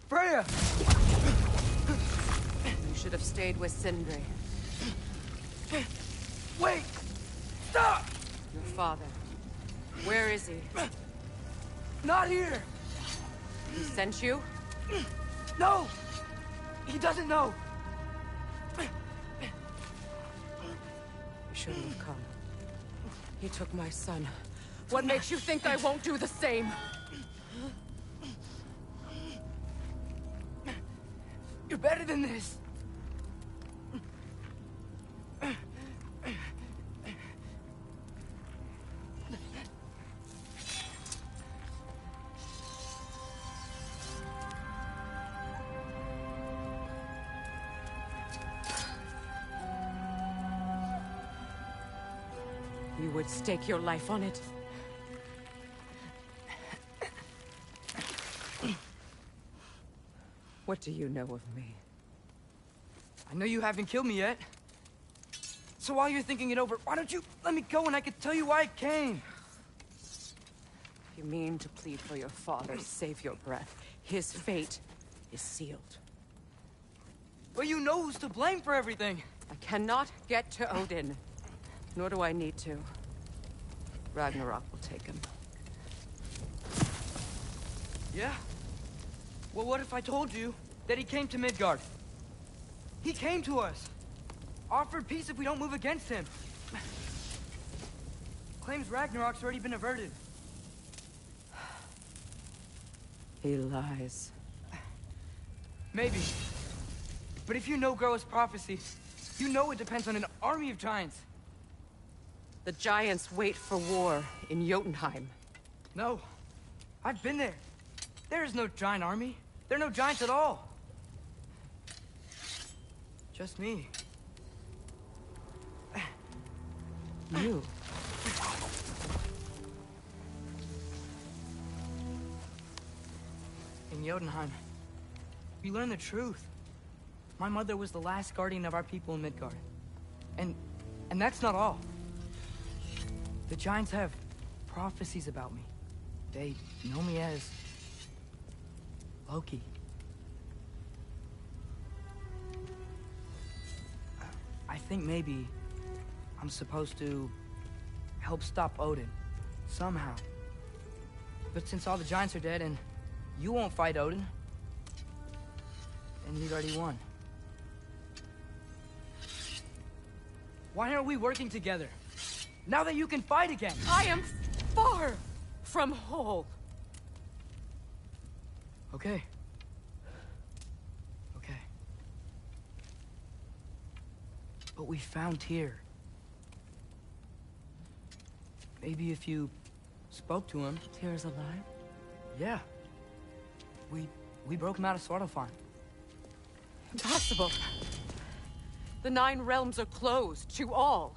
B: Freya!
I: You should have stayed with Sindri.
B: Wait! Stop!
I: Your father. Where is he?
B: Not here!
I: He sent you?
B: No! He doesn't know!
I: You shouldn't have come. He took my son. What makes you think I won't do the same?
B: You're better than this!
I: You would stake your life on it? What do you know of me?
B: I know you haven't killed me yet. So while you're thinking it over, why don't you let me go and I can tell you why I came?
I: You mean to plead for your father, save your breath. His fate is sealed.
B: Well, you know who's to blame for everything.
I: I cannot get to Odin. Nor do I need to. Ragnarok will take him.
B: Yeah? Well, what if I told you that he came to Midgard? He came to us. Offered peace if we don't move against him. Claims Ragnarok's already been averted.
I: He lies.
B: Maybe. But if you know Groa's prophecy, you know it depends on an army of giants.
I: The giants wait for war in Jotunheim.
B: No. I've been there. There is no giant army. There are no giants at all. Just me.
I: You.
B: In Jotunheim, we learn the truth. My mother was the last guardian of our people in Midgard. And that's not all. The giants have prophecies about me. They know me as Loki. I think maybe I'm supposed to help stop Odin, somehow. But since all the giants are dead and you won't fight Odin, then he's already won. Why aren't we working together? Now that you can fight again!
I: I am far from whole.
B: Okay. Okay. But we found Tyr. Maybe if you spoke to him...
I: Tyr's alive?
B: Yeah. We broke him out of Svartalfheim.
I: Impossible. The 9 realms are closed to all.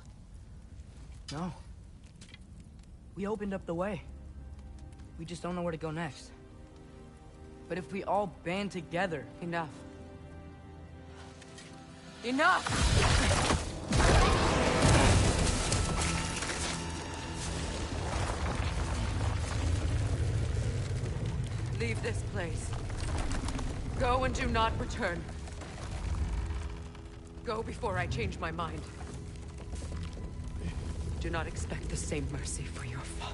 B: No. We opened up the way. We just don't know where to go next. But if we all band together...
I: Enough. Enough! Leave this place. Go and do not return. Go before I change my mind. do not expect the same mercy for your father.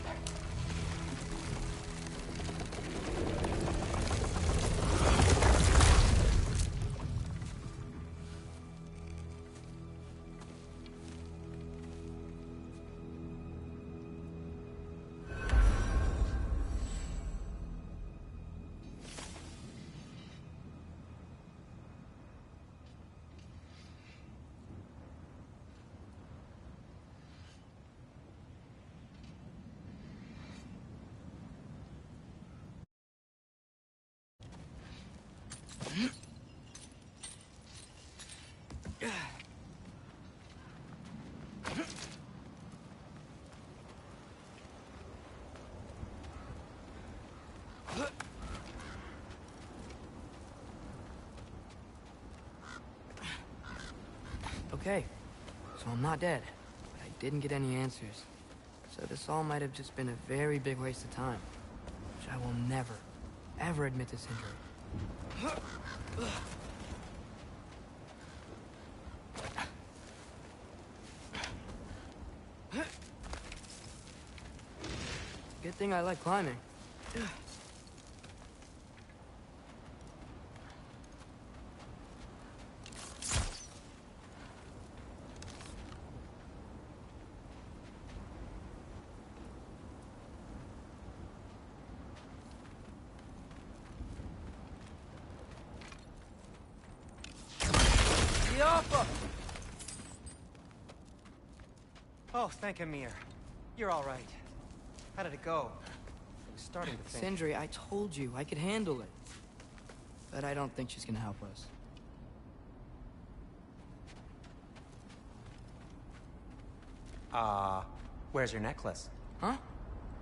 B: Okay, so I'm not dead, but I didn't get any answers. So this all might have just been a very big waste of time, which I will never, ever admit to Sindri. Good thing I like climbing.
A: Oh, thank Amir. You're all right. How did it go? I was starting to think...
B: Sindri, I told you I could handle it. But I don't think she's gonna help us.
A: Where's your necklace?
B: Huh?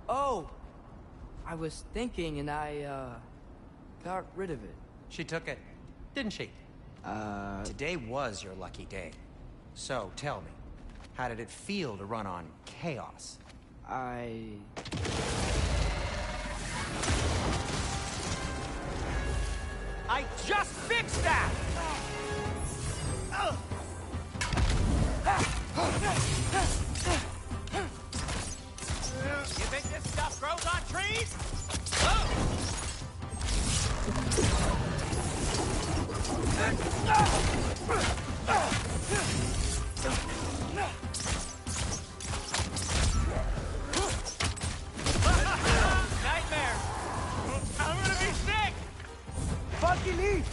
B: Oh! I was thinking and I, got rid of it.
A: She took it, didn't she? Today was your lucky day. So, tell me, how did it feel to run on chaos?
B: I
A: just fixed that! You think this stuff grows on trees? Nightmare! I'm gonna be sick!
E: Fucking leave!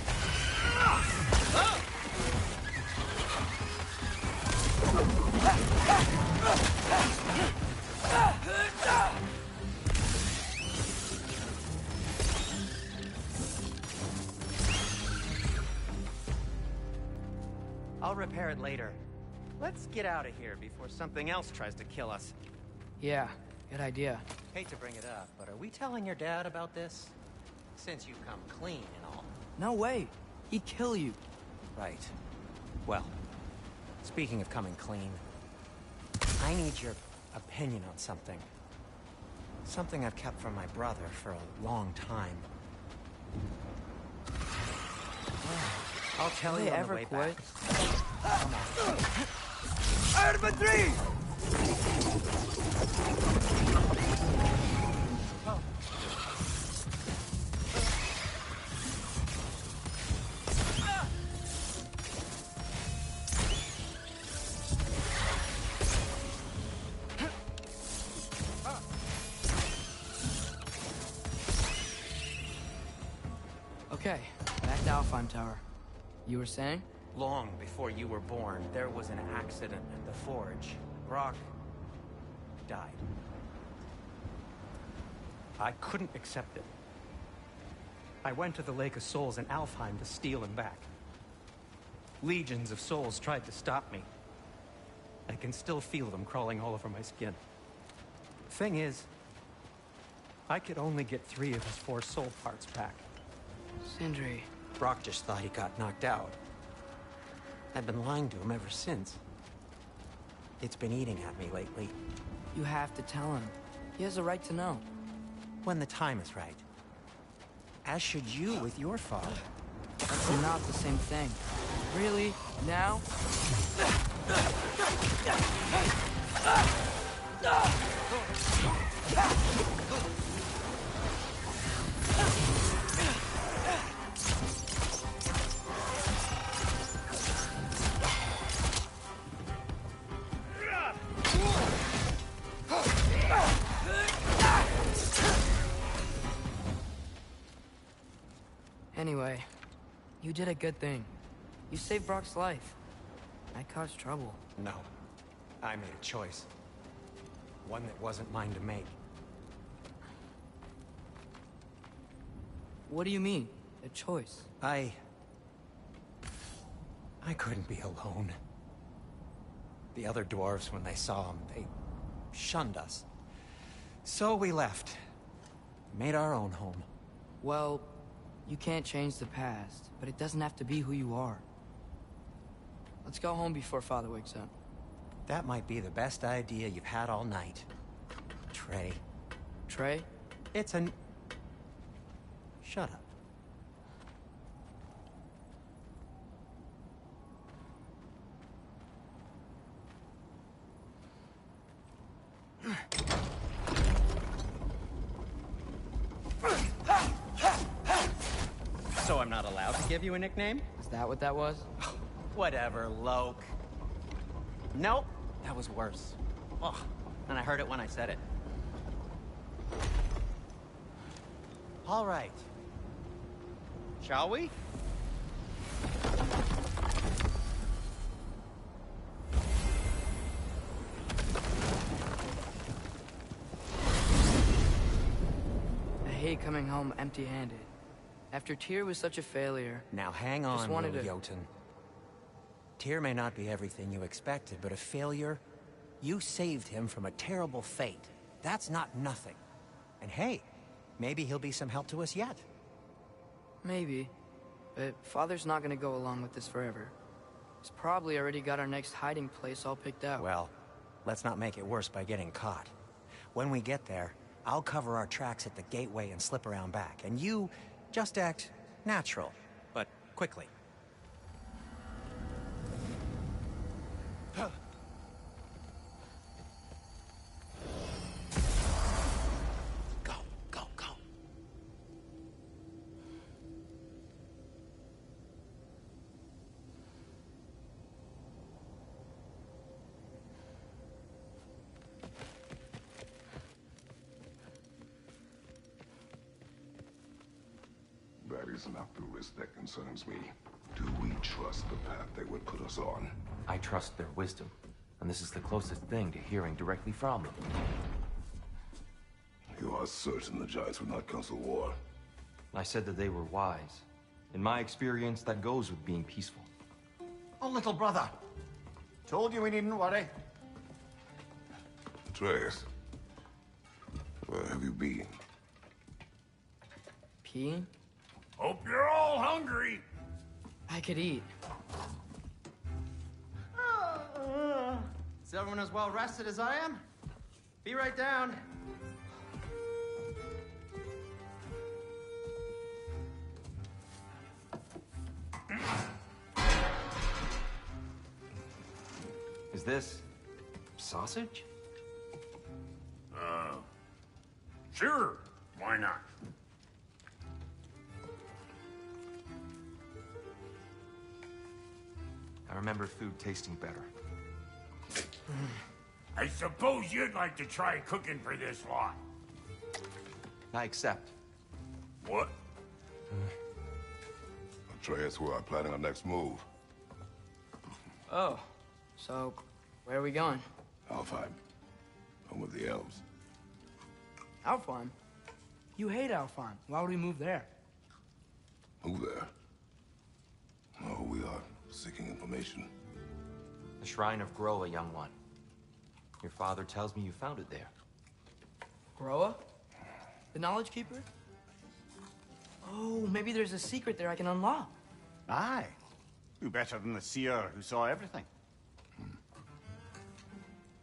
A: I'll repair it later. Let's get out of here before something else tries to kill us.
B: Yeah, good idea.
A: Hate to bring it up, but are we telling your dad about this? Since you've come clean and all.
B: No way. He'd kill you.
A: Right. Well, speaking of coming clean, I need your opinion on something. Something I've kept from my brother for a long time. I'll tell
B: Will
A: you
B: they
A: on the
B: ever
A: way
B: quit?
A: back. Come on.
E: Urban 3!
B: Okay, back to Alfheim Tower. You were saying?
A: Long before you were born, there was an accident at the forge. Brock died. I couldn't accept it. I went to the Lake of Souls in Alfheim to steal him back. Legions of souls tried to stop me. I can still feel them crawling all over my skin. Thing is, I could only get 3 of his 4 soul parts back.
B: Sindri.
A: Brock just thought he got knocked out. I've been lying to him ever since. It's been eating at me lately.
B: You have to tell him. He has a right to know.
A: When the time is right. As should you with your father.
B: That's not the same thing. Really? Now? Anyway, you did a good thing. You saved Brock's life. I caused trouble.
A: No. I made a choice. One that wasn't mine to make.
B: What do you mean? A choice?
A: I couldn't be alone. The other dwarves, when they saw him, they shunned us. So we left. Made our own home.
B: Well, you can't change the past, but it doesn't have to be who you are. Let's go home before Father wakes up.
A: That might be the best idea you've had all night. Trey.
B: Trey?
A: It's an... Shut up. So I'm not allowed to give you a nickname?
B: Is that what that was?
A: Whatever, Loke. Nope, that was worse. Ugh, and I heard it when I said it. All right. Shall we?
B: I hate coming home empty-handed. After Tyr was such a failure...
A: Now hang on,
B: Just wanted
A: little
B: to-
A: Jotun. Tyr may not be everything you expected, but a failure? You saved him from a terrible fate. That's not nothing. And hey, maybe he'll be some help to us yet.
B: Maybe. But Father's not gonna go along with this forever. He's probably already got our next hiding place all picked out.
A: Well, let's not make it worse by getting caught. When we get there, I'll cover our tracks at the gateway and slip around back. And you just act natural, but quickly. Go, go, go.
C: That is not the risk that concerns me. Do we trust the path they would put us on?
J: I trust their wisdom, and this is the closest thing to hearing directly from them.
C: You are certain the Giants would not counsel war?
J: I said that they were wise. In my experience, that goes with being peaceful.
D: Oh, little brother. Told you we needn't worry.
C: Atreus, where have you been?
B: Peeing?
G: Hope you're all hungry.
B: I could eat.
A: Is everyone as well rested as I am? Be right down.
J: Is this sausage?
G: Sure, why not?
J: I remember food tasting better.
G: I suppose you'd like to try cooking for this lot.
J: I accept.
G: What?
C: Atreus, we are planning our next move.
B: Oh. So, where are we going?
C: Alfheim. Home of the elves.
B: Alfheim? You hate Alfheim. Why would we move there?
C: Move there? No, we are seeking information.
J: The Shrine of Groa, young one. Your father tells me you found it there.
B: Groa? The Knowledge Keeper? Oh, maybe there's a secret there I can unlock.
D: Aye. Who better than the seer who saw everything?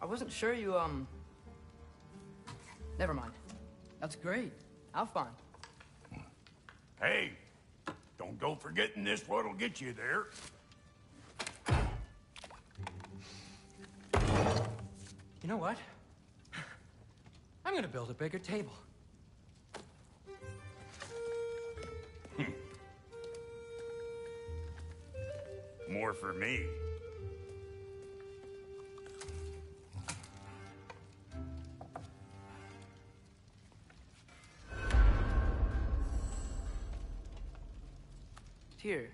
B: I wasn't sure you, Never mind. That's great. Alfheim.
G: Hey, don't go forgetting this what'll get you there.
A: You know what?
F: gonna build a bigger table.
G: More for me.
B: Tyr,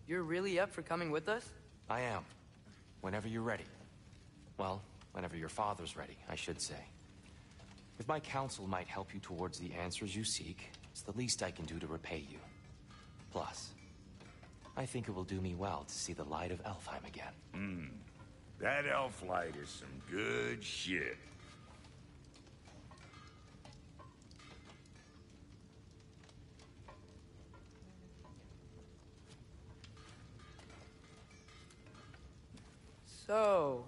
B: you're really up for coming with us?
J: I am. Whenever you're ready. Well, whenever your father's ready, I should say. If my counsel might help you towards the answers you seek, it's the least I can do to repay you. Plus, I think it will do me well to see the light of Elfheim again.
G: That elf light is some good shit.
B: So,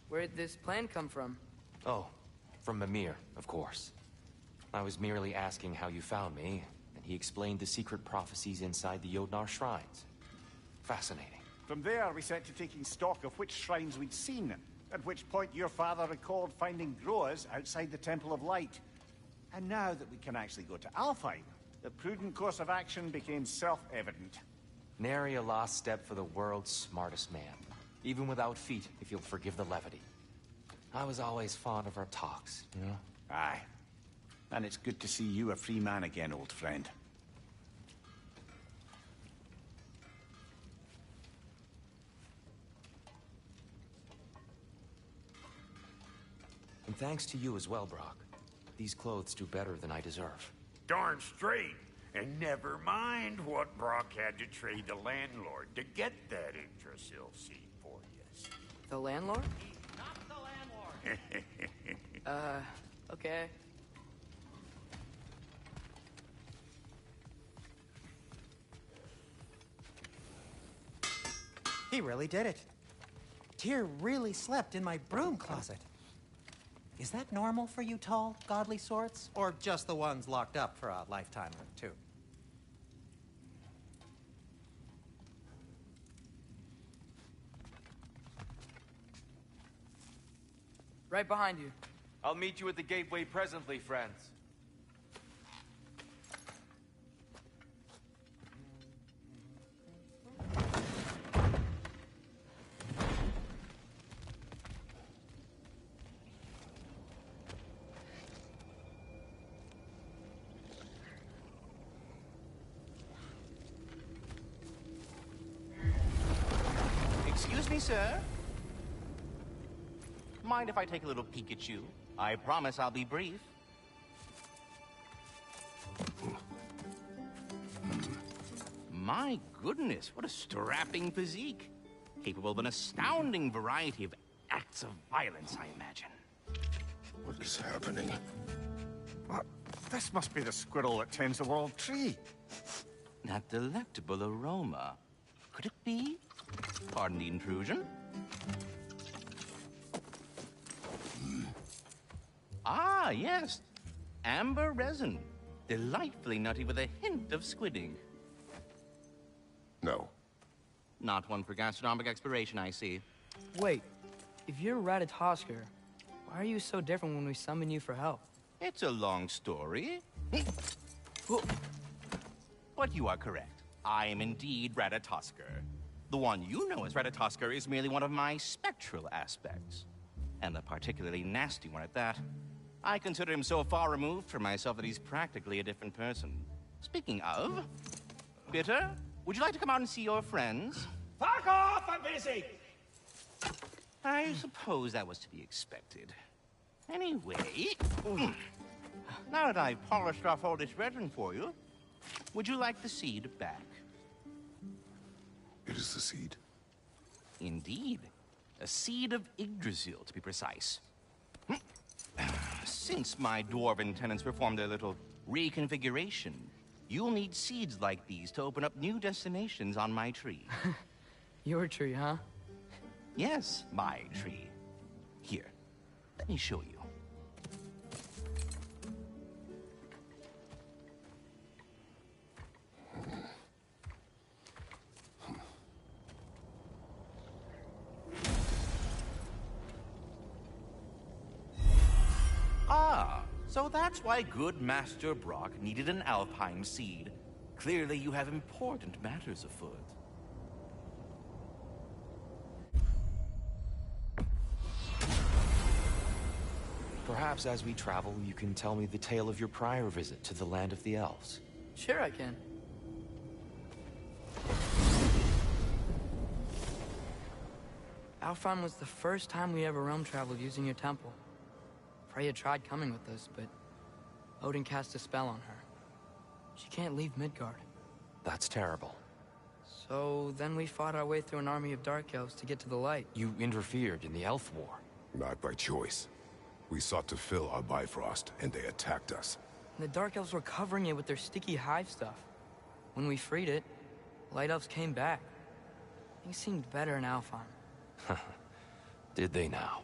B: where'd this plan come from?
J: Oh, from Mimir, of course. I was merely asking how you found me, and he explained the secret prophecies inside the Jotnar shrines. Fascinating.
D: From there, we set to taking stock of which shrines we'd seen, at which point your father recalled finding Groas outside the Temple of Light. And now that we can actually go to Alfheim, the prudent course of action became self-evident.
J: Nary a lost step for the world's smartest man. Even without feet, if you'll forgive the levity. I was always fond of our talks, you know?
D: Aye. And it's good to see you a free man again, old friend.
J: And thanks to you as well, Brock. These clothes do better than I deserve.
G: Darn straight. And never mind what Brock had to trade the landlord to get that Yggdrasil seed for you.
B: The landlord?
A: Not the landlord.
B: Okay.
A: He really did it. Tyr really slept in my broom closet. Is that normal for you tall, godly sorts? Or just the ones locked up for a lifetime or two?
B: Right behind you.
F: I'll meet you at the gateway presently, friends.
K: Excuse me, sir. Mind if I take a little peek at you? I promise I'll be brief. My goodness, what a strapping physique. Capable of an astounding variety of acts of violence, I imagine.
C: What is happening?
D: This must be the squirrel that tends the world tree.
K: That delectable aroma. Could it be? Pardon the intrusion. Ah, yes. Amber resin. Delightfully nutty with a hint of squidding.
C: No.
K: Not one for gastronomic exploration, I see.
B: Wait, if you're Ratatosker, why are you so different when we summon you for help?
K: It's a long story. But you are correct. I am indeed Ratatosker. The one you know as Ratatosker is merely one of my spectral aspects. And a particularly nasty one at that. I consider him so far removed from myself that he's practically a different person. Speaking of... Bitter, would you like to come out and see your friends?
E: Fuck off! I'm busy!
K: I suppose that was to be expected. Anyway... Now that I've polished off all this resin for you, would you like the seed back?
C: It is the seed.
K: Indeed. A seed of Yggdrasil, to be precise. Since my dwarven tenants performed their little reconfiguration, you'll need seeds like these to open up new destinations on my tree.
B: Your tree, huh?
K: Yes, my tree. Here, let me show you. Ah, So that's why good Master Brock needed an Alpine seed. Clearly you have important matters afoot.
J: Perhaps as we travel, you can tell me the tale of your prior visit to the land of the elves.
B: Sure I can. Alfheim was the first time we ever realm traveled using your temple. Freya tried coming with us, but Odin cast a spell on her. She can't leave Midgard.
J: That's terrible.
B: So then we fought our way through an army of dark elves to get to the light.
J: You interfered in the elf war.
C: Not by choice. We sought to fill our Bifrost, and they attacked us.
B: And the dark elves were covering it with their sticky hive stuff. When we freed it, light elves came back. Things seemed better in Alfheim.
J: Did they now?